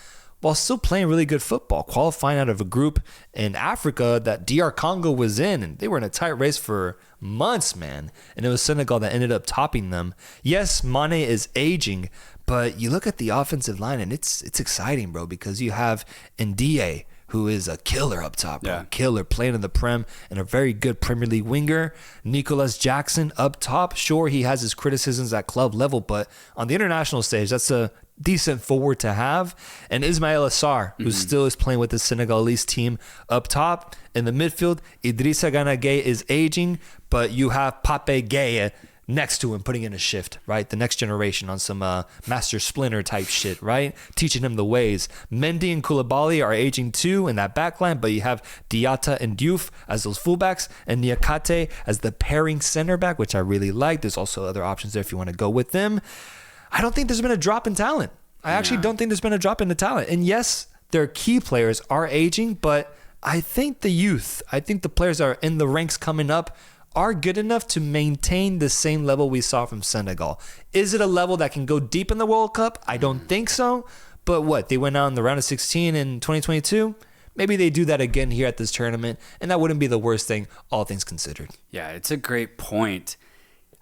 while still playing really good football, qualifying out of a group in Africa that DR Congo was in, and they were in a tight race for months, man. And it was Senegal that ended up topping them. Yes, Mane is aging, but you look at the offensive line, and it's exciting, bro, because you have Ndie, who is a killer up top, bro. Yeah. Killer, playing in the Prem, and a very good Premier League winger. Nicholas Jackson up top. Sure, he has his criticisms at club level, but on the international stage, that's a decent forward to have. And Ismail Assar, who still is playing with the Senegalese team up top. In the midfield, Idrissa Gana Gueye is aging, but you have Pape Gueye next to him, putting in a shift, right? The next generation on some Master Splinter type shit, right? Teaching him the ways. Mendy and Koulibaly are aging too in that backline, but you have Diatta and Diouf as those fullbacks, and Niakate as the pairing center back, which I really like. There's also other options there if you want to go with them. I don't think there's been a drop in talent. I actually don't think there's been a drop in the talent. And yes, their key players are aging, but I think the youth, I think the players that are in the ranks coming up are good enough to maintain the same level we saw from Senegal. Is it a level that can go deep in the World Cup? I don't think so. But what? They went out in the round of 16 in 2022? Maybe they do that again here at this tournament, and that wouldn't be the worst thing, all things considered. Yeah, it's a great point.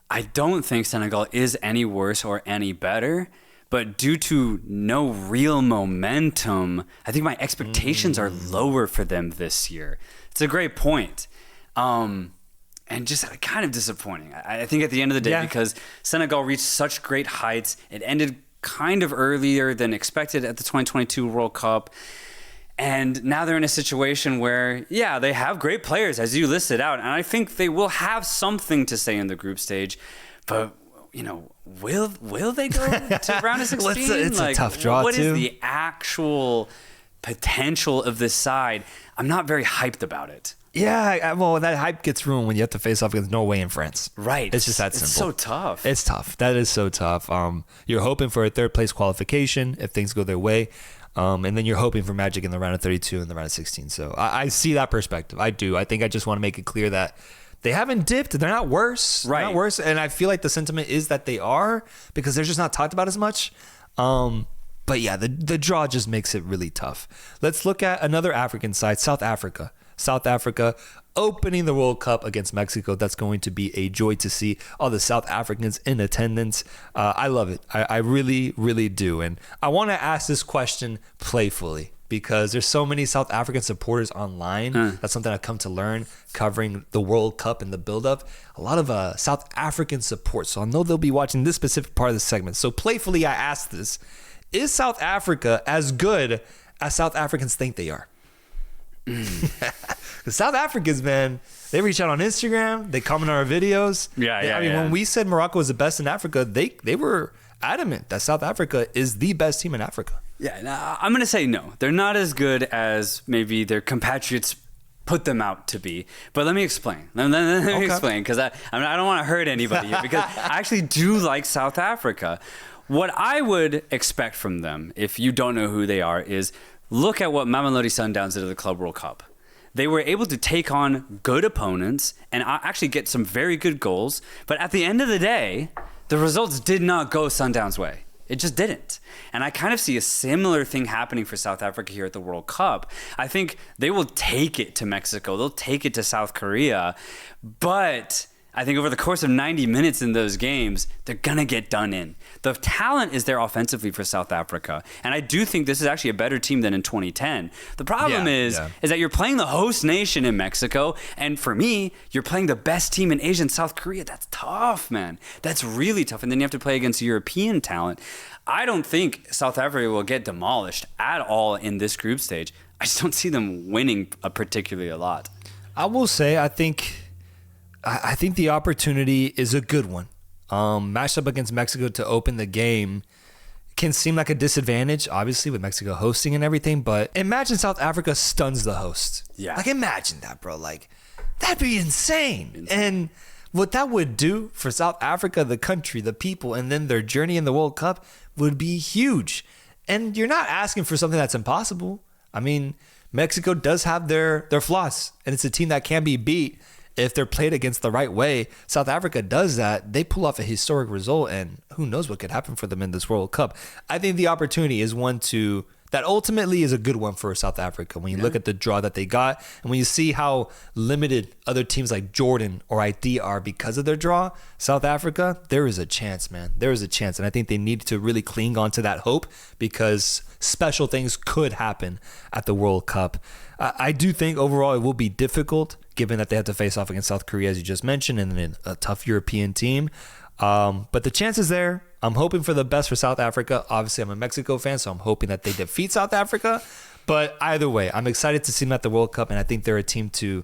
I don't think Senegal is any worse or any better, but due to no real momentum, I think my expectations are lower for them this year. It's a great point. And just kind of disappointing, I think, at the end of the day, because Senegal reached such great heights. It ended kind of earlier than expected at the 2022 World Cup. And now they're in a situation where, they have great players, as you listed out. And I think they will have something to say in the group stage. But, will they go to round of 16? It's a tough draw, What too. is the actual potential of this side? I'm not very hyped about it. Yeah, well, that hype gets ruined when you have to face off against Norway and France. Right. It's just that simple. It's so tough. It's tough. That is so tough. You're hoping for a third place qualification if things go their way. And then you're hoping for magic in the round of 32 and the round of 16. So I see that perspective. I do. I think I just want to make it clear that they haven't dipped. They're not worse. Right. They're not worse. And I feel like the sentiment is that they are, because they're just not talked about as much. But yeah, the draw just makes it really tough. Let's look at another African side, South Africa. South Africa opening the World Cup against Mexico. That's going to be a joy to see all the South Africans in attendance. I love it. I really, really do. And I want to ask this question playfully, because there's so many South African supporters online. That's something I've come to learn covering the World Cup and the build-up. A lot of South African support. So I know they'll be watching this specific part of the segment. So playfully, I asked this. Is South Africa as good as South Africans think they are? The South Africans, man, they reach out on Instagram, they comment on our videos. When we said Morocco was the best in Africa, they were adamant that South Africa is the best team in Africa. I'm going to say no. They're not as good as maybe their compatriots put them out to be. But let me explain. Let me explain, because I don't want to hurt anybody here, because I actually do like South Africa. What I would expect from them, if you don't know who they are, is look at what Mamelodi Sundowns did at the Club World Cup. They were able to take on good opponents and actually get some very good goals. But at the end of the day, the results did not go Sundowns' way. It just didn't. And I kind of see a similar thing happening for South Africa here at the World Cup. I think they will take it to Mexico. They'll take it to South Korea. But I think over the course of 90 minutes in those games, they're going to get done in. The talent is there offensively for South Africa. And I do think this is actually a better team than in 2010. The problem is that you're playing the host nation in Mexico. And for me, you're playing the best team in Asia and South Korea. That's tough, man. That's really tough. And then you have to play against European talent. I don't think South Africa will get demolished at all in this group stage. I just don't see them winning particularly a lot. I will say, I think the opportunity is a good one. Matched up against Mexico to open the game can seem like a disadvantage, obviously, with Mexico hosting and everything. But imagine South Africa stuns the host. Yeah. Like, imagine that, bro. Like, that'd be insane. And what that would do for South Africa, the country, the people, and then their journey in the World Cup would be huge. And you're not asking for something that's impossible. I mean, Mexico does have their flaws, and it's a team that can be beat. if they're played against the right way, South Africa does that, they pull off a historic result, and who knows what could happen for them in this World Cup. I think the opportunity is one that ultimately is a good one for South Africa when you look at the draw that they got, and when you see how limited other teams like Jordan or ID are because of their draw. South Africa, there is a chance, man. There is a chance, and I think they need to really cling on to that hope, because special things could happen at the World Cup. I do think overall it will be difficult, given that they have to face off against South Korea, as you just mentioned, and then a tough European team. But the chance is there. I'm hoping for the best for South Africa. Obviously, I'm a Mexico fan, so I'm hoping that they defeat South Africa. But either way, I'm excited to see them at the World Cup, and I think they're a team to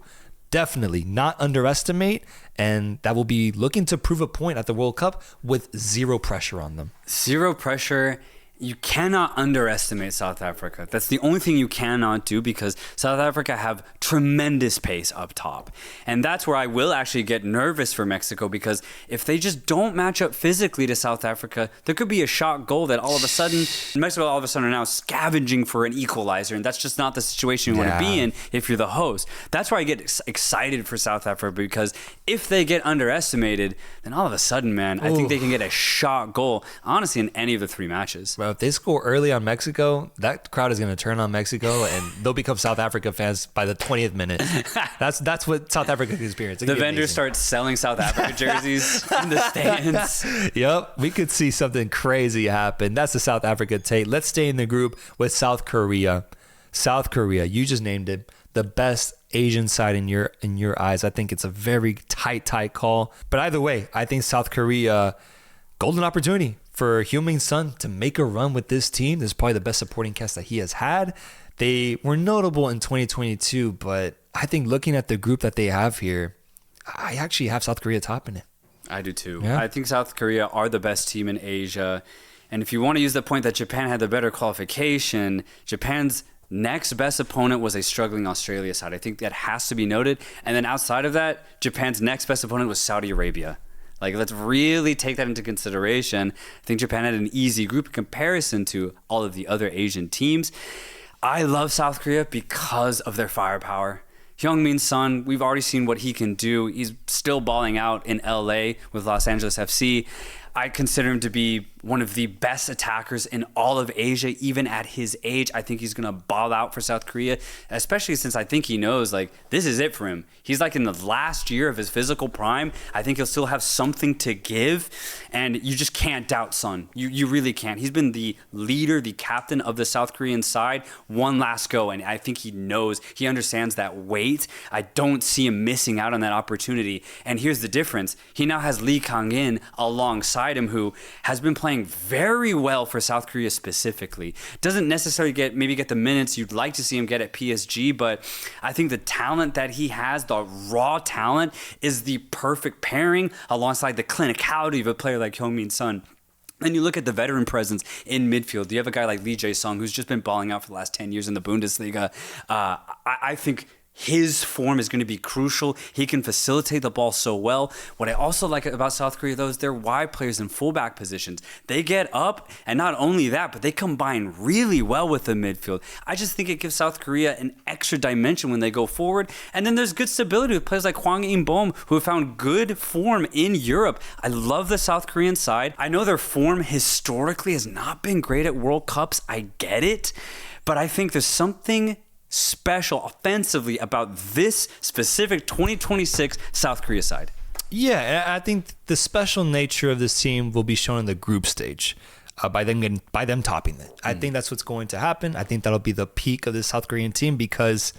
definitely not underestimate, and that will be looking to prove a point at the World Cup with zero pressure on them. Zero pressure. You cannot underestimate South Africa. That's the only thing you cannot do, because South Africa have tremendous pace up top. And that's where I will actually get nervous for Mexico, because if they just don't match up physically to South Africa, there could be a shot goal that all of a sudden, Mexico all of a sudden are now scavenging for an equalizer. And that's just not the situation you want to be in if you're the host. That's where I get excited for South Africa, because if they get underestimated, then all of a sudden, man, I think they can get a shot goal, honestly, in any of the three matches. If they score early on Mexico, that crowd is going to turn on Mexico, and they'll become South Africa fans by the 20th minute. That's what South Africa can experience. The vendors start selling South Africa jerseys in the stands. Yep, we could see something crazy happen. That's the South Africa take. Let's stay in the group with South Korea. South Korea, you just named it, the best Asian side in your eyes. I think it's a very tight call. But either way, I think South Korea, golden opportunity for Heung-min Son to make a run with this team. This is probably the best supporting cast that he has had. They were notable in 2022, but I think looking at the group that they have here, I actually have South Korea topping it. I do too. Yeah. I think South Korea are the best team in Asia. And if you want to use the point that Japan had the better qualification, Japan's next best opponent was a struggling Australia side. I think that has to be noted. And then outside of that, Japan's next best opponent was Saudi Arabia. Like, let's really take that into consideration. I think Japan had an easy group in comparison to all of the other Asian teams. I love South Korea because of their firepower. Heung-min Son, we've already seen what he can do. He's still balling out in LA with Los Angeles FC. I consider him to be one of the best attackers in all of Asia, even at his age. I think he's going to ball out for South Korea, especially since I think he knows, like, this is it for him. He's like in the last year of his physical prime. I think he'll still have something to give, and you just can't doubt Son. You really can't. He's been the leader, the captain of the South Korean side. One last go, and I think he knows, he understands that weight. I don't see him missing out on that opportunity. And here's the difference. He now has Lee Kang-in alongside him, who has been playing very well for South Korea specifically. Doesn't necessarily get the minutes you'd like to see him get at PSG, but I think the talent that he has, the raw talent, is the perfect pairing alongside the clinicality of a player like Heung-min Son. Then you look at the veteran presence in midfield. You have a guy like Lee Jae-sung, who's just been balling out for the last 10 years in the Bundesliga. I think his form is going to be crucial. He can facilitate the ball so well. What I also like about South Korea, though, is their wide players in fullback positions. They get up, and not only that, but they combine really well with the midfield. I just think it gives South Korea an extra dimension when they go forward. And then there's good stability with players like Hwang In-bom, who have found good form in Europe. I love the South Korean side. I know their form historically has not been great at World Cups. I get it. But I think there's something special offensively about this specific 2026 South Korea side. Yeah, I think the special nature of this team will be shown in the group stage by them topping it. I think that's what's going to happen. I think that'll be the peak of the South Korean team, because,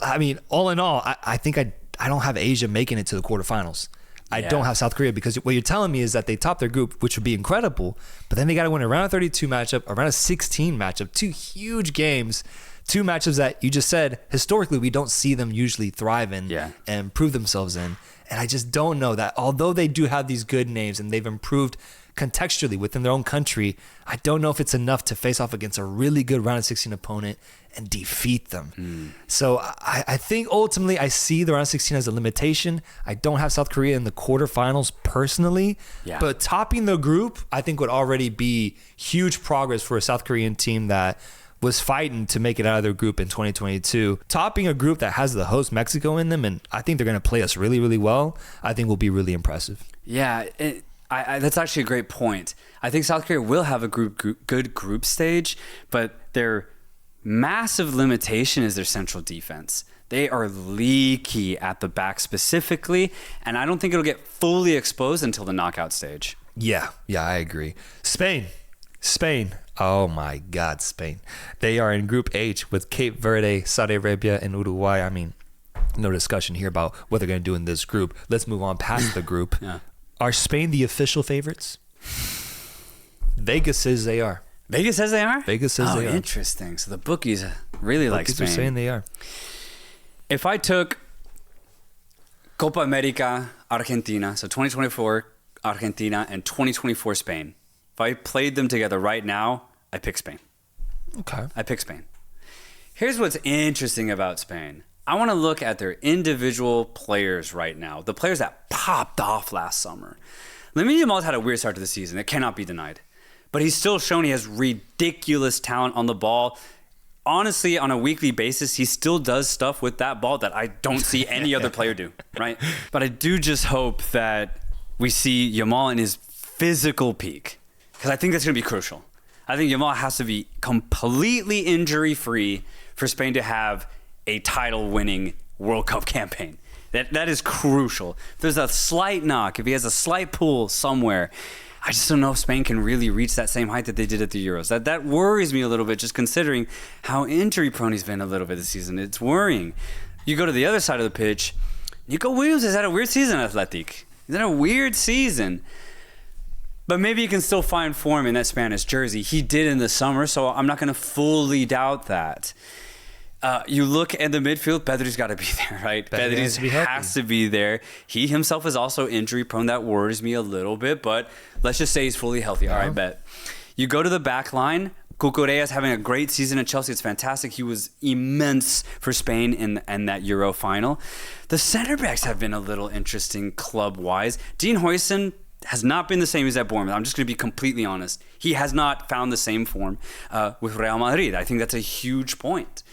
I mean, all in all, I think I don't have Asia making it to the quarterfinals. I don't have South Korea, because what you're telling me is that they top their group, which would be incredible, but then they got to win a round of 32 matchup, a round of 16 matchup, two huge games. Two matchups that you just said, historically, we don't see them usually thrive in and prove themselves in. And I just don't know that, although they do have these good names and they've improved contextually within their own country, I don't know if it's enough to face off against a really good round of 16 opponent and defeat them. So I think ultimately I see the round of 16 as a limitation. I don't have South Korea in the quarterfinals personally, but topping the group, I think would already be huge progress for a South Korean team that was fighting to make it out of their group in 2022, topping a group that has the host Mexico in them, and I think they're going to play us really, really well. I think will be really impressive. Yeah, that's actually a great point. I think South Korea will have a good group stage, but their massive limitation is their central defense. They are leaky at the back specifically, and I don't think it'll get fully exposed until the knockout stage. Yeah, I agree. Spain. Oh my God, Spain. They are in Group H with Cape Verde, Saudi Arabia, and Uruguay. I mean, no discussion here about what they're going to do in this group. Let's move on past the group. Yeah. Are Spain the official favorites? Vegas says they are. Vegas says they are? Vegas says they are. Oh, interesting. So the bookies really like Spain. Bookies are saying they are. If I took Copa America, Argentina, so 2024 Argentina and 2024 Spain, if I played them together right now, I pick Spain. Okay. I pick Spain. Here's what's interesting about Spain. I want to look at their individual players right now, the players that popped off last summer. Lamine Yamal's had a weird start to the season. It cannot be denied. But he's still shown he has ridiculous talent on the ball. Honestly, on a weekly basis, he still does stuff with that ball that I don't see any other player do, right? But I do just hope that we see Yamal in his physical peak, because I think that's going to be crucial. I think Yamal has to be completely injury-free for Spain to have a title-winning World Cup campaign. That is crucial. If there's a slight knock, if he has a slight pull somewhere, I just don't know if Spain can really reach that same height that they did at the Euros. That worries me a little bit, just considering how injury-prone he's been a little bit this season. It's worrying. You go to the other side of the pitch, Nico Williams has had a weird season at Athletic. He's had a weird season. But maybe he can still find form in that Spanish jersey. He did in the summer, so I'm not going to fully doubt that. You look at the midfield, Pedri's got to be there, right? Pedri has to be there. He himself is also injury prone. That worries me a little bit, but let's just say he's fully healthy. All right, bet. You go to the back line. Cucurella's having a great season at Chelsea. It's fantastic. He was immense for Spain in that Euro final. The center backs have been a little interesting club-wise. Dean Huijsen has not been the same as at Bournemouth. I'm just going to be completely honest. He has not found the same form with Real Madrid. I think that's a huge point.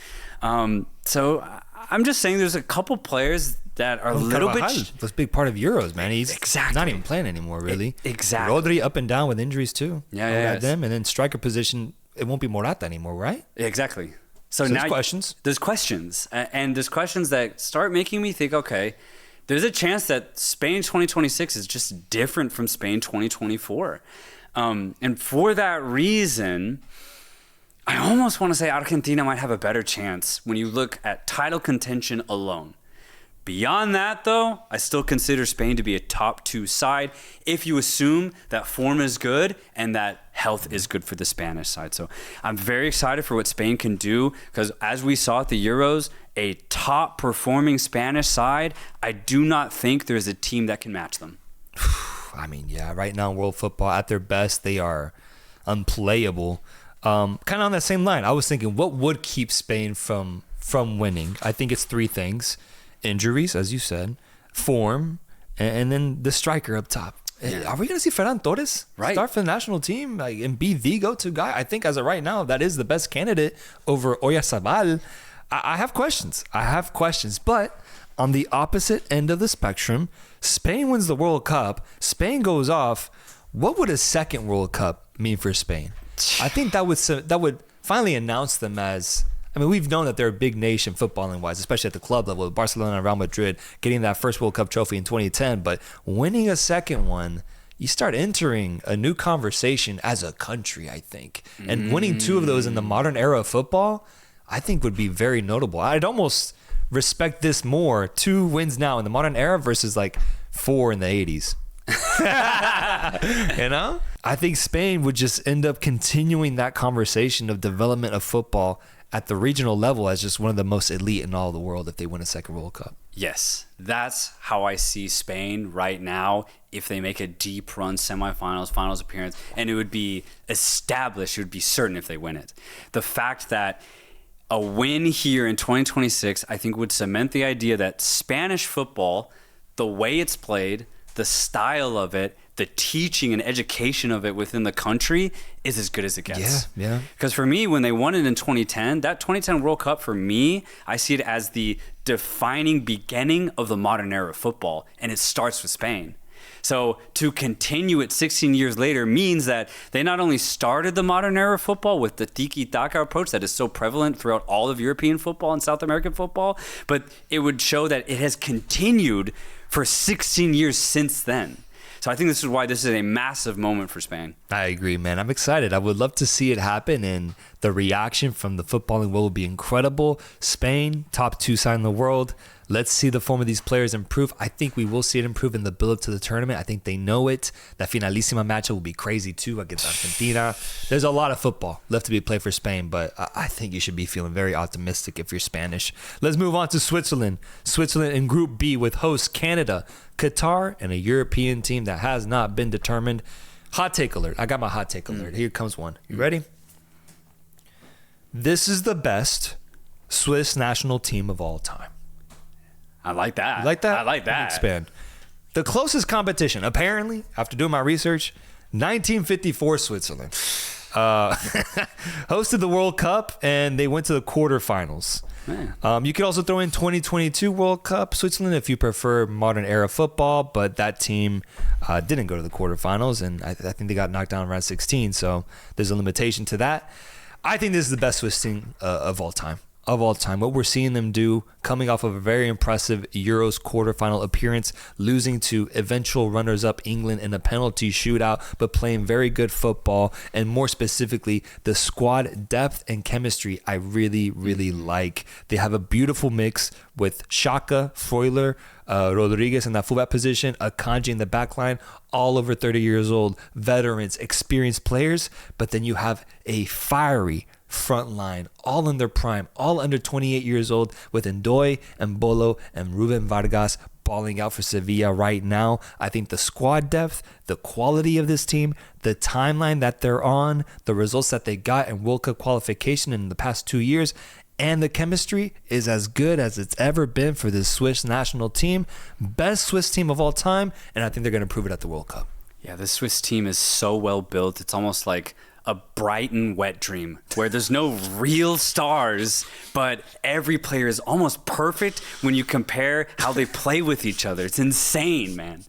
So I'm just saying there's a couple players that are a little bit... That's a big part of Euros, man. He's not even playing anymore, really. Exactly. Rodri up and down with injuries, too. Yeah. Them. And then striker position, it won't be Morata anymore, right? Exactly. So now there's questions. There's questions. And there's questions that start making me think, okay, there's a chance that Spain 2026 is just different from Spain 2024. And for that reason, I almost want to say Argentina might have a better chance when you look at title contention alone. Beyond that, though, I still consider Spain to be a top 2 side if you assume that form is good and that health is good for the Spanish side. So I'm very excited for what Spain can do because as we saw at the Euros, a top performing Spanish side, I do not think there's a team that can match them. I mean, yeah, right now in world football, at their best, they are unplayable. Kind of on that same line, I was thinking, what would keep Spain from winning? I think it's 3 things. Injuries, as you said, form, and then the striker up top. Yeah. Are we going to see Ferran Torres start for the national team and be the go-to guy? I think as of right now, that is the best candidate over Oyarzabal. I have questions. But on the opposite end of the spectrum, Spain wins the World Cup. Spain goes off. What would a second World Cup mean for Spain? I think that would finally announce them as... I mean, we've known that they're a big nation footballing-wise, especially at the club level. Barcelona and Real Madrid getting that first World Cup trophy in 2010. But winning a second one, you start entering a new conversation as a country, I think. And winning 2 of those in the modern era of football, I think would be very notable. I'd almost respect this more, 2 wins now in the modern era versus like 4 in the 80s. You know? I think Spain would just end up continuing that conversation of development of football at the regional level as just one of the most elite in all the world if they win a second World Cup. Yes, that's how I see Spain right now if they make a deep run semifinals, finals appearance, and it would be established, it would be certain if they win it. The fact that a win here in 2026, I think would cement the idea that Spanish football, the way it's played, the style of it, the teaching and education of it within the country is as good as it gets. Yeah. Because for me, when they won it in 2010, that 2010 World Cup, for me, I see it as the defining beginning of the modern era of football, and it starts with Spain. So to continue it 16 years later means that they not only started the modern era of football with the tiki-taka approach that is so prevalent throughout all of European football and South American football, but it would show that it has continued for 16 years since then. So I think this is why this is a massive moment for Spain. I agree, man. I'm excited. I would love to see it happen, and the reaction from the footballing world will be incredible. Spain, top 2 side in the world. Let's see the form of these players improve. I think we will see it improve in the build-up to the tournament. I think they know it. That Finalissima matchup will be crazy, too, against Argentina. There's a lot of football left to be played for Spain, but I think you should be feeling very optimistic if you're Spanish. Let's move on to Switzerland. Switzerland in Group B with hosts Canada, Qatar, and a European team that has not been determined. Hot take alert. I got my hot take alert. Here comes one. You ready? This is the best Swiss national team of all time. I like that. You like that? I like that. Expand. The closest competition, apparently, after doing my research, 1954 Switzerland. Hosted the World Cup, and they went to the quarterfinals. You could also throw in 2022 World Cup Switzerland if you prefer modern era football, but that team didn't go to the quarterfinals, and I think they got knocked down around 16, so there's a limitation to that. I think this is the best Swiss team of all time. What we're seeing them do, coming off of a very impressive Euros quarterfinal appearance, losing to eventual runners-up England in a penalty shootout, but playing very good football, and more specifically, the squad depth and chemistry I really, really like. They have a beautiful mix with Xhaka, Freuler, Rodriguez in that fullback position, Akanji in the back line, all over 30 years old, veterans, experienced players, but then you have a fiery front line, all in their prime, all under 28 years old, with Ndoye and Bolo and Ruben Vargas balling out for Sevilla right now. I think the squad depth, the quality of this team, the timeline that they're on, the results that they got in World Cup qualification in the past 2 years, and the chemistry is as good as it's ever been for this Swiss national team. Best Swiss team of all time, and I think they're going to prove it at the World Cup. Yeah, the Swiss team is so well built. It's almost like a Brighton wet dream where there's no real stars, but every player is almost perfect when you compare how they play with each other. It's insane, man.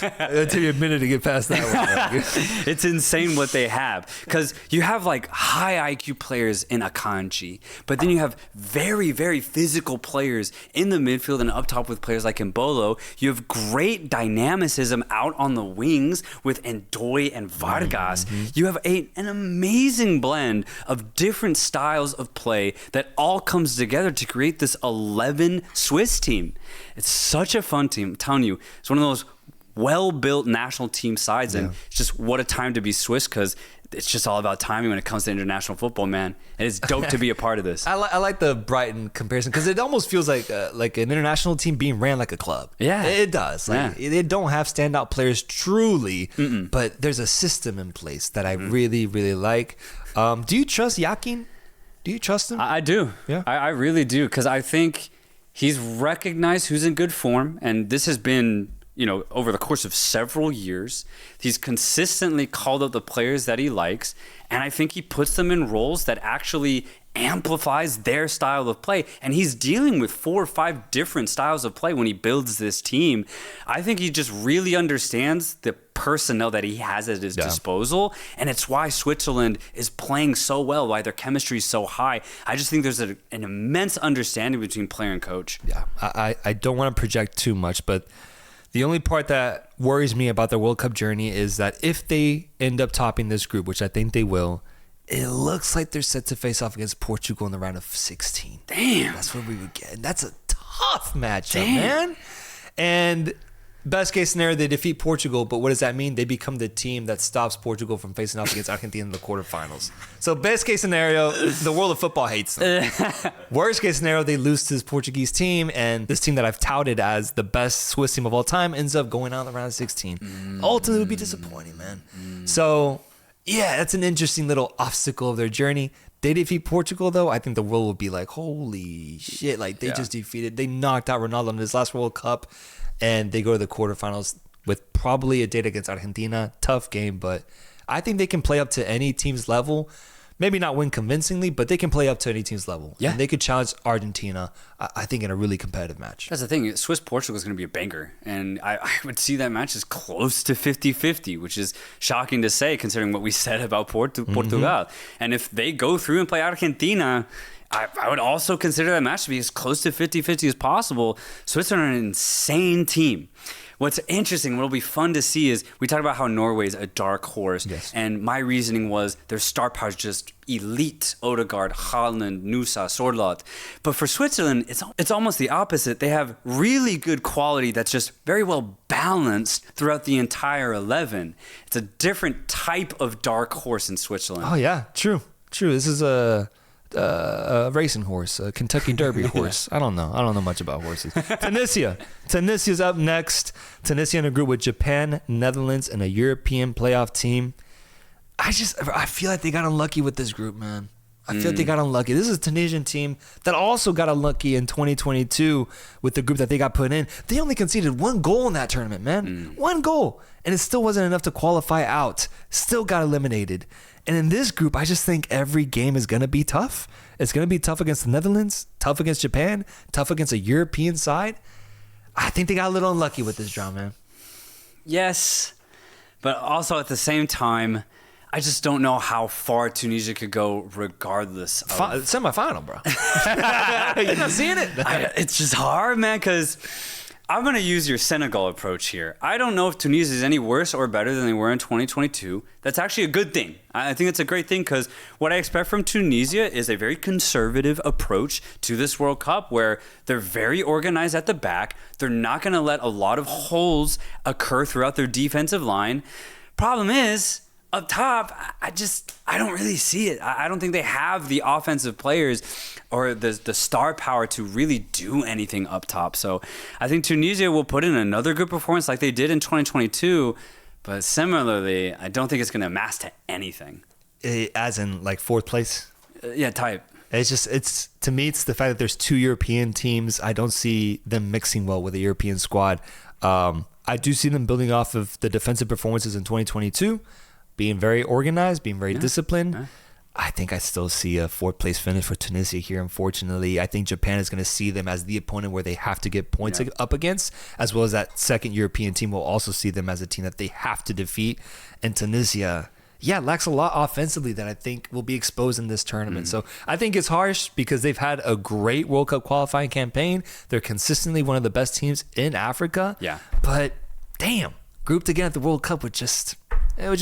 It'll take you a minute to get past that one. It's insane what they have, because you have like high IQ players in Akanji, but then you have very, very physical players in the midfield and up top with players like Mbolo. You have great dynamicism out on the wings with Ndoye and Vargas. You have an amazing blend of different styles of play that all comes together to create this 11 Swiss team. It's such a fun team. I'm telling you, it's one of those well-built national team sides, and it's just what a time to be Swiss, because it's just all about timing when it comes to international football, man. And it's dope to be a part of this. I like the Brighton comparison, because it almost feels like an international team being ran like a club. Yeah. It does. They don't have standout players truly, but there's a system in place that I really, really like. Do you trust Yakin? Do you trust him? I do. Yeah. I really do, because I think he's recognized who's in good form, and this has been, over the course of several years. He's consistently called up the players that he likes, and I think he puts them in roles that actually amplifies their style of play. And he's dealing with 4 or 5 different styles of play when he builds this team. I think he just really understands the personnel that he has at his disposal, and it's why Switzerland is playing so well, why their chemistry is so high. I just think there's an immense understanding between player and coach. Yeah, I don't want to project too much, but the only part that worries me about their World Cup journey is that if they end up topping this group, which I think they will, it looks like they're set to face off against Portugal in the round of 16. Damn. That's what we would get. And that's a tough matchup, man. And best case scenario, they defeat Portugal, but what does that mean? They become the team that stops Portugal from facing off against Argentina in the quarterfinals. So best case scenario, the world of football hates them. Worst case scenario, they lose to this Portuguese team, and this team that I've touted as the best Swiss team of all time ends up going out in the round of 16. Ultimately, it would be disappointing, man. So, yeah, that's an interesting little obstacle of their journey. They defeat Portugal, though. I think the world will be like, holy shit, like they just defeated. They knocked out Ronaldo in his last World Cup, and they go to the quarterfinals. with probably a date against Argentina. Tough game, but I think they can play up to any team's level. Maybe not win convincingly, but they can play up to any team's level. Yeah. And they could challenge Argentina, I think, in a really competitive match. That's the thing. Swiss-Portugal is going to be a banger. And I would see that match as close to 50-50, which is shocking to say considering what we said about Portugal. And if they go through and play Argentina, I would also consider that match to be as close to 50-50 as possible. Switzerland are an insane team. What's interesting, what'll be fun to see is we talked about how Norway is a dark horse. Yes. And my reasoning was their star power is just elite. Odegaard, Haaland, Nusa, Sorloth. But for Switzerland, it's almost the opposite. They have really good quality that's just very well balanced throughout the entire 11. It's a different type of dark horse in Switzerland. Oh, yeah. True. This is a racing horse, a Kentucky Derby horse. I don't know much about horses. Tunisia's up next. Tunisia in a group with Japan, Netherlands, and a European playoff team. I feel like they got unlucky with this group, man. I feel like they got unlucky. This is a Tunisian team that also got unlucky in 2022 with the group that they got put in. They only conceded 1 goal in that tournament, man. 1 goal. And it still wasn't enough to qualify out. Still got eliminated. And in this group, I just think every game is going to be tough. It's going to be tough against the Netherlands, tough against Japan, tough against a European side. I think they got a little unlucky with this draw, man. Yes, but also at the same time, I just don't know how far Tunisia could go regardless of... Semifinal, bro. You're not seeing it. It's just hard, man, because... I'm going to use your Senegal approach here. I don't know if Tunisia is any worse or better than they were in 2022. That's actually a good thing. I think it's a great thing because what I expect from Tunisia is a very conservative approach to this World Cup where they're very organized at the back. They're not going to let a lot of holes occur throughout their defensive line. Problem is, up top, I don't really see it. I don't think they have the offensive players or the star power to really do anything up top. So I think Tunisia will put in another good performance like they did in 2022. But similarly, I don't think it's going to amass to anything. As in like 4th place? Yeah, type. It's to me, it's the fact that there's 2 European teams. I don't see them mixing well with a European squad. I do see them building off of the defensive performances in 2022. Being very organized, being very disciplined. Yeah. I think I still see a 4th place finish for Tunisia here, unfortunately. I think Japan is going to see them as the opponent where they have to get points up against, as well as that second European team will also see them as a team that they have to defeat. And Tunisia, lacks a lot offensively that I think will be exposed in this tournament. So I think it's harsh because they've had a great World Cup qualifying campaign. They're consistently one of the best teams in Africa. Yeah. But damn, grouped again at the World Cup would just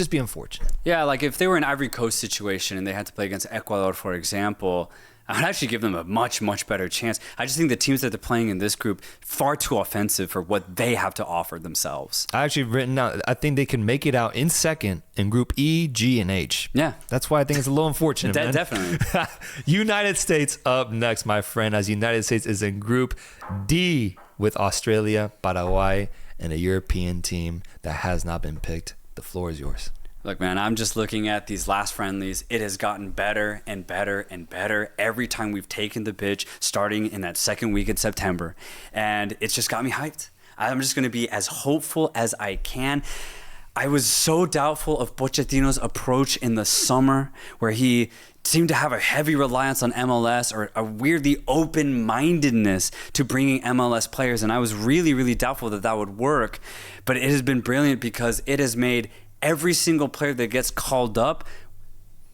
be unfortunate. Yeah, like if they were an Ivory Coast situation and they had to play against Ecuador, for example, I would actually give them a much, much better chance. I just think the teams that they're playing in this group far too offensive for what they have to offer themselves. I actually written out, I think they can make it out in second in Group E, G, and H. Yeah. That's why I think it's a little unfortunate, man. Definitely. United States up next, my friend, as United States is in Group D with Australia, Paraguay, and a European team that has not been picked. The floor is yours. Look, man, I'm just looking at these last friendlies. It has gotten better and better and better every time we've taken the pitch, starting in that second week in September. And it's just got me hyped. I'm just going to be as hopeful as I can. I was so doubtful of Pochettino's approach in the summer, where he seemed to have a heavy reliance on MLS or a weirdly open-mindedness to bringing MLS players. And I was really, really doubtful that would work. But it has been brilliant because it has made every single player that gets called up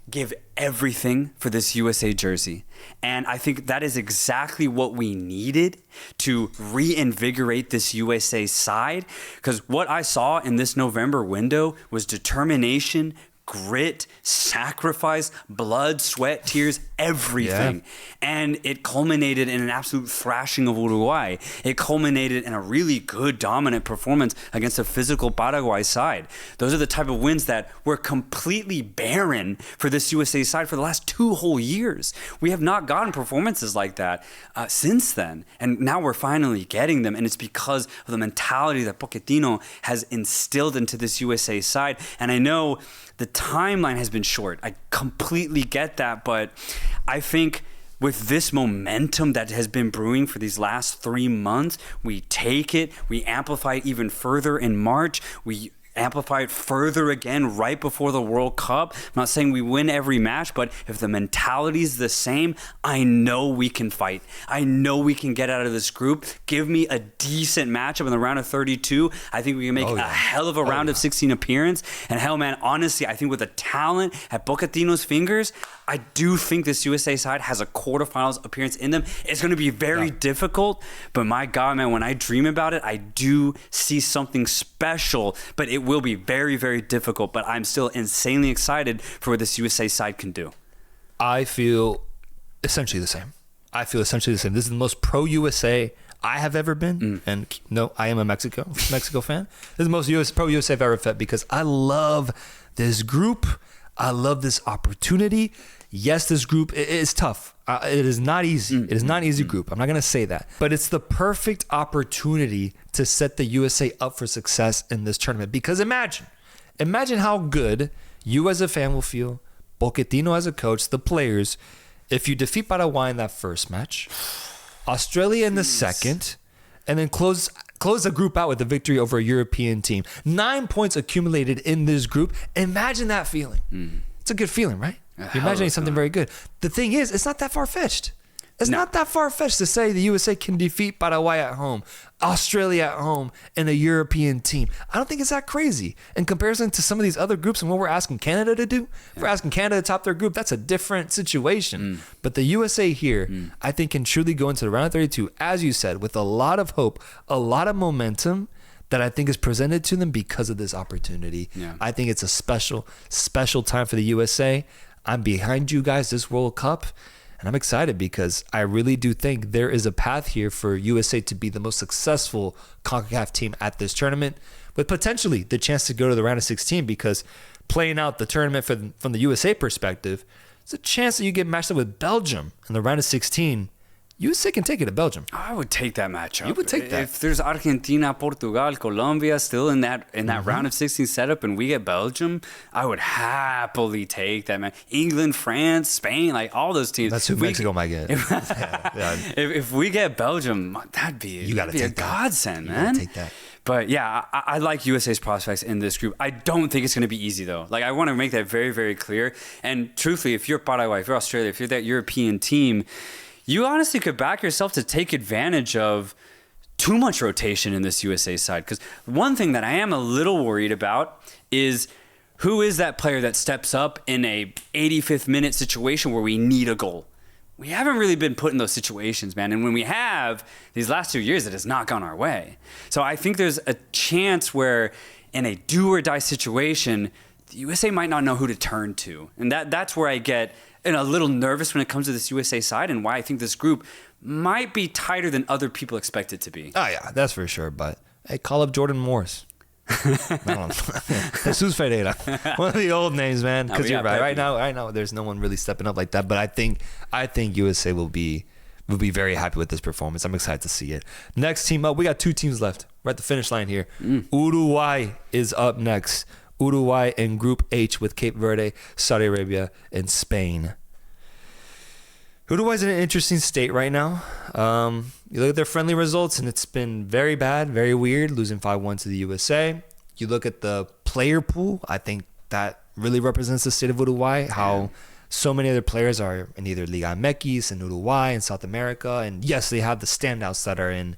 give everything for this USA jersey. And I think that is exactly what we needed to reinvigorate this USA side. Because what I saw in this November window was determination, grit, sacrifice, blood, sweat, tears, everything. Yeah. And it culminated in an absolute thrashing of Uruguay. It culminated in a really good, dominant performance against a physical Paraguay side. Those are the type of wins that were completely barren for this USA side for the last 2 whole years. We have not gotten performances like that since then. And now we're finally getting them. And it's because of the mentality that Pochettino has instilled into this USA side. And I know the timeline has been short. I completely get that, but I think with this momentum that has been brewing for these last 3 months, we take it, we amplify it even further in March, we amplify it further again right before the World Cup. I'm not saying we win every match, but if the mentality is the same, I know we can fight. I know we can get out of this group. Give me a decent matchup in the round of 32. I think we can make a hell of a round of 16 appearance. And hell, man, honestly, I think with the talent at Pochettino's fingers, I do think this USA side has a quarterfinals appearance in them. It's going to be very difficult, but my God, man, when I dream about it, I do see something special, but it will be very, very difficult, but I'm still insanely excited for what this USA side can do. I feel essentially the same. This is the most pro-USA I have ever been. And no, I am a Mexico fan. This is the most pro-USA I've ever felt because I love this group. I love this opportunity. Yes, this group is tough. It is not easy. It is not an easy group. I'm not going to say that. But it's the perfect opportunity to set the USA up for success in this tournament. Because imagine how good you as a fan will feel, Pochettino as a coach, the players, if you defeat Paraguay in that first match, Australia in the second, and then close the group out with a victory over a European team. 9 points accumulated in this group. Imagine that feeling. It's a good feeling, right? You're imagining something very good. The thing is, it's not that far-fetched. It's not that far-fetched to say the USA can defeat Paraguay at home, Australia at home, and a European team. I don't think it's that crazy. In comparison to some of these other groups and what we're asking Canada to do, if we're asking Canada to top their group, that's a different situation. But the USA here, I think, can truly go into the round of 32, as you said, with a lot of hope, a lot of momentum that I think is presented to them because of this opportunity. I think it's a special, special time for the USA. I'm behind you guys this World Cup, and I'm excited because I really do think there is a path here for USA to be the most successful CONCACAF team at this tournament, with potentially the chance to go to the round of 16 because playing out the tournament from the USA perspective, there's a chance that you get matched up with Belgium in the round of 16. USA can take it to Belgium. I would take that matchup. You would take that. If there's Argentina, Portugal, Colombia still in that round of 16 setup and we get Belgium, I would happily take that, man. England, France, Spain, like all those teams. That's who Mexico might get. If we get Belgium, that'd be a godsend, man. You gotta take that. But yeah, I like USA's prospects in this group. I don't think it's going to be easy, though. Like, I want to make that very, very clear. And truthfully, if you're Paraguay, if you're Australia, if you're that European team, you honestly could back yourself to take advantage of too much rotation in this USA side. Because one thing that I am a little worried about is who is that player that steps up in a 85th minute situation where we need a goal? We haven't really been put in those situations, man. And when we have, these last 2 years, it has not gone our way. So I think there's a chance where in a do or die situation, the USA might not know who to turn to. And that's where I get a little nervous when it comes to this USA side and why I think this group might be tighter than other people expect it to be. Oh, yeah, that's for sure. But hey, call up Jordan Morris. Jesus Ferreira. One of the old names, man. Because you're right. Right now, there's no one really stepping up like that. But I think USA will be very happy with this performance. I'm excited to see it. Next team up, we got 2 teams left. We're at the finish line here. Uruguay is up next. Uruguay in Group H with Cape Verde, Saudi Arabia, and Spain. Uruguay's in an interesting state right now. You look at their friendly results, and it's been very bad, very weird, losing 5-1 to the USA. You look at the player pool, I think that really represents the state of Uruguay, how so many other players are in either Liga MX in Uruguay and South America. And yes, they have the standouts that are in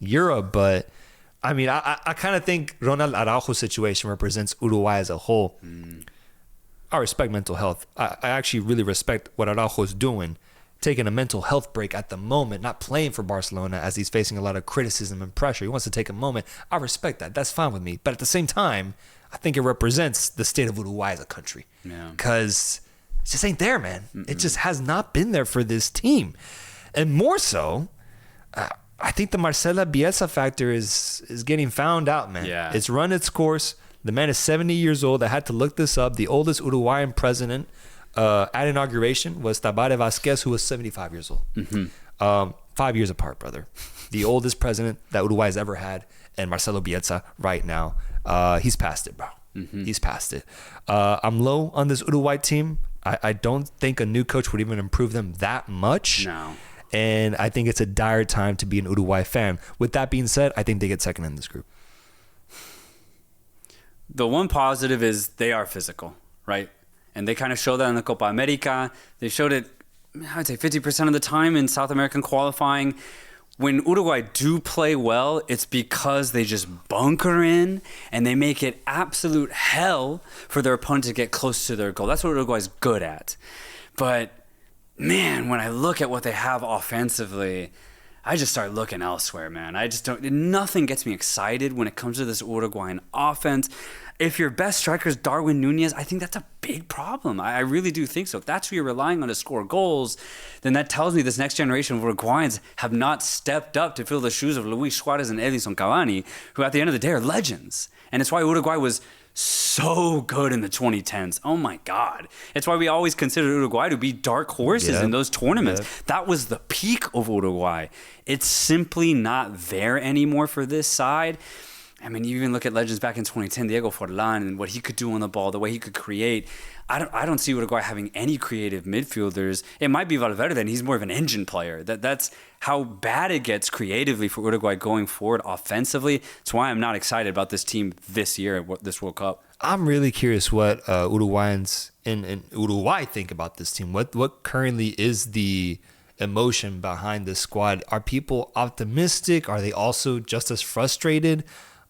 Europe, but I mean, I kind of think Ronald Araujo's situation represents Uruguay as a whole. I respect mental health. I actually really respect what Araujo's doing, taking a mental health break at the moment, not playing for Barcelona as he's facing a lot of criticism and pressure. He wants to take a moment. I respect that. That's fine with me. But at the same time, I think it represents the state of Uruguay as a country. Because it just ain't there, man. It just has not been there for this team. And more so, I think the Marcelo Bielsa factor is getting found out, man. It's run its course. The man is 70 years old. I had to look this up. The oldest Uruguayan president at inauguration was Tabaré Vázquez, who was 75 years old. 5 years apart, brother. The oldest president that Uruguay has ever had, and Marcelo Bielsa right now. He's past it, bro. He's past it. I'm low on this Uruguay team. I don't think a new coach would even improve them that much. No. And I think it's a dire time to be an Uruguay fan. With that being said, I think they get second in this group. The one positive is they are physical, right? And they kind of show that in the Copa America. They showed it, I would say 50% of the time in South American qualifying. When Uruguay do play well, it's because they just bunker in and they make it absolute hell for their opponent to get close to their goal. That's what Uruguay's good at. But, man, when I look at what they have offensively, I just start looking elsewhere, man. Nothing gets me excited when it comes to this Uruguayan offense. If your best striker is Darwin Nunez, I think that's a big problem. I really do think so. If that's who you're relying on to score goals, then that tells me this next generation of Uruguayans have not stepped up to fill the shoes of Luis Suarez and Edinson Cavani, who at the end of the day are legends. And it's why Uruguay was so good in the 2010s. Oh my God. It's why we always considered Uruguay to be dark horses in those tournaments. Yeah. That was the peak of Uruguay. It's simply not there anymore for this side. I mean, you even look at legends back in 2010, Diego Forlán, and what he could do on the ball, the way he could create. I don't see Uruguay having any creative midfielders. It might be Valverde, and he's more of an engine player. That's how bad it gets creatively for Uruguay going forward offensively. That's why I'm not excited about this team this year at this World Cup. I'm really curious what Uruguayans in Uruguay think about this team. What currently is the emotion behind this squad? Are people optimistic? Are they also just as frustrated?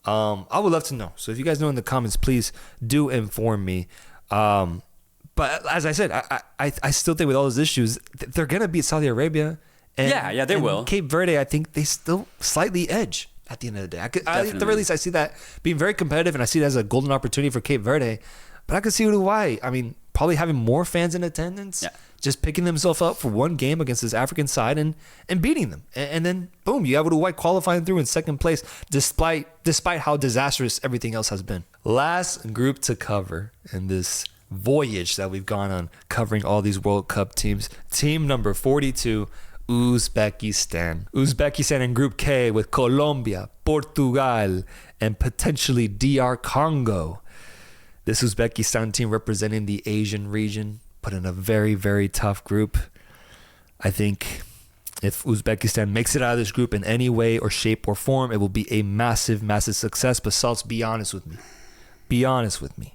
I would love to know. So if you guys know in the comments, please do inform me. But as I said, I still think with all those issues, they're going to beat Saudi Arabia. And, they will. Cape Verde, I think they still slightly edge at the end of the day. At the very least, I see that being very competitive, and I see it as a golden opportunity for Cape Verde. But I could see Uruguay, probably having more fans in attendance. Yeah. Just picking themselves up for one game against this African side and beating them. And then, boom, you have Uruguay qualifying through in second place, despite how disastrous everything else has been. Last group to cover in this voyage that we've gone on covering all these World Cup teams. Team number 42, Uzbekistan. Uzbekistan in Group K with Colombia, Portugal, and potentially DR Congo. This Uzbekistan team representing the Asian region, put in a very, very tough group. I think if Uzbekistan makes it out of this group in any way or shape or form, it will be a massive, massive success. But Salts, be honest with me. Be honest with me.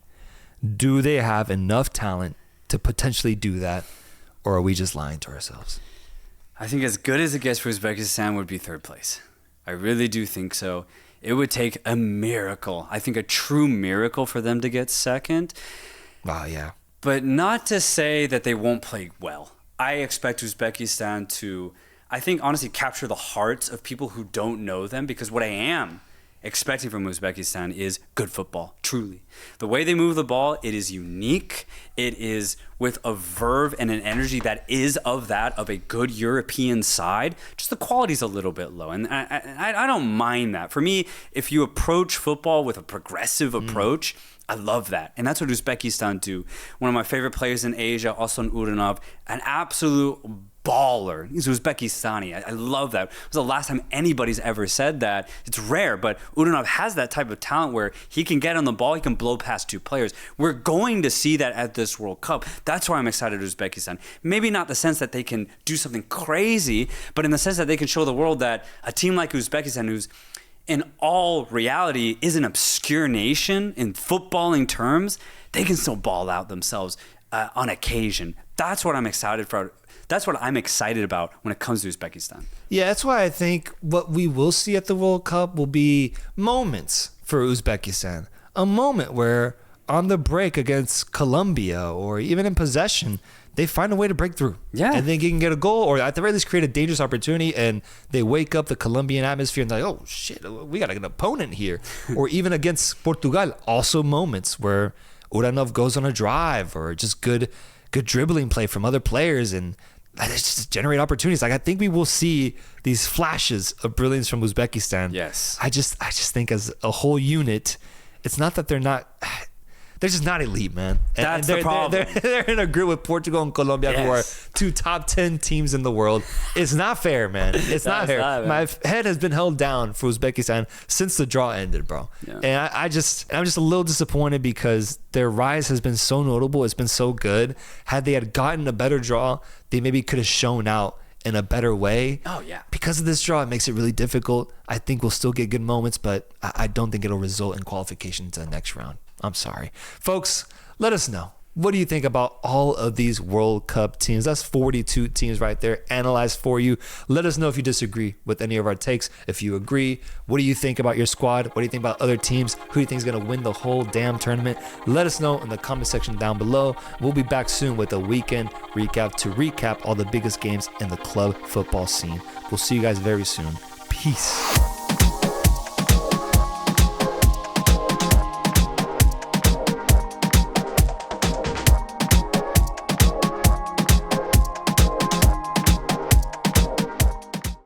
Do they have enough talent to potentially do that? Or are we just lying to ourselves? I think as good as it gets for Uzbekistan would be third place. I really do think so. It would take a miracle. I think a true miracle for them to get second. Oh, yeah. But not to say that they won't play well. I expect Uzbekistan to, I think, honestly, capture the hearts of people who don't know them, because what I am expecting from Uzbekistan is good football, truly. The way they move the ball, it is unique. It is with a verve and an energy that is of a good European side. Just the quality's a little bit low, and I don't mind that. For me, if you approach football with a progressive approach, I love that. And that's what Uzbekistan do. One of my favorite players in Asia, Osman Uranov, an absolute baller. He's Uzbekistani. I love that. It was the last time anybody's ever said that. It's rare, but Uranov has that type of talent where he can get on the ball, he can blow past two players. We're going to see that at this World Cup. That's why I'm excited for Uzbekistan. Maybe not the sense that they can do something crazy, but in the sense that they can show the world that a team like Uzbekistan, who's in all reality is an obscure nation in footballing terms, they can still ball out themselves on occasion. That's what I'm excited for. That's what I'm excited about when it comes to Uzbekistan. Yeah, that's why I think what we will see at the World Cup will be moments for Uzbekistan. A moment where on the break against Colombia or even in possession, they find a way to break through. Yeah. And then you can get a goal or at the very least create a dangerous opportunity, and they wake up the Colombian atmosphere and they're like, oh shit, we got an opponent here. Or even against Portugal, also moments where Uranov goes on a drive or just good dribbling play from other players, and just generate opportunities. Like I think we will see these flashes of brilliance from Uzbekistan. Yes. I just think as a whole unit, it's not that they're they're just not elite, man. That's the problem. They're in a group with Portugal and Colombia, who are two top 10 teams in the world. It's not fair, man. It's not fair. My head has been held down for Uzbekistan since the draw ended, bro. Yeah. And I'm just a little disappointed because their rise has been so notable. It's been so good. Had they had gotten a better draw, they maybe could have shown out in a better way. Oh, yeah. Because of this draw, it makes it really difficult. I think we'll still get good moments, but I don't think it'll result in qualification to the next round. I'm sorry. Folks, let us know. What do you think about all of these World Cup teams? That's 42 teams right there analyzed for you. Let us know if you disagree with any of our takes. If you agree, what do you think about your squad? What do you think about other teams? Who do you think is going to win the whole damn tournament? Let us know in the comment section down below. We'll be back soon with a weekend recap to recap all the biggest games in the club football scene. We'll see you guys very soon. Peace.